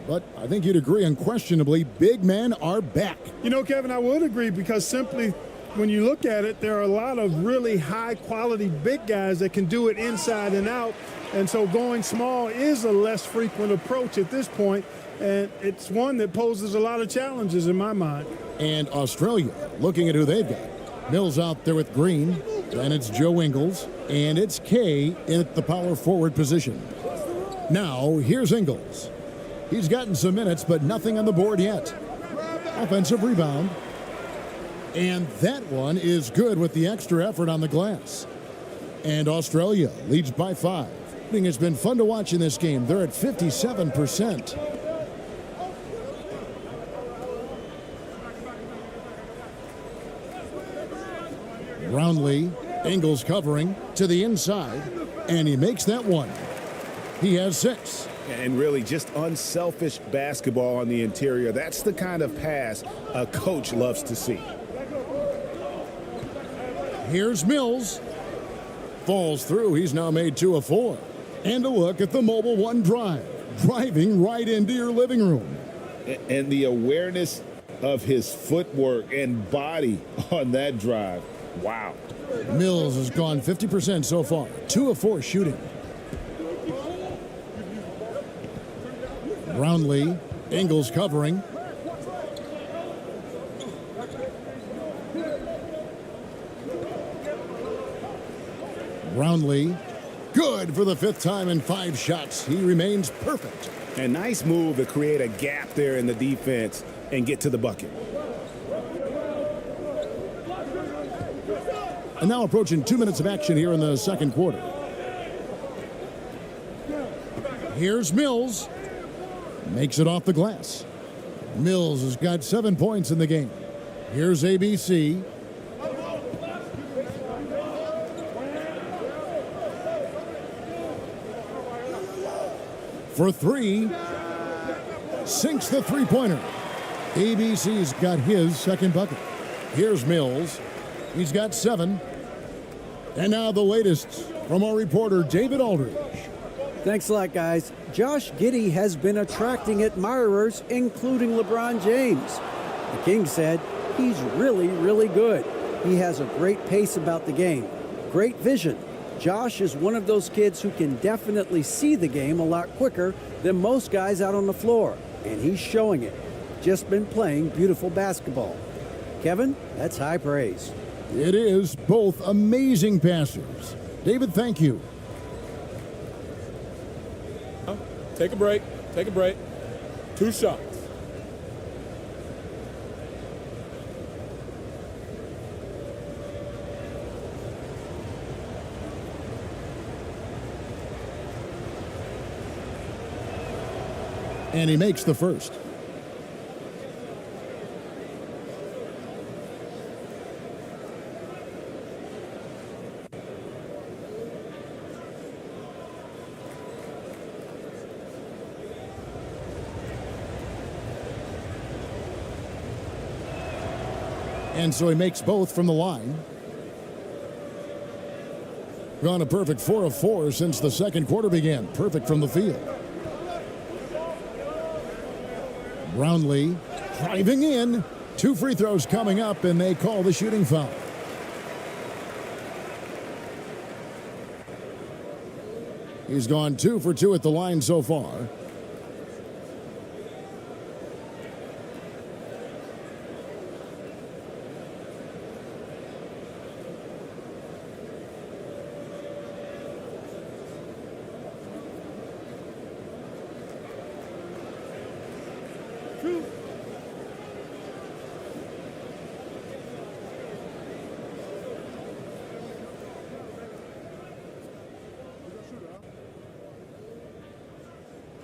But I think you'd agree unquestionably, big men are back. You know, Kevin, I would agree because simply when you look at it, there are a lot of really high-quality big guys that can do it inside and out. And so going small is a less frequent approach at this point, and it's one that poses a lot of challenges in my mind. And Australia, looking at who they've got. Mills out there with Green, then it's Joe Ingles, and it's Kay at the power forward position. Now, here's Ingles. He's gotten some minutes, but nothing on the board yet. Offensive rebound. And that one is good with the extra effort on the glass. And Australia leads by 5. It's been fun to watch in this game. They're at 57%. Brownlee, Ingles covering to the inside, and he makes that one. He has 6. And really just unselfish basketball on the interior. That's the kind of pass a coach loves to see. Here's Mills. Falls through. He's now made 2 of 4. And a look at the mobile one drive. Driving right into your living room. And the awareness of his footwork and body on that drive. Wow. Mills has gone 50% so far. 2 of 4 shooting. Brownlee, Ingles covering. Brownlee, good for the 5th time in 5 shots. He remains perfect. A nice move to create a gap there in the defense and get to the bucket. And now approaching 2 minutes of action here in the second quarter. Here's Mills. Makes it off the glass. Mills has got 7 points in the game. Here's ABC. For 3. Sinks the three-pointer. ABC's got his second bucket. Here's Mills. He's got 7. And now the latest from our reporter, David Aldridge. Thanks a lot, guys. Josh Giddey has been attracting admirers, including LeBron James. The King said he's really, really good. He has a great pace about the game, great vision. Josh is one of those kids who can definitely see the game a lot quicker than most guys out on the floor, and he's showing it. Just been playing beautiful basketball. Kevin, that's high praise. It is. Both amazing passers. David, thank you. Take a break. Take a break. 2 shots. And he makes the first. And so he makes both from the line. Gone a perfect 4 of 4 since the second quarter began. Perfect from the field. Brownlee driving in. 2 free throws coming up, and they call the shooting foul. He's gone 2 for 2 at the line so far.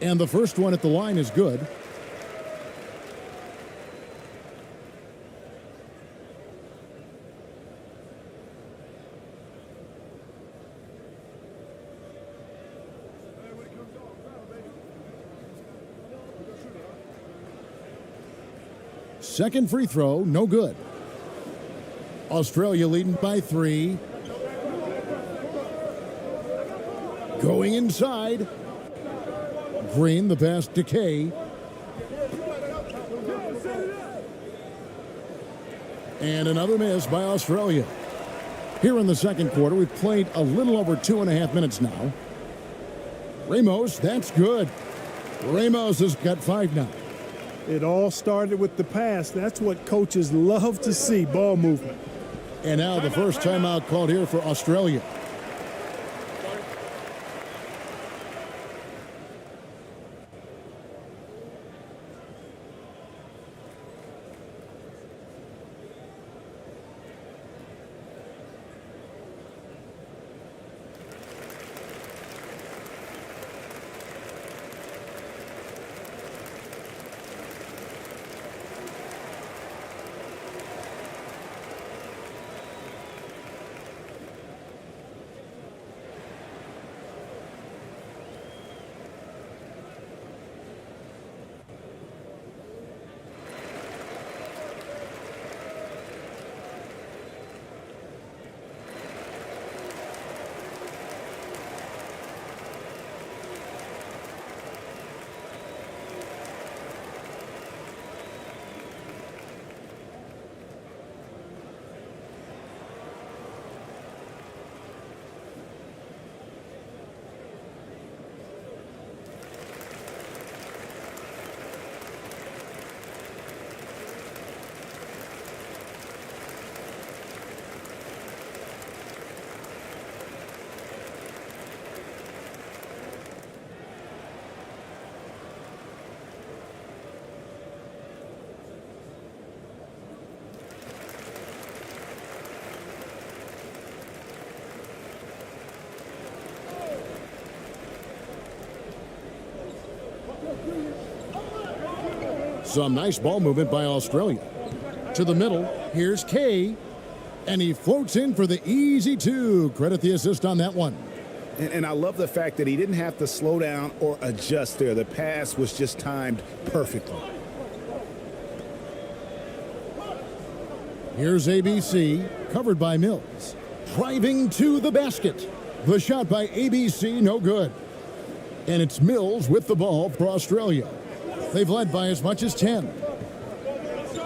And the first one at the line is good. Second free throw, no good. Australia leading by 3. Going inside. Green, the pass to Kay. And another miss by Australia. Here in the second quarter, we've played a little over 2.5 minutes now. Ramos, that's good. Ramos has got 5 now. It all started with the pass. That's what coaches love to see, ball movement. And now the first timeout called here for Australia. Some nice ball movement by Australia. To the middle, here's Kay. And he floats in for the easy 2. Credit the assist on that one. And I love the fact that he didn't have to slow down or adjust there. The pass was just timed perfectly. Here's ABC, covered by Mills. Driving to the basket. The shot by ABC, no good. And it's Mills with the ball for Australia. They've led by as much as 10.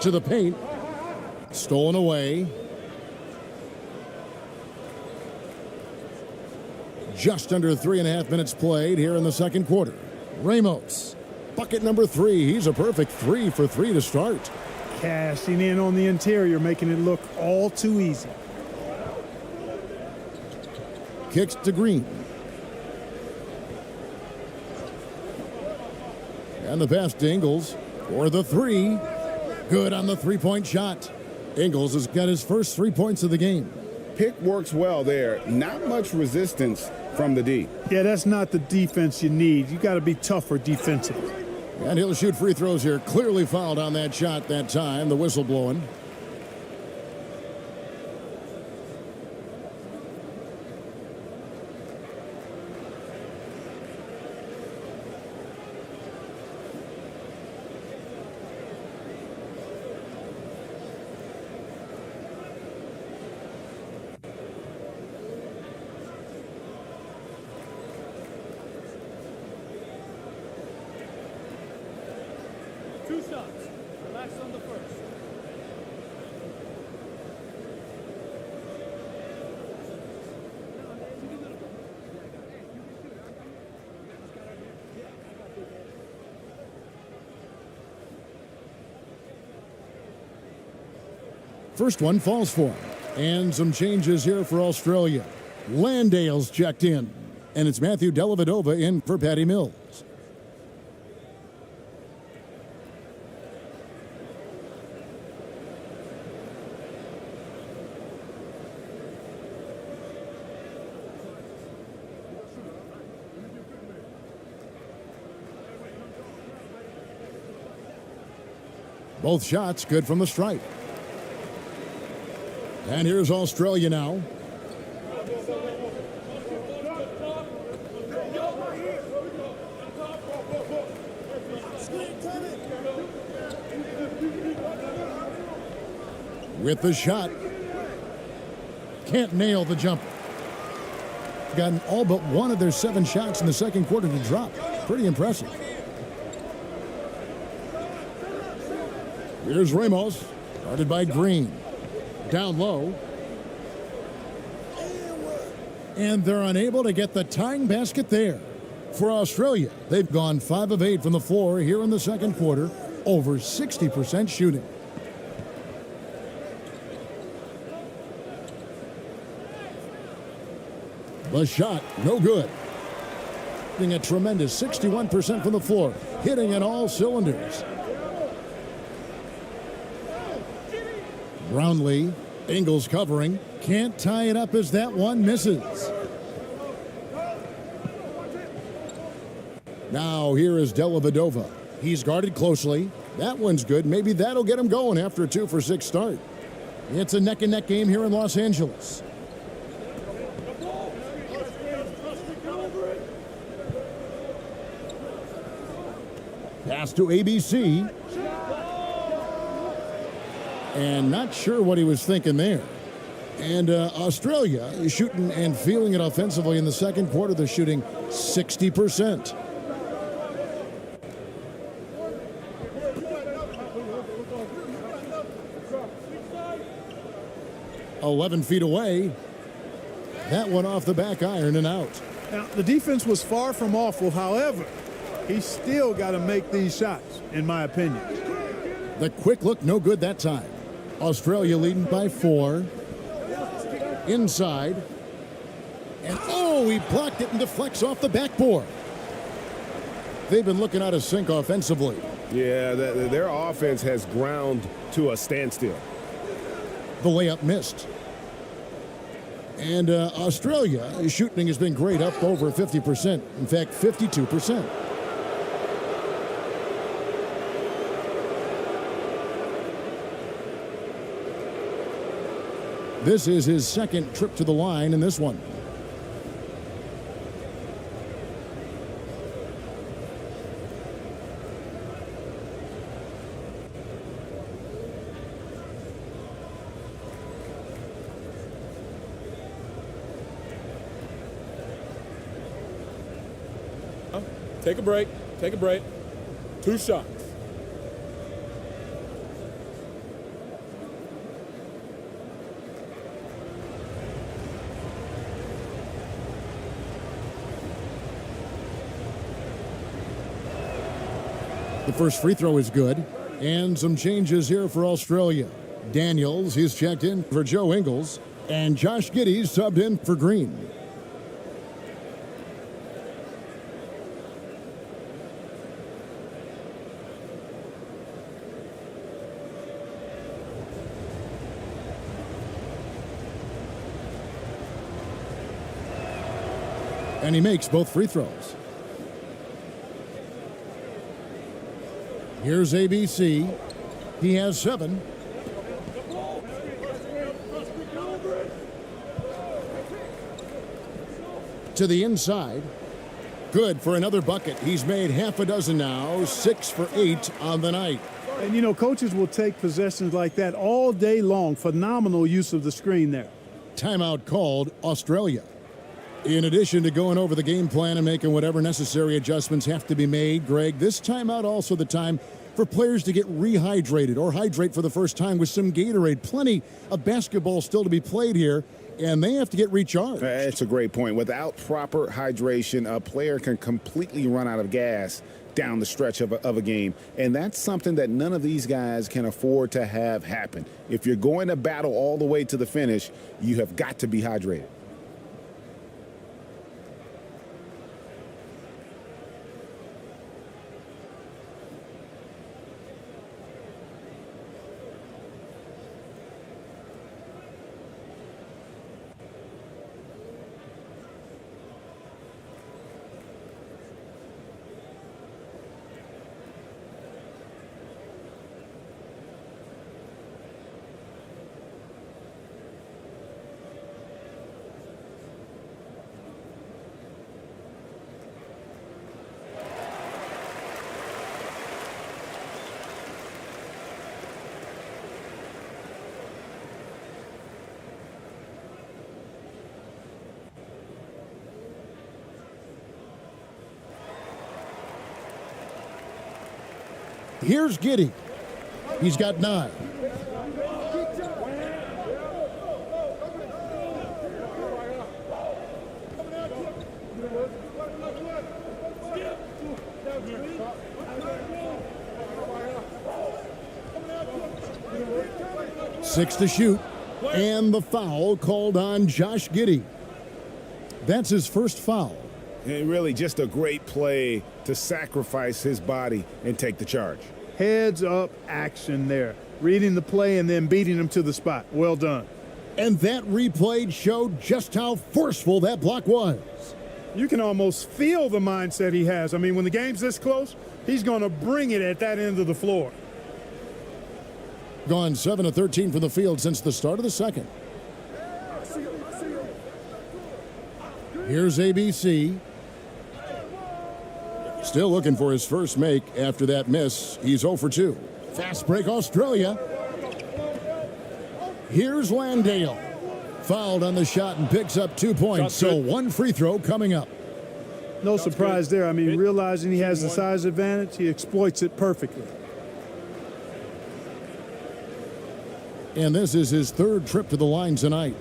To the paint. Stolen away. Just under 3.5 minutes played here in the second quarter. Ramos, bucket number 3. He's a perfect 3 for 3 to start. Cashing in on the interior, making it look all too easy. Kicks to Green. And the pass to Ingles for the 3. Good on the 3-point shot. Ingles has got his first 3 points of the game. Pick works well there. Not much resistance from the D. Yeah, that's not the defense you need. You got to be tougher defensively. And he'll shoot free throws here. Clearly fouled on that shot that time. The whistle blowing. Two shots. Relax on the first. First one falls for him. And some changes here for Australia. Landale's checked in. And it's Matthew Dellavedova in for Patty Mills. Both shots good from the stripe. And here's Australia now. With the shot. Can't nail the jumper. Gotten all but one of their 7 shots in the second quarter to drop. Pretty impressive. Here's Ramos, guarded by Green. Down low. And they're unable to get the tying basket there. For Australia, they've gone 5 of 8 from the floor here in the second quarter, over 60% shooting. The shot, no good. Hitting a tremendous 61% from the floor, hitting in all cylinders. Brownlee, Ingles covering, can't tie it up as that one misses. Now here is Dellavedova. He's guarded closely. That one's good. Maybe that'll get him going after a 2-for-6 start. It's a neck-and-neck game here in Los Angeles. Pass to ABC. And not sure what he was thinking there. And Australia is shooting and feeling it offensively in the second quarter. They're shooting 60%. "11 feet away." That one off the back iron and out. Now, the defense was far from awful. However, he's still got to make these shots, in my opinion. The quick look, no good that time. Australia leading by 4. Inside. And he blocked it and deflects off the backboard. They've been looking out of sync offensively. Yeah, their offense has ground to a standstill. The layup missed. And Australia's shooting has been great, up over 50%. In fact, 52%. This is his second trip to the line in this one. Take a break. Take a break. 2 shots. The first free throw is good. And some changes here for Australia. Daniels, he's checked in for Joe Ingles. And Josh Giddey subbed in for Green. And he makes both free throws. Here's ABC. He has 7. To the inside. Good for another bucket. He's made half a dozen now, 6 for 8 on the night. And, you know, coaches will take possessions like that all day long. Phenomenal use of the screen there. Timeout called, Australia. In addition to going over the game plan and making whatever necessary adjustments have to be made, Greg, this timeout also the time for players to get rehydrated or hydrate for the first time with some Gatorade. Plenty of basketball still to be played here, and they have to get recharged. That's a great point. Without proper hydration, a player can completely run out of gas down the stretch of a game. And that's something that none of these guys can afford to have happen. If you're going to battle all the way to the finish, you have got to be hydrated. Here's Giddey. He's got 9. Six to shoot, and the foul called on Josh Giddey. That's his first foul. And really just a great play to sacrifice his body and take the charge. Heads up action there. Reading the play and then beating him to the spot. Well done. And that replay showed just how forceful that block was. You can almost feel the mindset he has. I mean, when the game's this close, he's going to bring it at that end of the floor. Gone 7 of 13 from the field since the start of the second. Here's ABC. Still looking for his first make after that miss. He's 0 for 2. Fast break Australia. Here's Landale. Fouled on the shot and picks up 2 points. So one free throw coming up. No surprise there. I mean, realizing he has the size advantage, he exploits it perfectly. And this is his third trip to the line tonight.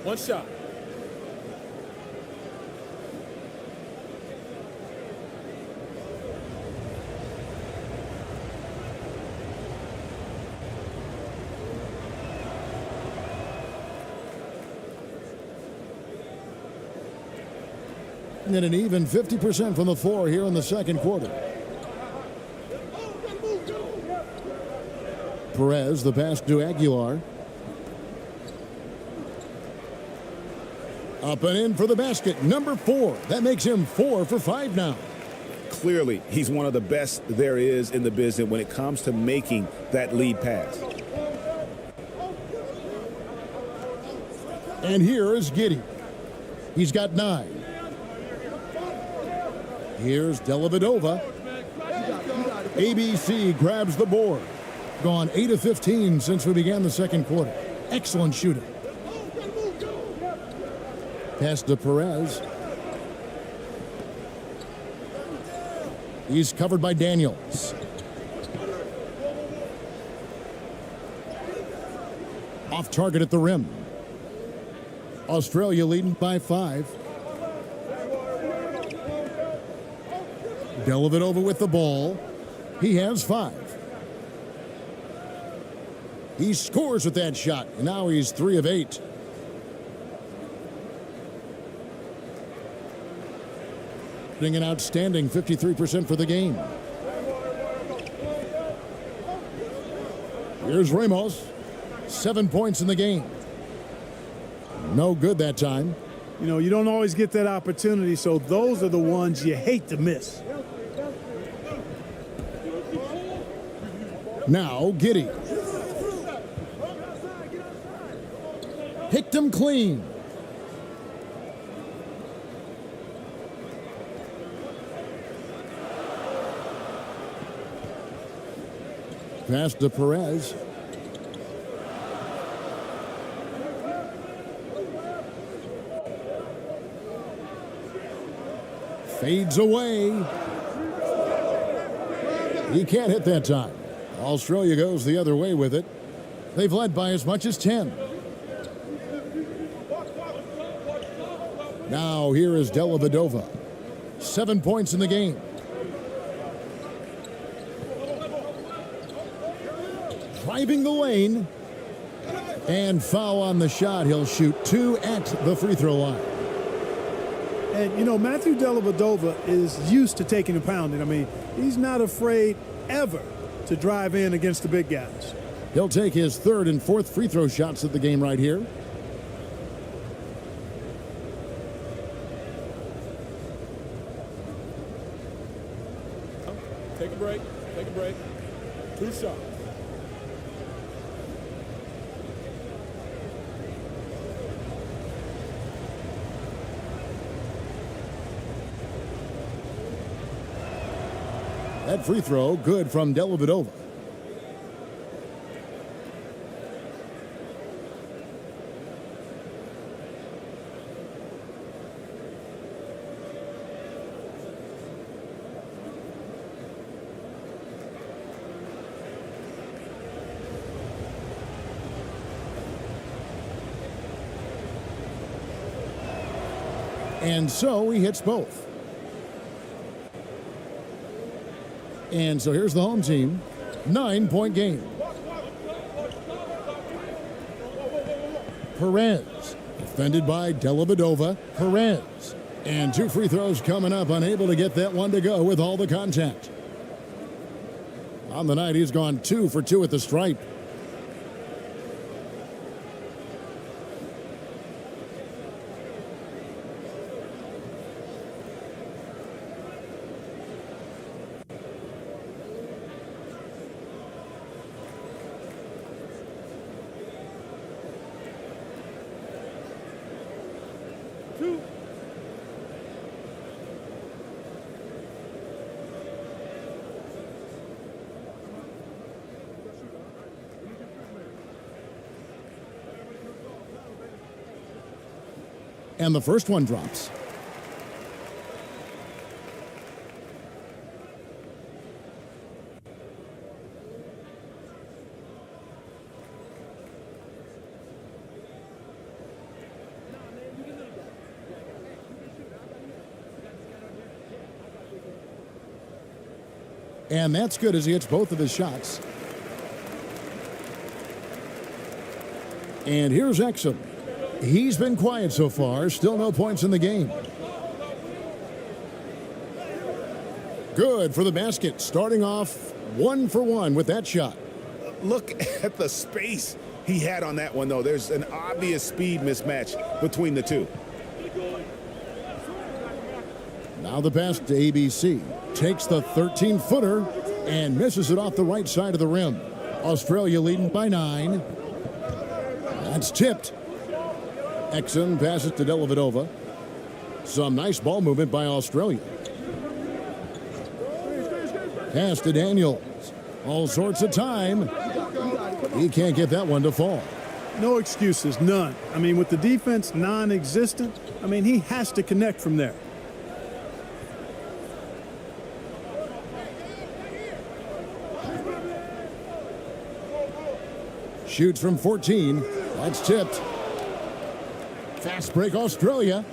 One shot. And an even 50% from the floor here in the second quarter. Perez, the pass to Aguilar. Up and in for the basket, number 4. That makes him 4 for 5 now. Clearly, he's one of the best there is in the business when it comes to making that lead pass. And here is Giddey. He's got 9. Here's Dellavedova. ABC grabs the board. Gone 8 of 15 since we began the second quarter. Excellent shooting. Pass to Perez. He's covered by Daniels. Off target at the rim. Australia leading by 5. Dellavedova with the ball. He has 5. He scores with that shot, and now he's 3 of 8. An outstanding 53% for the game. Here's Ramos. 7 points in the game. No good that time. You know, you don't always get that opportunity, so those are the ones you hate to miss. Now Giddey. Picked him clean. Pass to Perez. Fades away. He can't hit that time. Australia goes the other way with it. They've led by as much as 10. Now here is Dellavedova. 7 points in the game. Driving the lane. And foul on the shot. He'll shoot 2 at the free throw line. And, you know, Matthew Dellavedova is used to taking a pounding. I mean, he's not afraid ever to drive in against the big guys. He'll take his 3rd and 4th free throw shots at the game right here. Take a break. Take a break. 2 shots. That free throw good from Dellavedova. And so he hits both. And so here's the home team. 9-point game. Perez. Defended by Dellavedova. Perez. And 2 free throws coming up. Unable to get that one to go with all the contact. On the night, he's gone 2 for 2 at the stripe. And the first one drops. And that's good as he hits both of his shots. And here's Exum. He's been quiet so far. Still no points in the game. Good for the basket. Starting off 1 for 1 with that shot. Look at the space he had on that one, though. There's an obvious speed mismatch between the two. Now the pass to ABC. Takes the 13-footer and misses it off the right side of the rim. Australia leading by 9. That's tipped. Exum passes to Dellavedova. Some nice ball movement by Australia. Pass to Daniels. All sorts of time. He can't get that one to fall. No excuses, none. I mean, with the defense non-existent, I mean, he has to connect from there. Shoots from 14. That's tipped. Fast break Australia.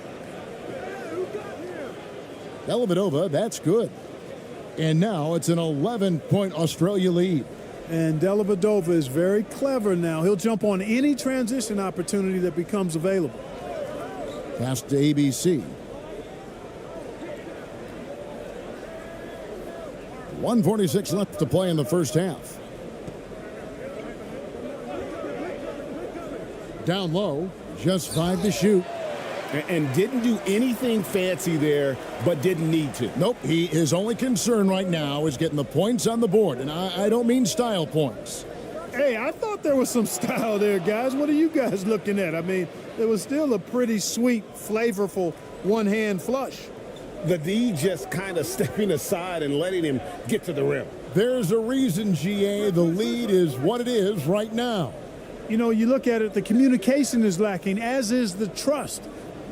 Dellavedova, that's good. And now it's an 11-point Australia lead. And Dellavedova is very clever now. He'll jump on any transition opportunity that becomes available. Pass to ABC. 1:46 left to play in the first half. Down low, just 5 to shoot. And didn't do anything fancy there, but didn't need to. Nope, his only concern right now is getting the points on the board. And I don't mean style points. Hey, I thought there was some style there, guys. What are you guys looking at? I mean, it was still a pretty sweet, flavorful one-hand flush. The D just kind of stepping aside and letting him get to the rim. There's a reason, GA, the lead is what it is right now. You know, you look at it, the communication is lacking, as is the trust.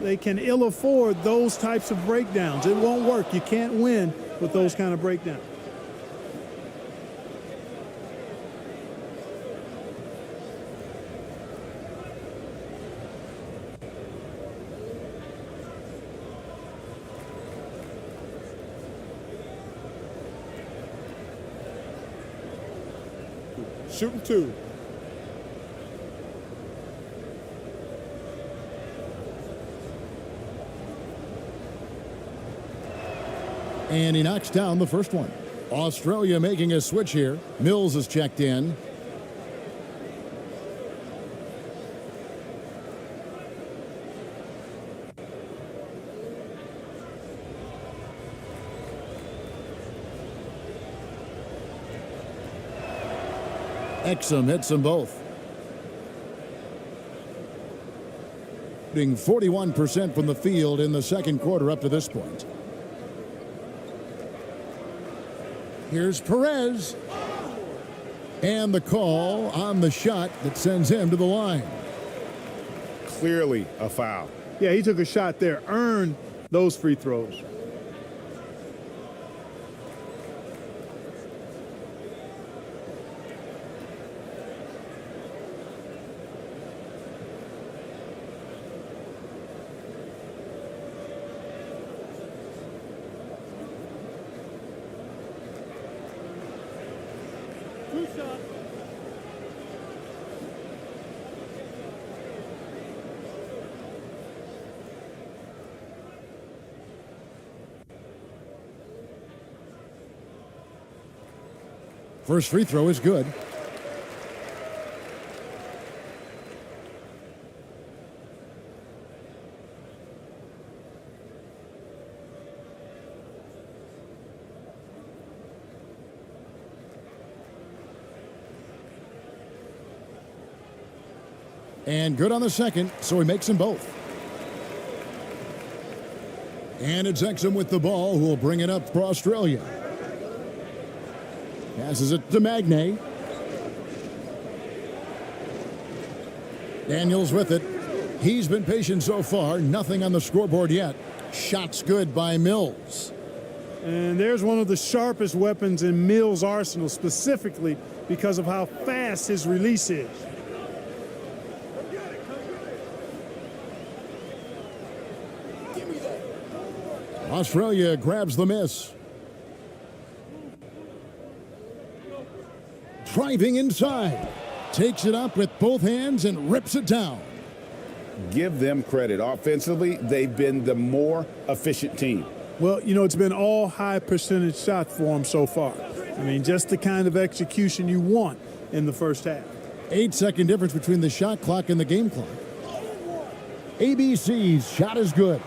They can ill afford those types of breakdowns. It won't work. You can't win with those kind of breakdowns. Shooting 2. And he knocks down the first one. Australia making a switch here. Mills is checked in. Exum hits them both. Shooting 41% from the field in the second quarter up to this point. Here's Perez. And the call on the shot that sends him to the line. Clearly a foul. Yeah, he took a shot there, earned those free throws. First free throw is good. And good on the second, so he makes them both. And it's Exum with the ball, who will bring it up for Australia. Passes it to Magne. Daniels with it. He's been patient so far. Nothing on the scoreboard yet. Shots good by Mills. And there's one of the sharpest weapons in Mills' arsenal, specifically because of how fast his release is. Australia grabs the miss. Driving inside. Takes it up with both hands and rips it down. Give them credit. Offensively, they've been the more efficient team. Well, you know, it's been all high percentage shots for them so far. I mean, just the kind of execution you want in the first half. 8-second difference between the shot clock and the game clock. ABC's shot is good.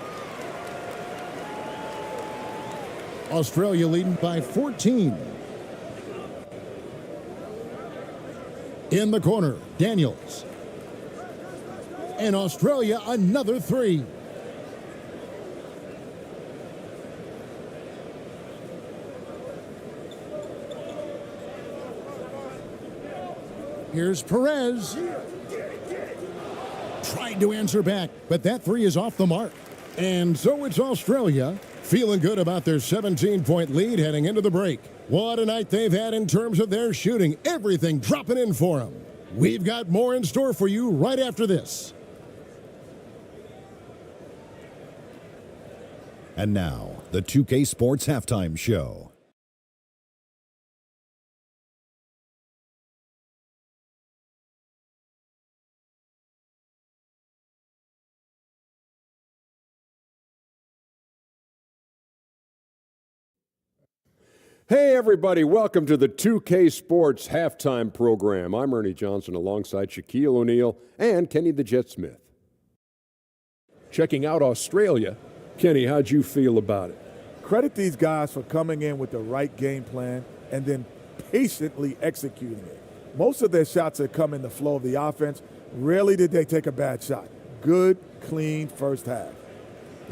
Australia leading by 14. In the corner, Daniels. And Australia another three. Here's Perez. Tried to answer back, but that three is off the mark. And so it's Australia feeling good about their 17-point lead heading into the break. What a night they've had in terms of their shooting. Everything dropping in for them. We've got more in store for you right after this. And now, the 2K Sports Halftime Show. Hey, everybody. Welcome to the 2K Sports Halftime Program. I'm Ernie Johnson alongside Shaquille O'Neal and Kenny the Jet Smith. Checking out Australia. Kenny, how'd you feel about it? Credit these guys for coming in with the right game plan and then patiently executing it. Most of their shots have come in the flow of the offense. Rarely did they take a bad shot. Good, clean first half.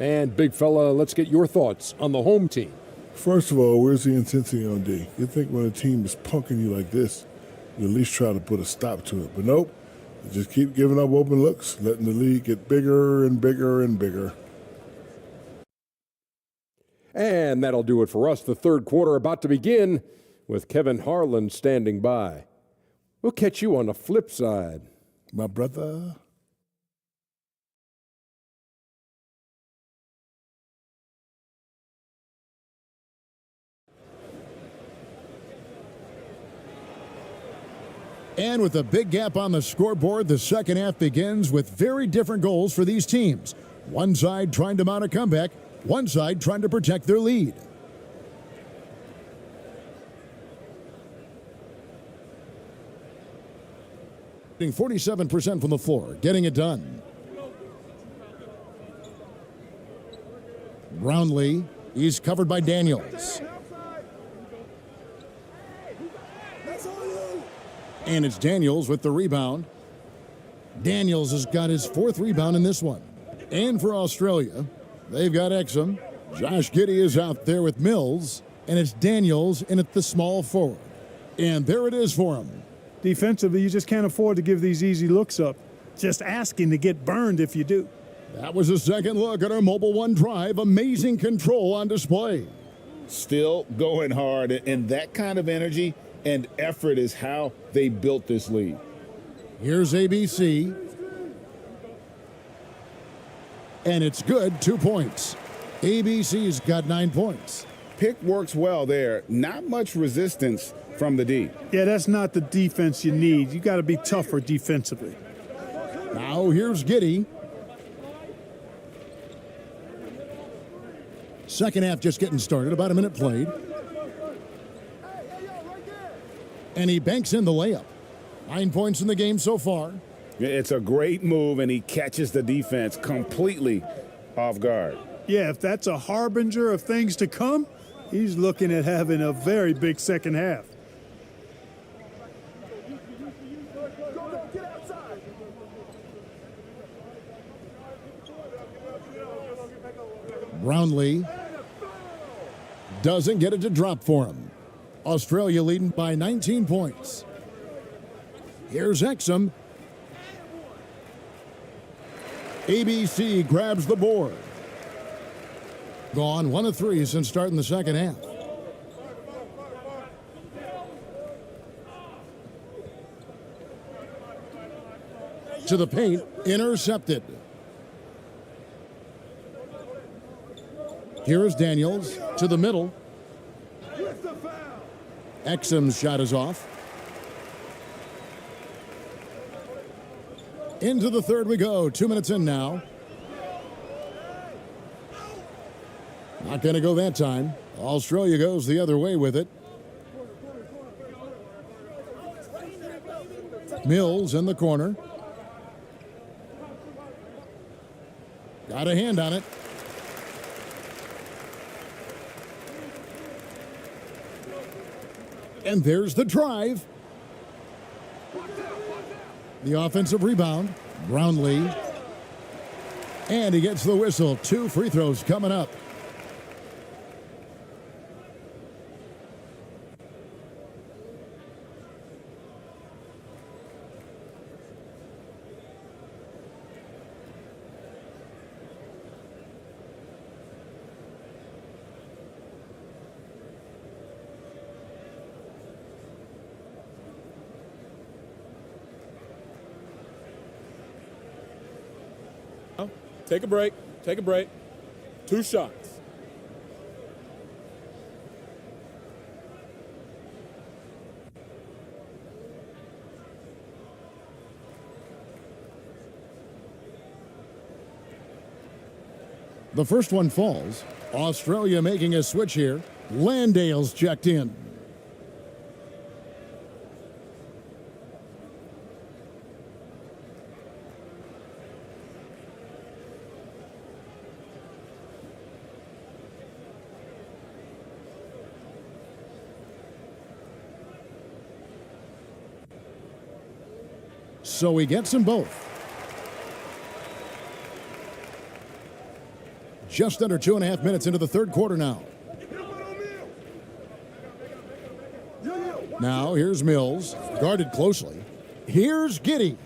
And, big fella, let's get your thoughts on the home team. First of all, where's the intensity on D? You think when a team is punking you like this, you at least try to put a stop to it. But nope, you just keep giving up open looks, letting the lead get bigger and bigger and bigger. And that'll do it for us. The third quarter about to begin with Kevin Harlan standing by. We'll catch you on the flip side. My brother. And with a big gap on the scoreboard, the second half begins with very different goals for these teams. One side trying to mount a comeback, one side trying to protect their lead. Getting 47% from the floor, getting it done. Brownlee, he's covered by Daniels. And it's Daniels with the rebound. Daniels has got his fourth rebound in this one. And for Australia, they've got Exum. Josh Giddey is out there with Mills. And it's Daniels in at the small forward. And there it is for him. Defensively, you just can't afford to give these easy looks up. Just asking to get burned if you do. That was a second look at our Mobile One drive. Amazing control on display. Still going hard, and that kind of energy and effort is how they built this lead. Here's ABC. And it's good, 2 points. ABC's got 9 points. Pick works well there. Not much resistance from the D. Yeah, that's not the defense you need. You got to be tougher defensively. Now here's Giddey. Second half just getting started, about a minute played. And he banks in the layup. 9 points in the game so far. It's a great move, and he catches the defense completely off guard. Yeah, if that's a harbinger of things to come, he's looking at having a very big second half. Brownlee doesn't get it to drop for him. Australia leading by 19 points. Here's Exum. ABC grabs the board. Gone 1 of 3 since starting the second half. To the paint, intercepted. Here is Daniels to the middle. Exum's shot is off. Into the third we go. 2 minutes in now. Not going to go that time. Australia goes the other way with it. Mills in the corner. Got a hand on it. And there's the drive. The offensive rebound. Brownlee. And he gets the whistle. 2 free throws coming up. Take a break. Take a break. 2 shots. The first one falls. Australia making a switch here. Landale's checked in. So he gets them both. Just under 2.5 minutes into the third quarter now. Now here's Mills, guarded closely. Here's Giddey.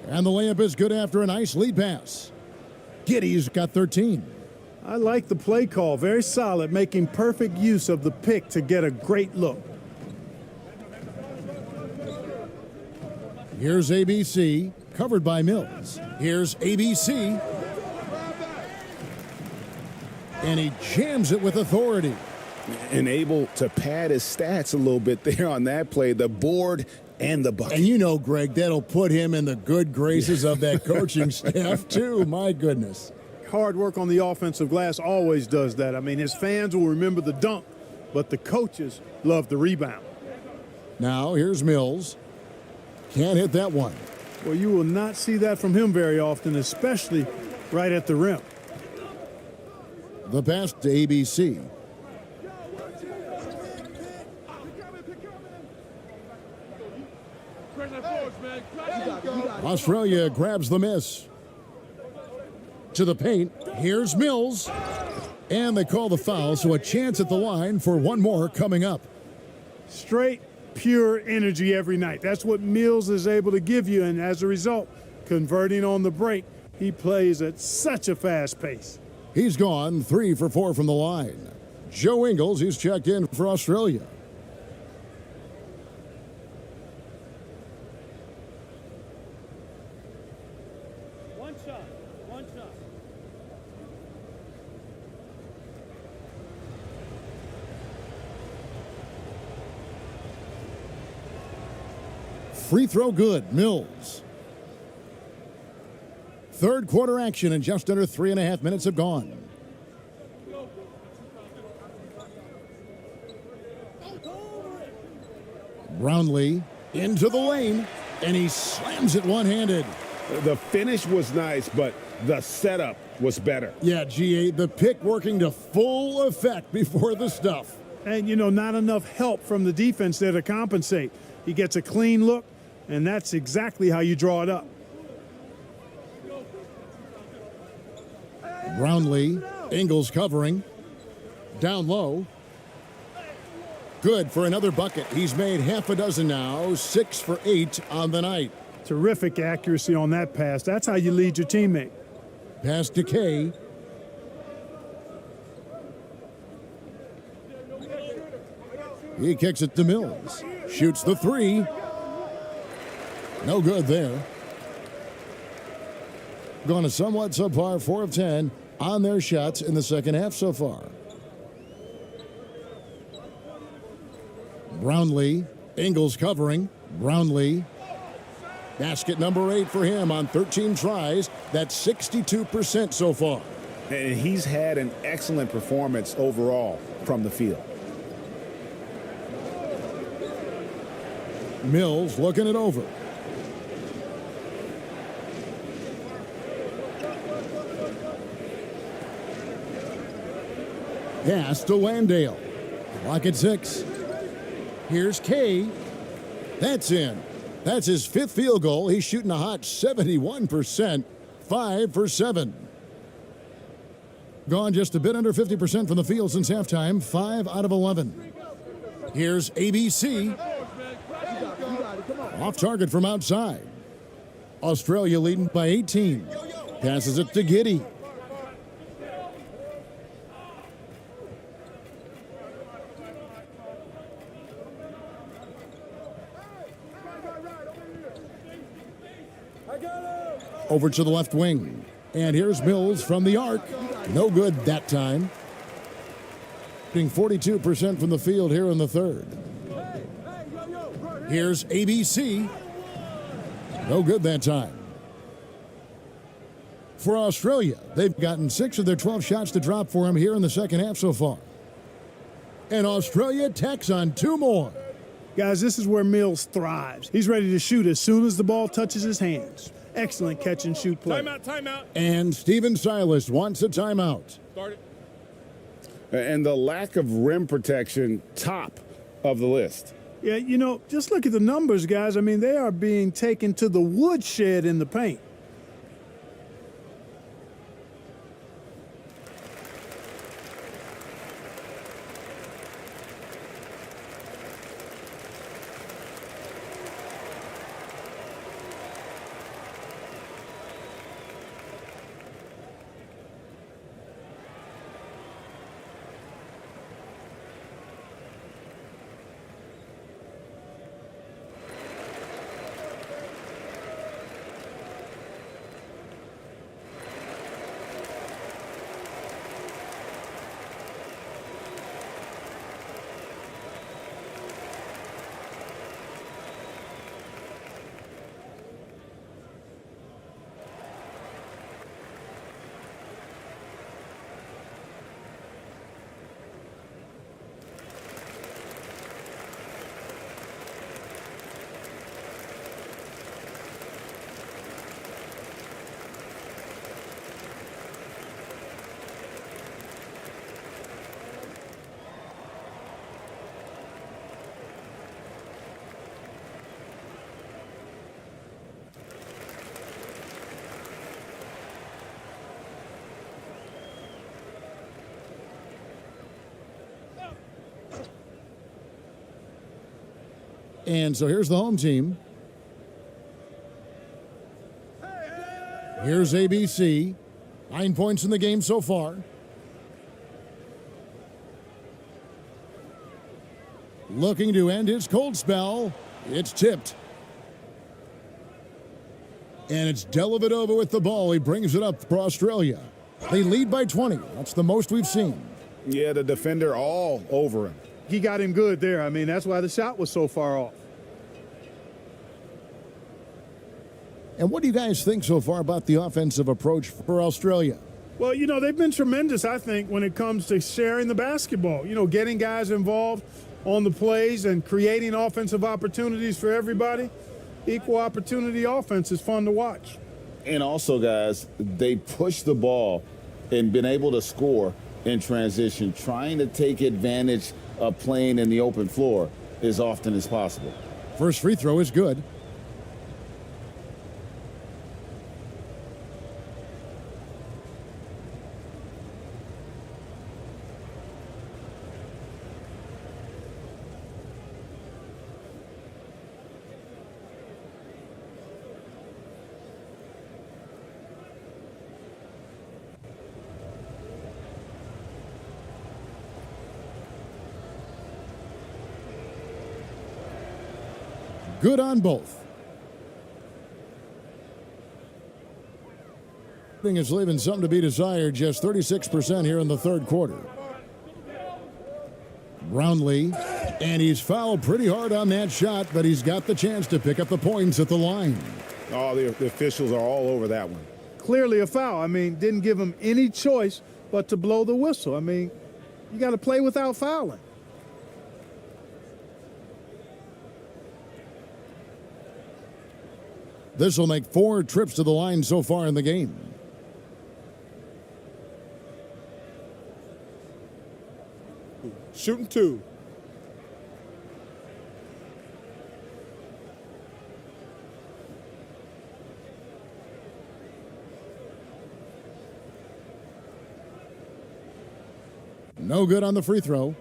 And the layup is good after a nice lead pass. Giddey's got 13. I like the play call. Very solid, making perfect use of the pick to get a great look. Here's ABC, covered by Mills. Here's ABC. And he jams it with authority. And able to pad his stats a little bit there on that play, the board and the bucket. And you know, Greg, that'll put him in the good graces of that coaching staff, too. My goodness. Hard work on the offensive glass always does that. I mean, his fans will remember the dunk, but the coaches love the rebound. Now, here's Mills. Can't hit that one. Well, you will not see that from him very often, especially right at the rim. The pass to ABC. Australia grabs the miss. To the paint. Here's Mills. And they call the foul, so a chance at the line for one more coming up. Straight, pure energy every night. That's what Mills is able to give you, and as a result, converting on the break, he plays at such a fast pace. He's gone 3 for 4 from the line. Joe Ingles, he's checked in for Australia. One shot. One shot. Free throw good, Mills. Third quarter action, and just under 3.5 minutes have gone. Brownlee into the lane, and he slams it one-handed. The finish was nice, but the setup was better. Yeah, GA, the pick working to full effect before the stuff. And, you know, not enough help from the defense there to compensate. He gets a clean look, and that's exactly how you draw it up. Brownlee, Ingles covering. Down low. Good for another bucket. He's made half a dozen now, 6 for 8 on the night. Terrific accuracy on that pass. That's how you lead your teammate. Pass to Kay. He kicks it to Mills. Shoots the 3. No good there. Gone a somewhat subpar 4 of 10 on their shots in the second half so far. Brownlee, Ingles covering. Brownlee. Basket number 8 for him on 13 tries. That's 62% so far. And he's had an excellent performance overall from the field. Mills looking it over. Pass to Landale. Clock at 6. Here's Kay. That's in. That's his 5th field goal. He's shooting a hot 71%. 5 for 7. Gone just a bit under 50% from the field since halftime. 5 out of 11. Here's ABC. Off target from outside. Australia leading by 18. Passes it to Giddey. Over to the left wing. And here's Mills from the arc. No good that time. Shooting 42% from the field here in the third. Here's ABC. No good that time. For Australia, they've gotten 6 of their 12 shots to drop for him here in the second half so far. And Australia tacks on 2 more. Guys, this is where Mills thrives. He's ready to shoot as soon as the ball touches his hands. Excellent catch and shoot play. Timeout, timeout. And Stephen Silas wants a timeout. Start it. And the lack of rim protection, top of the list. Yeah, you know, just look at the numbers, guys. I mean, they are being taken to the woodshed in the paint. And so here's the home team. Here's ABC. 9 points in the game so far. Looking to end his cold spell. It's tipped. And it's Dellavedova with the ball. He brings it up for Australia. They lead by 20. That's the most we've seen. Yeah, the defender all over him. He got him good there. I mean, that's why the shot was so far off. And what do you guys think so far about the offensive approach for Australia? Well, you know, they've been tremendous, I think, when it comes to sharing the basketball. You know, getting guys involved on the plays and creating offensive opportunities for everybody. Equal opportunity offense is fun to watch. And also, guys, they push the ball and been able to score in transition, trying to take advantage of playing in the open floor as often as possible. First free throw is good. Good on both. Thing is leaving something to be desired, just 36% here in the third quarter. Brownlee, and he's fouled pretty hard on that shot, but he's got the chance to pick up the points at the line. Oh, the officials are all over that one. Clearly a foul. I mean, didn't give him any choice but to blow the whistle. I mean, you got to play without fouling. This will make 4 trips to the line so far in the game. Shooting 2. No good on the free throw.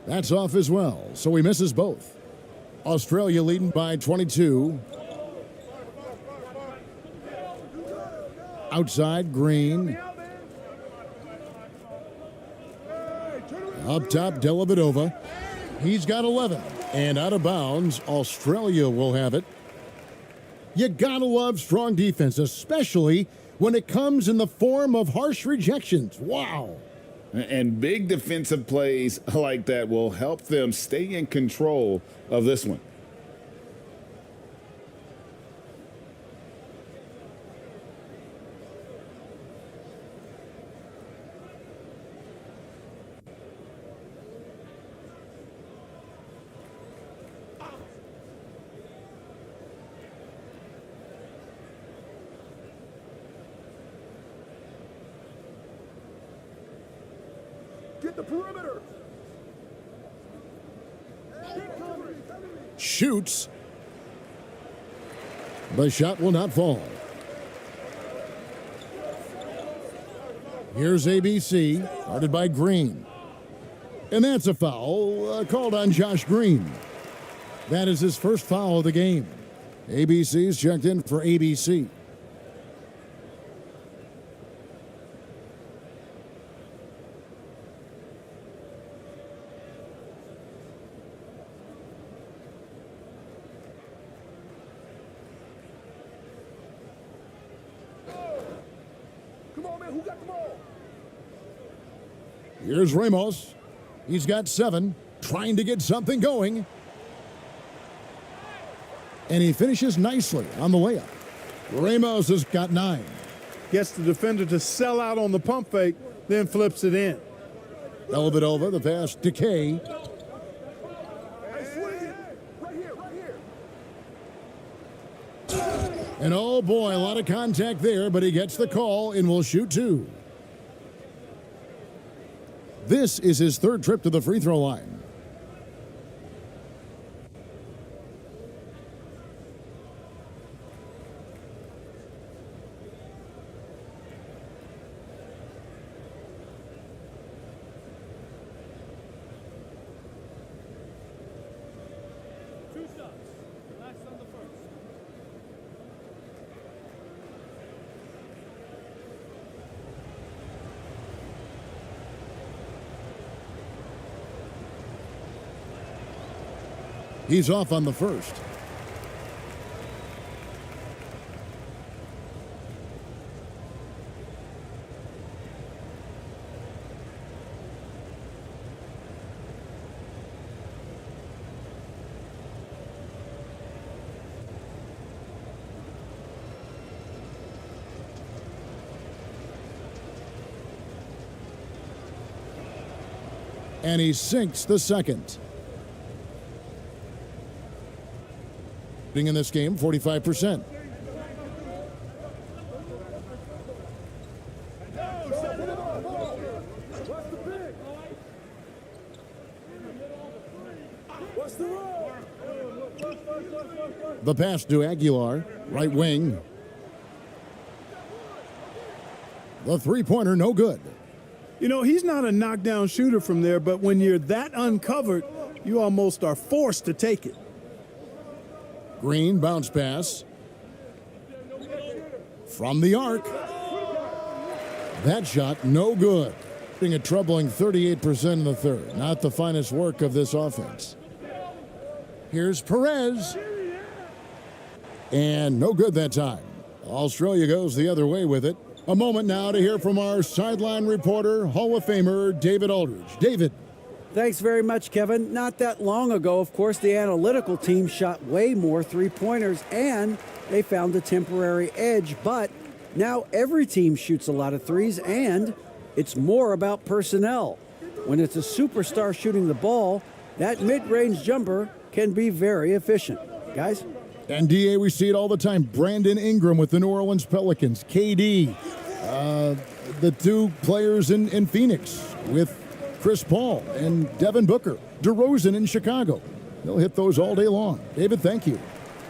That's off as well, so he misses both. Australia leading by 22. Outside, Green. Up top, Dellavedova. He's got 11. And out of bounds, Australia will have it. You gotta love strong defense, especially when it comes in the form of harsh rejections. Wow. And big defensive plays like that will help them stay in control of this one. Get the perimeter. Shoots. The shot will not fall. Here's ABC, guarded by Green. And that's a foul called on Josh Green. That is his first foul of the game. ABC's checked in for ABC. Here's Ramos. He's got 7, trying to get something going. And he finishes nicely on the layup. Ramos has got 9. Gets the defender to sell out on the pump fake, then flips it in. Dellavedova, the pass to Kay. And oh boy, a lot of contact there, but he gets the call and will shoot 2. This is his third trip to the free throw line. He's off on the first. And he sinks the second. In this game, 45%. The pass to Aguilar, right wing. The three-pointer, no good. You know, he's not a knockdown shooter from there, but when you're that uncovered, you almost are forced to take it. Green bounce pass. From the arc. That shot, no good. A troubling 38% in the third. Not the finest work of this offense. Here's Perez. And no good that time. Australia goes the other way with it. A moment now to hear from our sideline reporter, Hall of Famer David Aldridge. David. Thanks very much, Kevin. Not that long ago, of course, the analytical team shot way more three-pointers, and they found a temporary edge. But now every team shoots a lot of threes, and it's more about personnel. When it's a superstar shooting the ball, that mid-range jumper can be very efficient. Guys? And DA, we see it all the time. Brandon Ingram with the New Orleans Pelicans. KD, the two players in Phoenix with Chris Paul and Devin Booker. DeRozan in Chicago. They'll hit those all day long. David, thank you.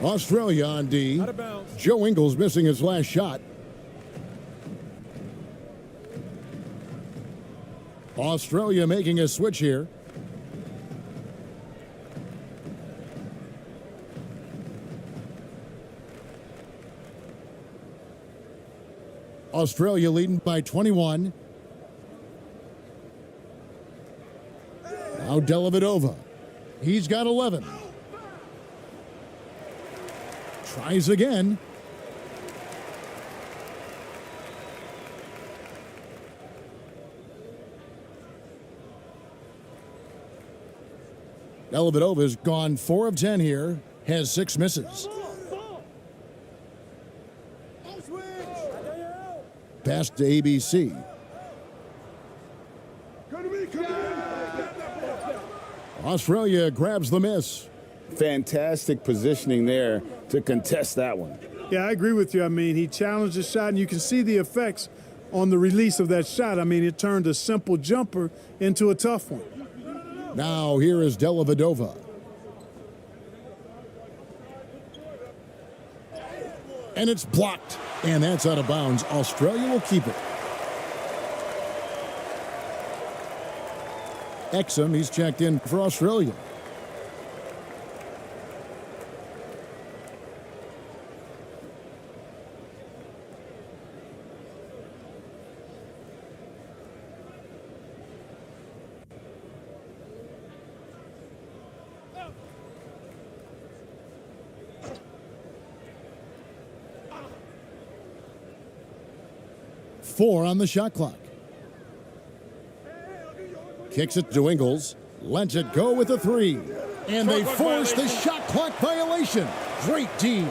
Australia on D. Joe Ingles missing his last shot. Australia making a switch here. Australia leading by 21. Now Dellavedova. He's got 11. Tries again. Dellavedova's gone 4 of 10 here. Has 6 misses. Pass to ABC. Australia grabs the miss. Fantastic positioning there to contest that one. Yeah, I agree with you. I mean, he challenged the shot, and you can see the effects on the release of that shot. I mean, it turned a simple jumper into a tough one. Now here is Dellavedova. And it's blocked. And that's out of bounds. Australia will keep it. Exum, he's checked in for Australia. Four on the shot clock. Kicks it to Ingles. Lets it go with a three. And they force the shot clock violation. Great D.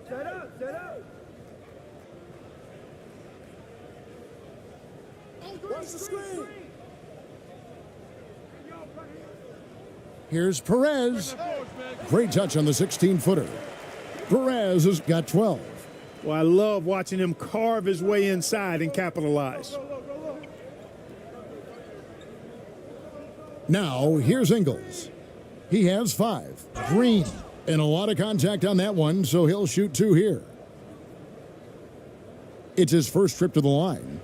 Set up. Watch the screen. Here's Perez. Great touch on the 16-footer. Perez has got 12. Well, I love watching him carve his way inside and capitalize. Now, here's Ingles. He has 5. Green. And a lot of contact on that one, so he'll shoot 2 here. It's his first trip to the line.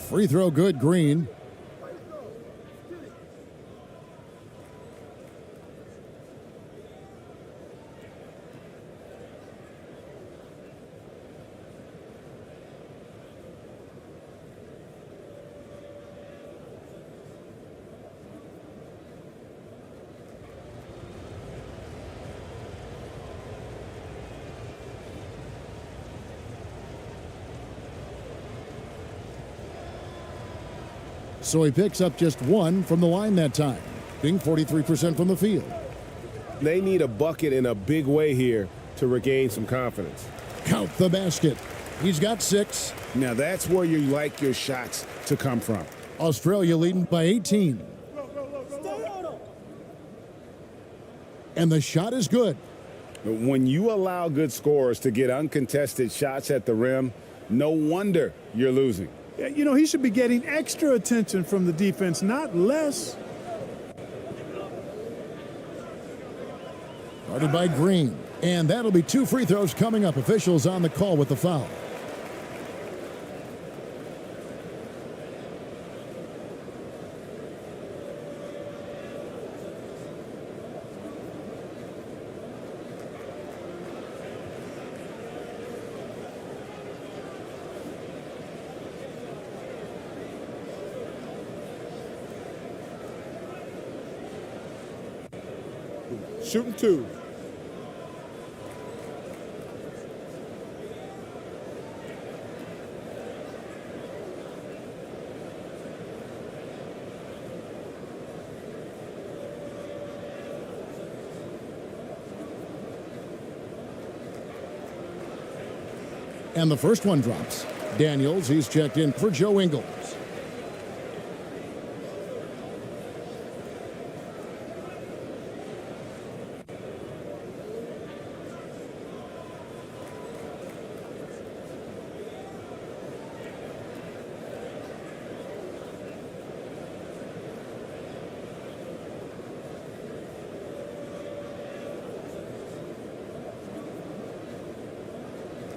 Free throw good, Green. So he picks up just 1 from the line that time, being 43% from the field. They need a bucket in a big way here to regain some confidence. Count the basket. He's got 6. Now that's where you like your shots to come from. Australia leading by 18. And the shot is good. When you allow good scorers to get uncontested shots at the rim, no wonder you're losing. You know, he should be getting extra attention from the defense, not less. Guarded by Green. And that'll be 2 free throws coming up. Officials on the call with the foul. Shooting 2. And the first one drops. Daniels, he's checked in for Joe Ingles.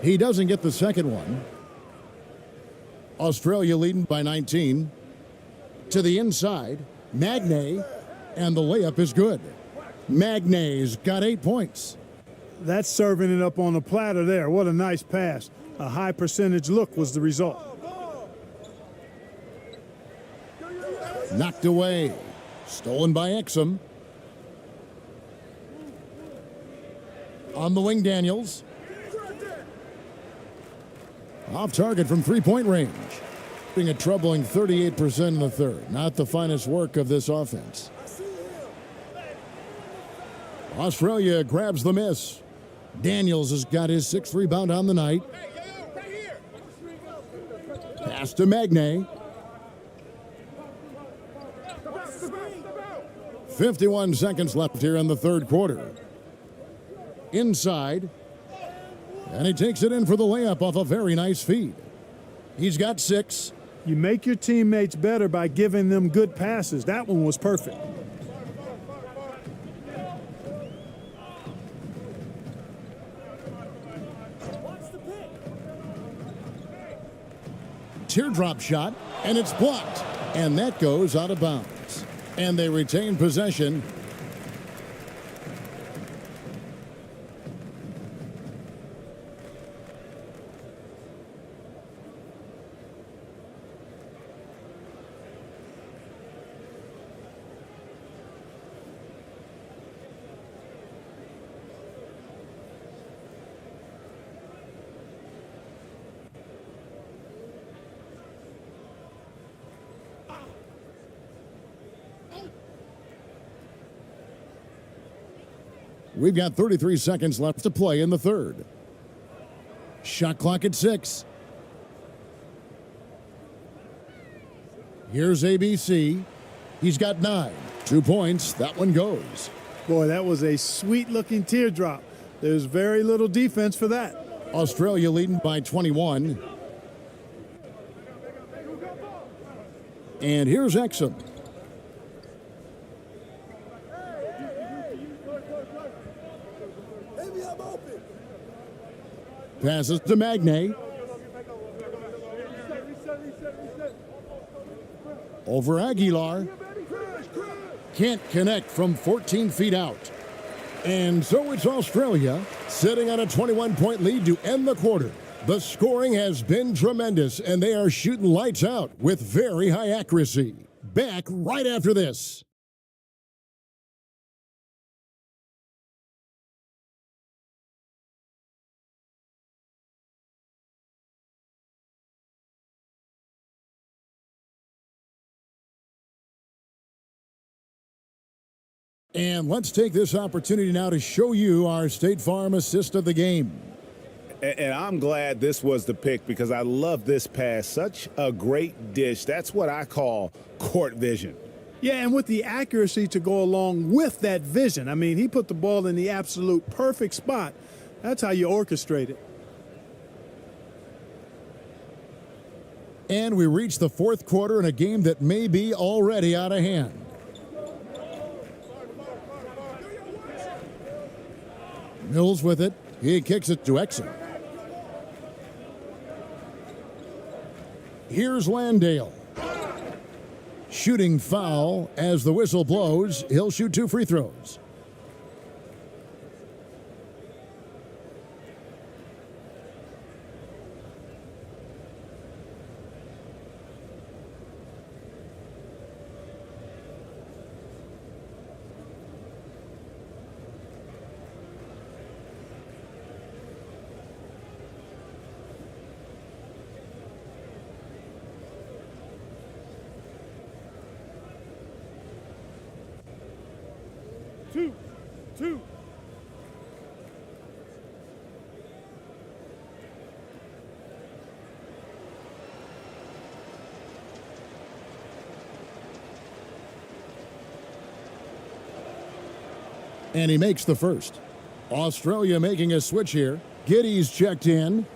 He doesn't get the second one. Australia leading by 19. To the inside, Magnay, and the layup is good. Magnay's got 8 points. That's serving it up on a platter there. What a nice pass. A high percentage look was the result. Knocked away. Stolen by Exum. On the wing, Daniels. Off target from three-point range. Being a troubling 38% in the third. Not the finest work of this offense. Australia grabs the miss. Daniels has got his 6th rebound on the night. Pass to Magnay. 51 seconds left here in the third quarter. Inside. And he takes it in for the layup off a very nice feed. He's got 6. You make your teammates better by giving them good passes. That one was perfect. Teardrop shot, and it's blocked. And that goes out of bounds. And they retain possession. We've got 33 seconds left to play in the third. Shot clock at 6. Here's ABC. He's got 9. 2 points. That one goes. Boy, that was a sweet-looking teardrop. There's very little defense for that. Australia leading by 21. And here's Exum. Passes to Magne. Over Aguilar. Can't connect from 14 feet out. And so it's Australia sitting on a 21-point lead to end the quarter. The scoring has been tremendous, and they are shooting lights out with very high accuracy. Back right after this. And let's take this opportunity now to show you our State Farm assist of the game. And I'm glad this was the pick because I love this pass. Such a great dish. That's what I call court vision. Yeah, and with the accuracy to go along with that vision. I mean, he put the ball in the absolute perfect spot. That's how you orchestrate it. And we reach the fourth quarter in a game that may be already out of hand. Mills with it. He kicks it to Exum. Here's Landale. Shooting foul as the whistle blows. He'll shoot 2 free throws. Two. And he makes the first. Australia making a switch here. Giddy's checked in.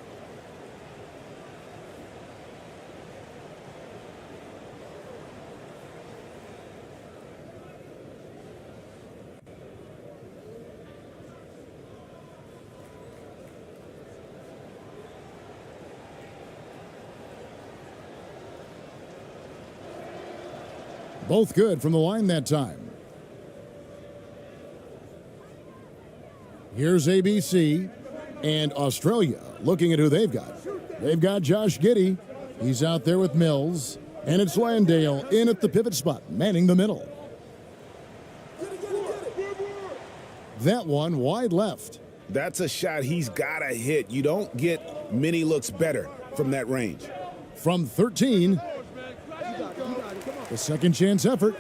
Both good from the line that time. Here's ABC and Australia looking at who they've got. They've got Josh Giddey. He's out there with Mills. And it's Landale in at the pivot spot, manning the middle. That one wide left. That's a shot he's got to hit. You don't get many looks better from that range. From 13. The second chance effort.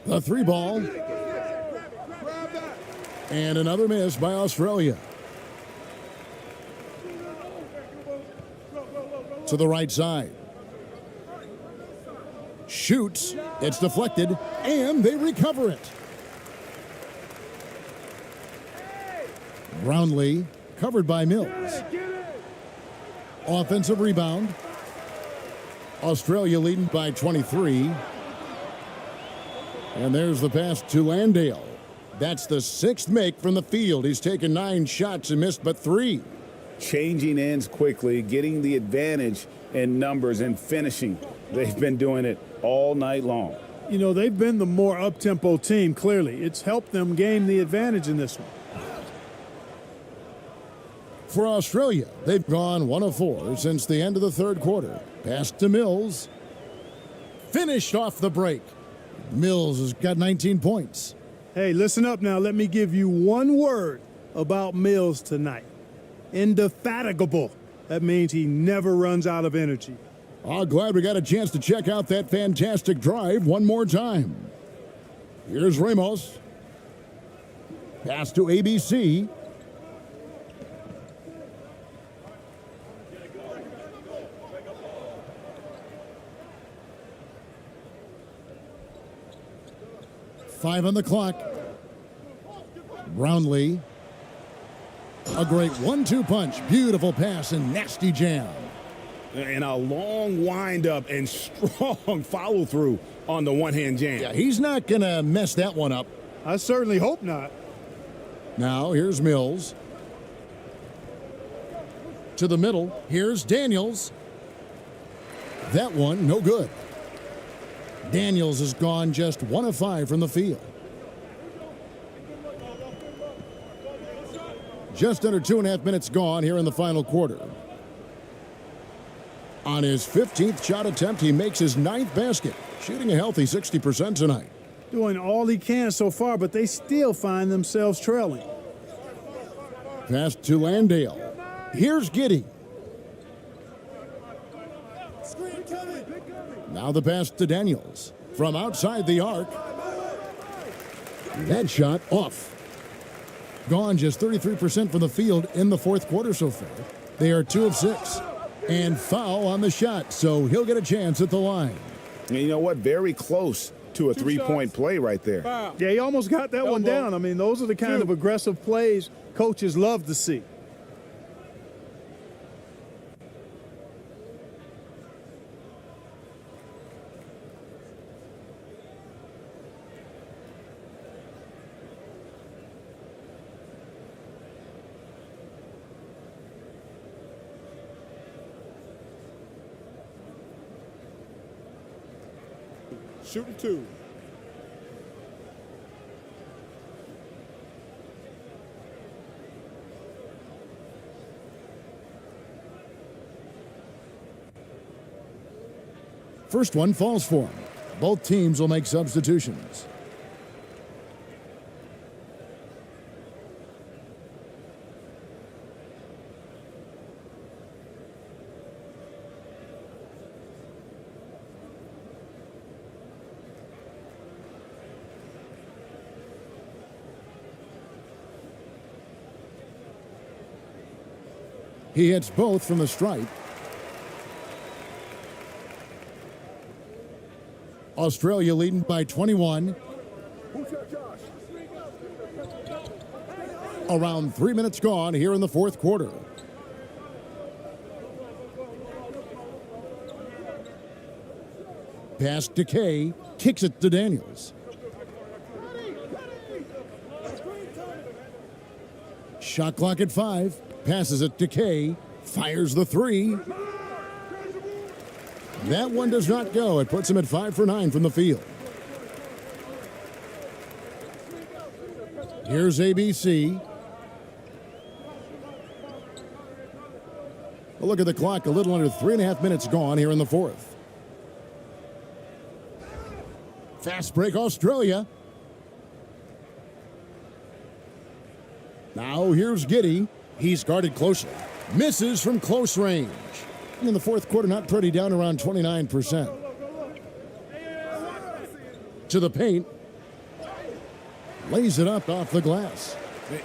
The 3 ball. And another miss by Australia. To the right side. Shoots. It's deflected. And they recover it. Brownlee covered by Mills. Offensive rebound. Australia leading by 23. And there's the pass to Landale. That's the 6th make from the field. He's taken 9 shots and missed but 3. Changing ends quickly, getting the advantage in numbers and finishing. They've been doing it all night long. You know, they've been the more up-tempo team, clearly. It's helped them gain the advantage in this one. For Australia, they've gone 1 of 4 since the end of the third quarter. Pass to Mills. Finished off the break. Mills has got 19 points. Hey, listen up now. Let me give you one word about Mills tonight. Indefatigable. That means he never runs out of energy. Oh, glad we got a chance to check out that fantastic drive one more time. Here's Ramos. Pass to ABC. Five on the clock. Brownlee. A great 1-2 punch. Beautiful pass and nasty jam. And a long windup and strong follow through on the one-hand jam. Yeah, he's not going to mess that one up. I certainly hope not. Now here's Mills. To the middle. Here's Daniels. That one, no good. Daniels has gone just 1 of 5 from the field. Just under 2.5 minutes gone here in the final quarter. On his 15th shot attempt, he makes his 9th basket, shooting a healthy 60% tonight. Doing all he can so far, but they still find themselves trailing. Pass to Landale. Here's Giddey. Now the pass to Daniels. From outside the arc. That shot off. Gone just 33% from the field in the fourth quarter so far. They are 2 of 6. And foul on the shot, so he'll get a chance at the line. And you know what? Very close to a three-point play right there. Yeah, he almost got that one down. I mean, those are the kind of aggressive plays coaches love to see. Shooting 2. First one falls for him. Both teams will make substitutions. He hits both from the stripe. Australia leading by 21. Around 3 minutes gone here in the fourth quarter. Pass to Kay, kicks it to Daniels. Shot clock at 5. Passes it to Kay, fires the 3. That one does not go. It puts him at 5 for 9 from the field. Here's ABC. A look at the clock, a little under 3.5 minutes gone here in the fourth. Fast break Australia. Now here's Giddey. He's guarded closely. Misses from close range. In the fourth quarter, not pretty, down around 29%. To the paint. Lays it up off the glass.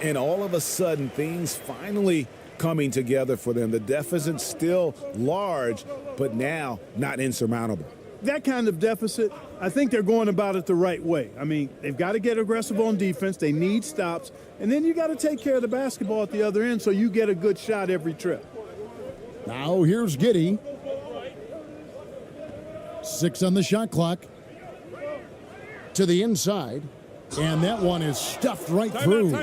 And all of a sudden, things finally coming together for them. The deficit's still large, but now not insurmountable. That kind of deficit, I think they're going about it the right way. I mean, they've got to get aggressive on defense. They need stops. And then you got to take care of the basketball at the other end so you get a good shot every trip. Now here's Giddey. 6 on the shot clock. To the inside. And that one is stuffed right through.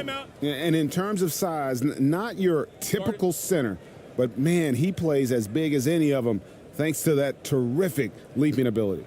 And in terms of size, not your typical center, but man, he plays as big as any of them thanks to that terrific leaping ability.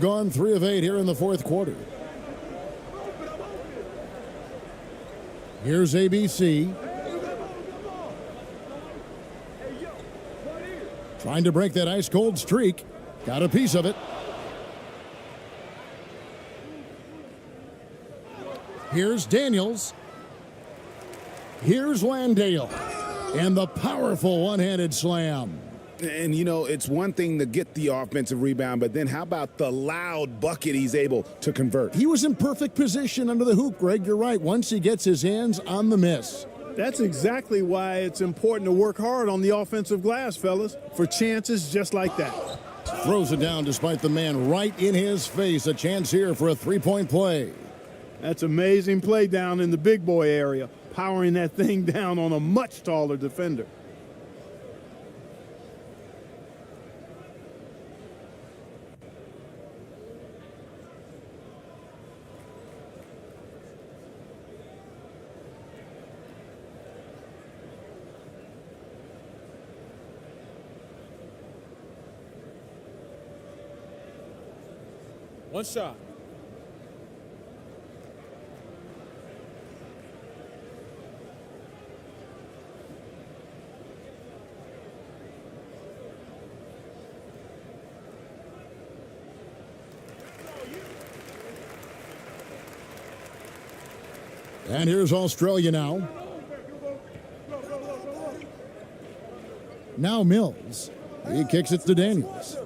Gone 3 of 8 here in the fourth quarter. Here's ABC. Trying to break that ice-cold streak. Got a piece of it. Here's Daniels. Here's Landale. And the powerful one-handed slam. And, you know, it's one thing to get the offensive rebound, but then how about the loud bucket he's able to convert? He was in perfect position under the hoop, Greg. You're right. Once he gets his hands on the miss. That's exactly why it's important to work hard on the offensive glass, fellas, for chances just like that. Throws it down despite the man right in his face. A chance here for a three-point play. That's amazing play down in the big boy area, powering that thing down on a much taller defender. One shot. And here's Australia now. Now Mills. He kicks it to Daniels.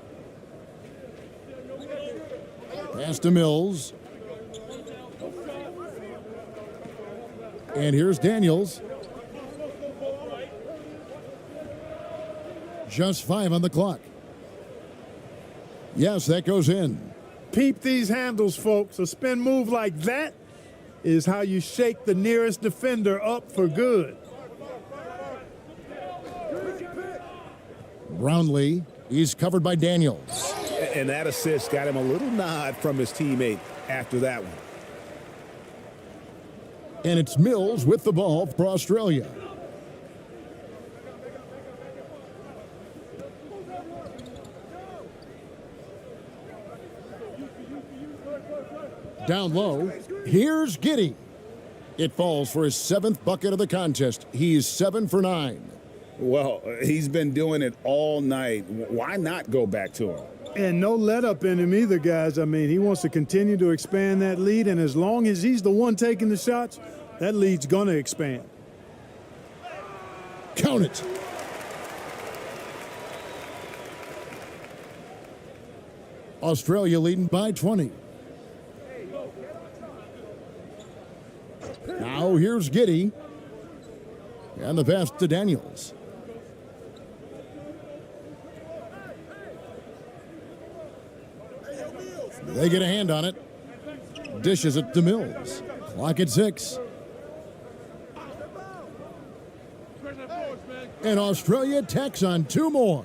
Pass to Mills. And here's Daniels. Just 5 on the clock. Yes, that goes in. Peep these handles, folks. A spin move like that is how you shake the nearest defender up for good. Brownlee, he's covered by Daniels. And that assist got him a little nod from his teammate after that one. And it's Mills with the ball for Australia. Down low, here's Giddey. It falls for his 7th bucket of the contest. He's 7 for 9. Well, he's been doing it all night. Why not go back to him? And no let up in him either, guys. I mean, he wants to continue to expand that lead, and as long as he's the one taking the shots, that lead's going to expand. Count it. Australia leading by 20. Now here's Giddey. And the pass to Daniels. They get a hand on it. Dishes it to Mills. Clock at 6. And Australia tacks on 2 more.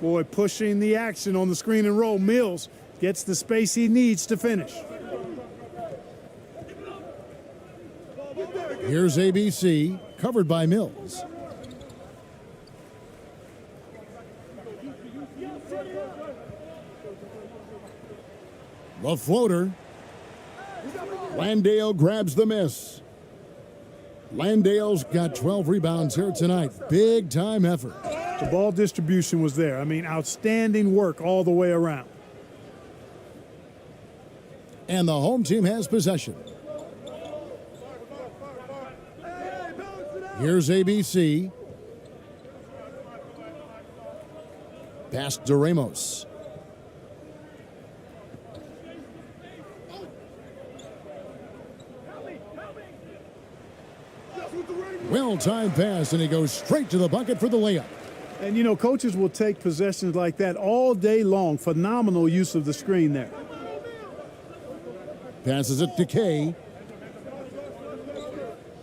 Boy, pushing the action on the screen and roll. Mills gets the space he needs to finish. Here's ABC, covered by Mills. The floater. Landale grabs the miss. Landale's got 12 rebounds here tonight. Big time effort. The ball distribution was there. I mean, outstanding work all the way around. And the home team has possession. Here's ABC. Pass to Ramos. Well-timed pass, and he goes straight to the bucket for the layup. And, you know, coaches will take possessions like that all day long. Phenomenal use of the screen there. Passes it to Kay.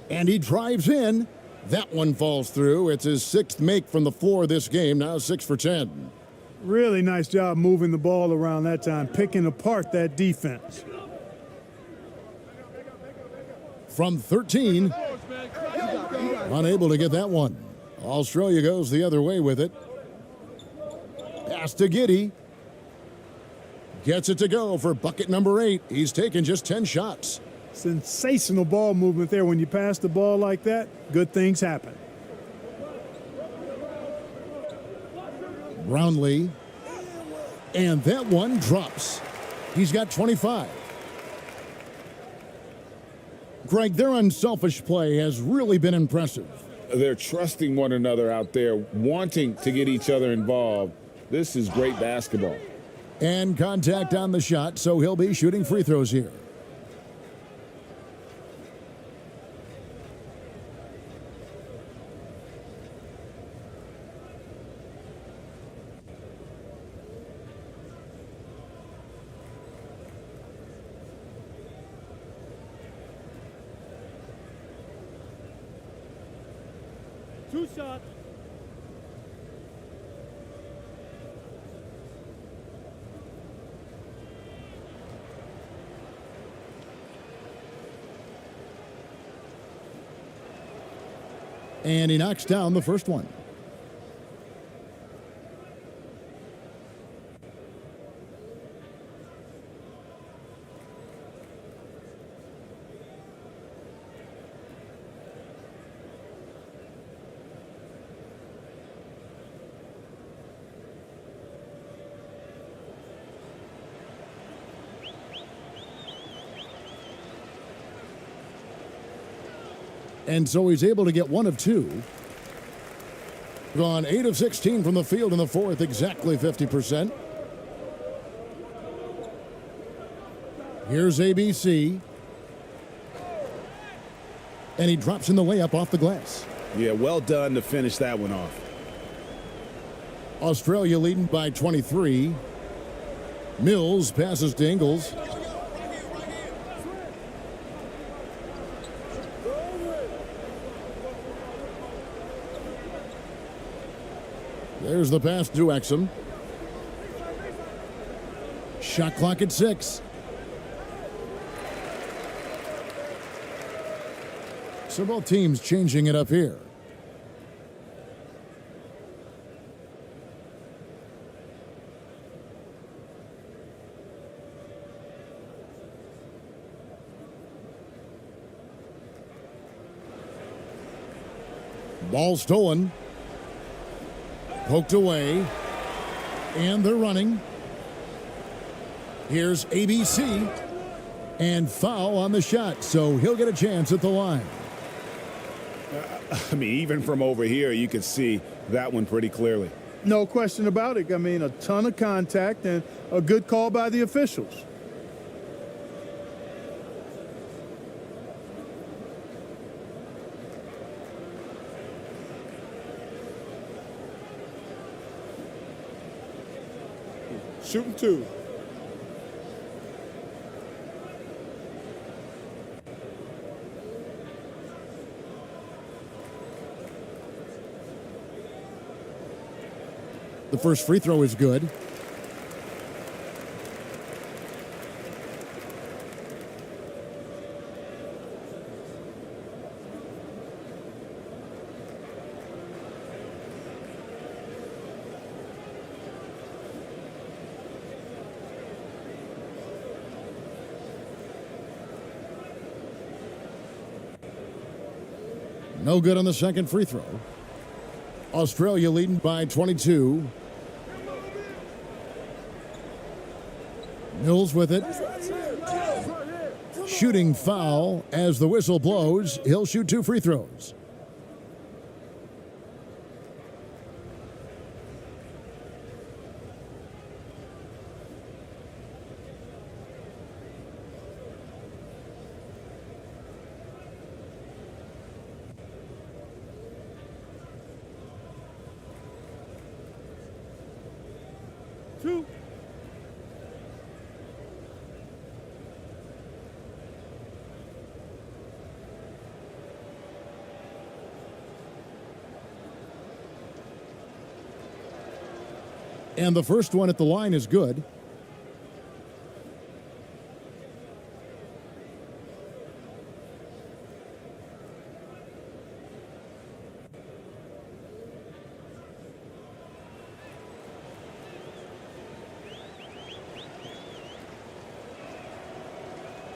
And he drives in. That one falls through. It's his 6th make from the floor this game, now 6 for 10. Really nice job moving the ball around that time, picking apart that defense. From 13, unable to get that one. Australia goes the other way with it. Pass to Giddey. Gets it to go for bucket number 8. He's taken just 10 shots. Sensational ball movement there. When you pass the ball like that, good things happen. Brownlee. And that one drops. He's got 25. Greg, their unselfish play has really been impressive. They're trusting one another out there, wanting to get each other involved. This is great basketball. And contact on the shot, so he'll be shooting free throws here. Two shots. And he knocks down the first one. And so he's able to get 1 of 2. Gone 8 of 16 from the field in the fourth, exactly 50%. Here's ABC. And he drops in the layup off the glass. Yeah, well done to finish that one off. Australia leading by 23. Mills passes to Ingles. There's the pass to Exum. Shot clock at 6. So both teams changing it up here. Ball stolen. Poked away. And they're running. Here's ABC. And foul on the shot, so he'll get a chance at the line. I mean, even from over here, you can see that one pretty clearly. No question about it. I mean, a ton of contact and a good call by the officials. Shooting 2. The first free throw is good. No good on the second free throw. Australia leading by 22. Mills with it. Shooting foul as the whistle blows. He'll shoot 2 free throws. Two. And the first one at the line is good.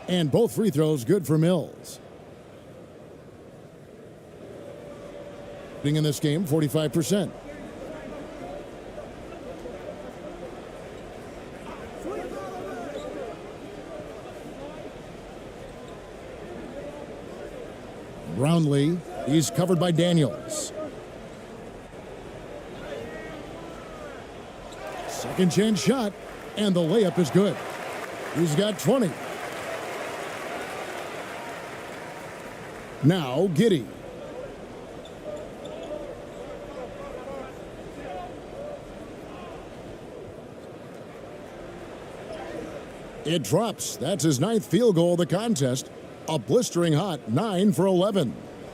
And both free throws good for Mills. Being in this game, 45%. Brownlee, he's covered by Daniels. Second chance shot, and the layup is good. He's got 20. Now Giddey. It drops. That's his 9th field goal of the contest. A blistering hot 9 for 11.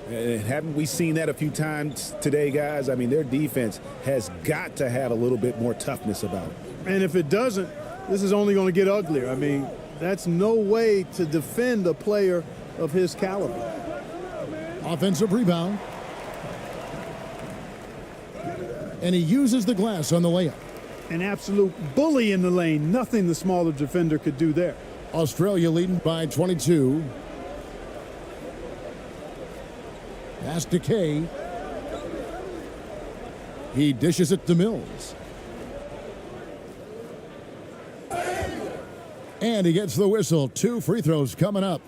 And haven't we seen that a few times today, guys? I mean, their defense has got to have a little bit more toughness about it. And if it doesn't, this is only going to get uglier. I mean, that's no way to defend a player of his caliber. Offensive rebound. And he uses the glass on the layup. An absolute bully in the lane. Nothing the smaller defender could do there. Australia leading by 22. Pass to Kay. He dishes it to Mills. And he gets the whistle. 2 free throws coming up.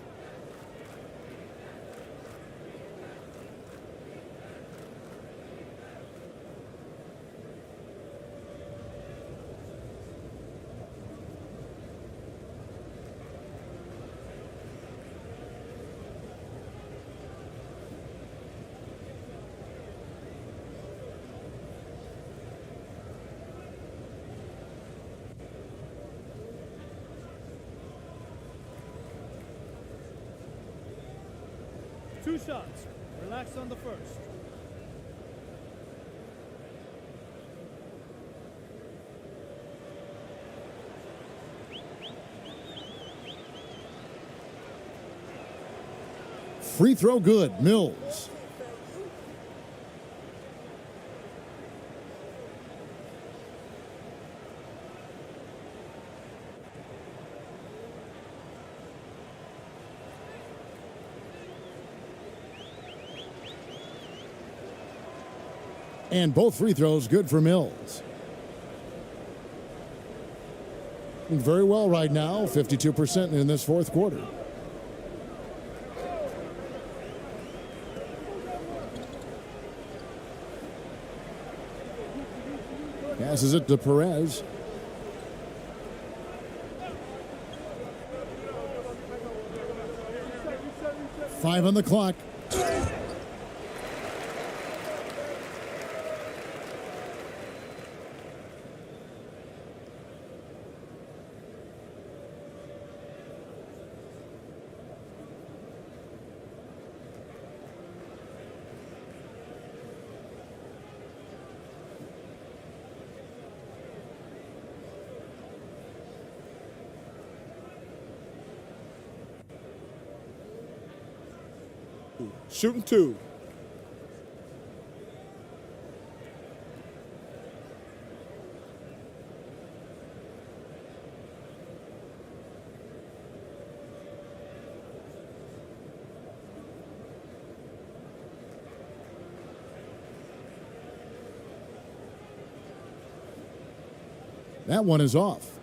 Two shots. Relax on the first. Free throw good. Mills. And both free throws good for Mills. Very well right now, 52% in this fourth quarter. Passes it to Perez. Five on the clock. Shooting 2. That one is off.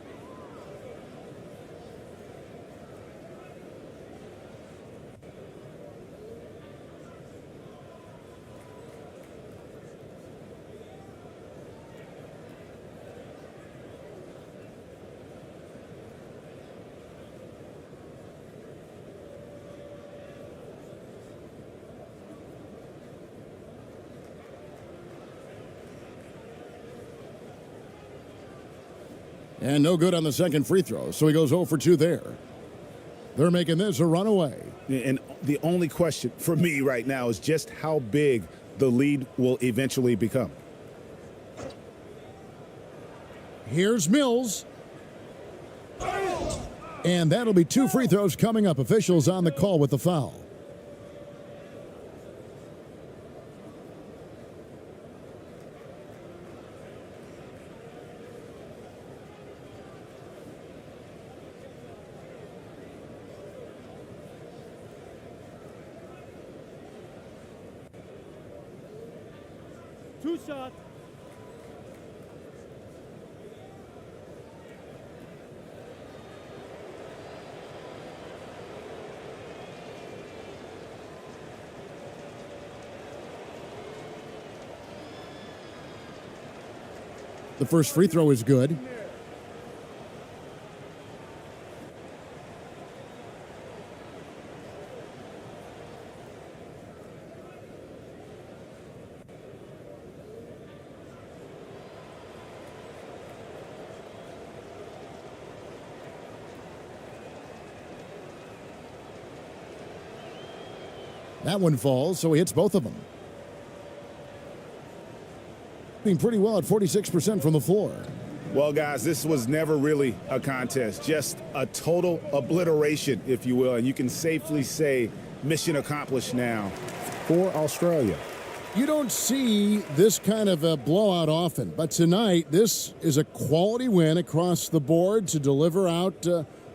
And no good on the second free throw, so he goes 0 for 2 there. They're making this a runaway. And the only question for me right now is just how big the lead will eventually become. Here's Mills. And that'll be 2 free throws coming up. Officials on the call with the foul. 2 shots. The first free throw is good. That one falls, so he hits both of them. Doing pretty well at 46% from the floor. Well, guys, this was never really a contest, just a total obliteration, if you will, and you can safely say mission accomplished now for Australia. You don't see this kind of a blowout often, but tonight this is a quality win across the board to deliver out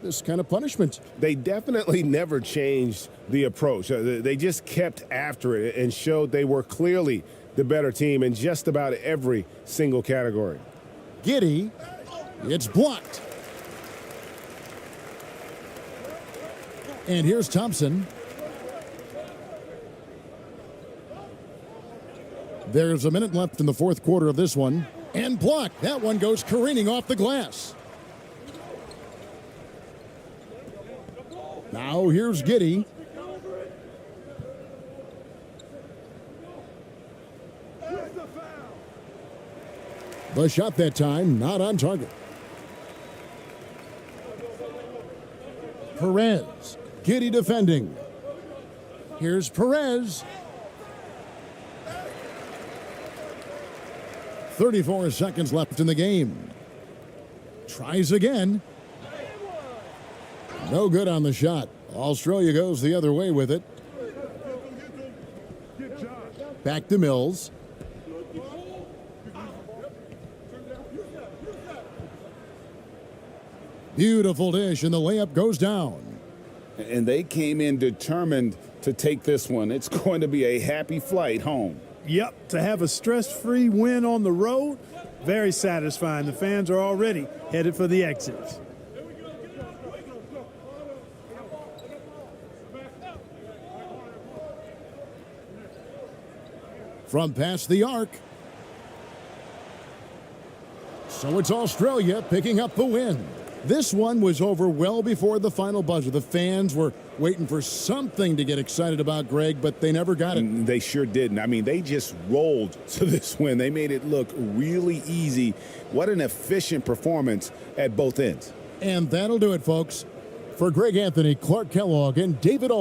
this kind of punishment. They definitely never changed the approach. They just kept after it and showed they were clearly the better team in just about every single category. Giddey, it's blocked. And here's Thompson. There's a minute left in the fourth quarter of this one. And blocked. That one goes careening off the glass. Now here's Giddey. The shot that time, not on target. Perez. Giddey defending. Here's Perez. 34 seconds left in the game. Tries again. No good on the shot. Australia goes the other way with it. Back to Mills. Beautiful dish, and the layup goes down. And they came in determined to take this one. It's going to be a happy flight home. Yep, to have a stress-free win on the road, very satisfying. The fans are already headed for the exits. From past the arc. So it's Australia picking up the win. This one was over well before the final buzzer. The fans were waiting for something to get excited about, Greg, but they never got it. They sure didn't. I mean, they just rolled to this win. They made it look really easy. What an efficient performance at both ends. And that'll do it, folks. For Greg Anthony, Clark Kellogg, and David Aldridge.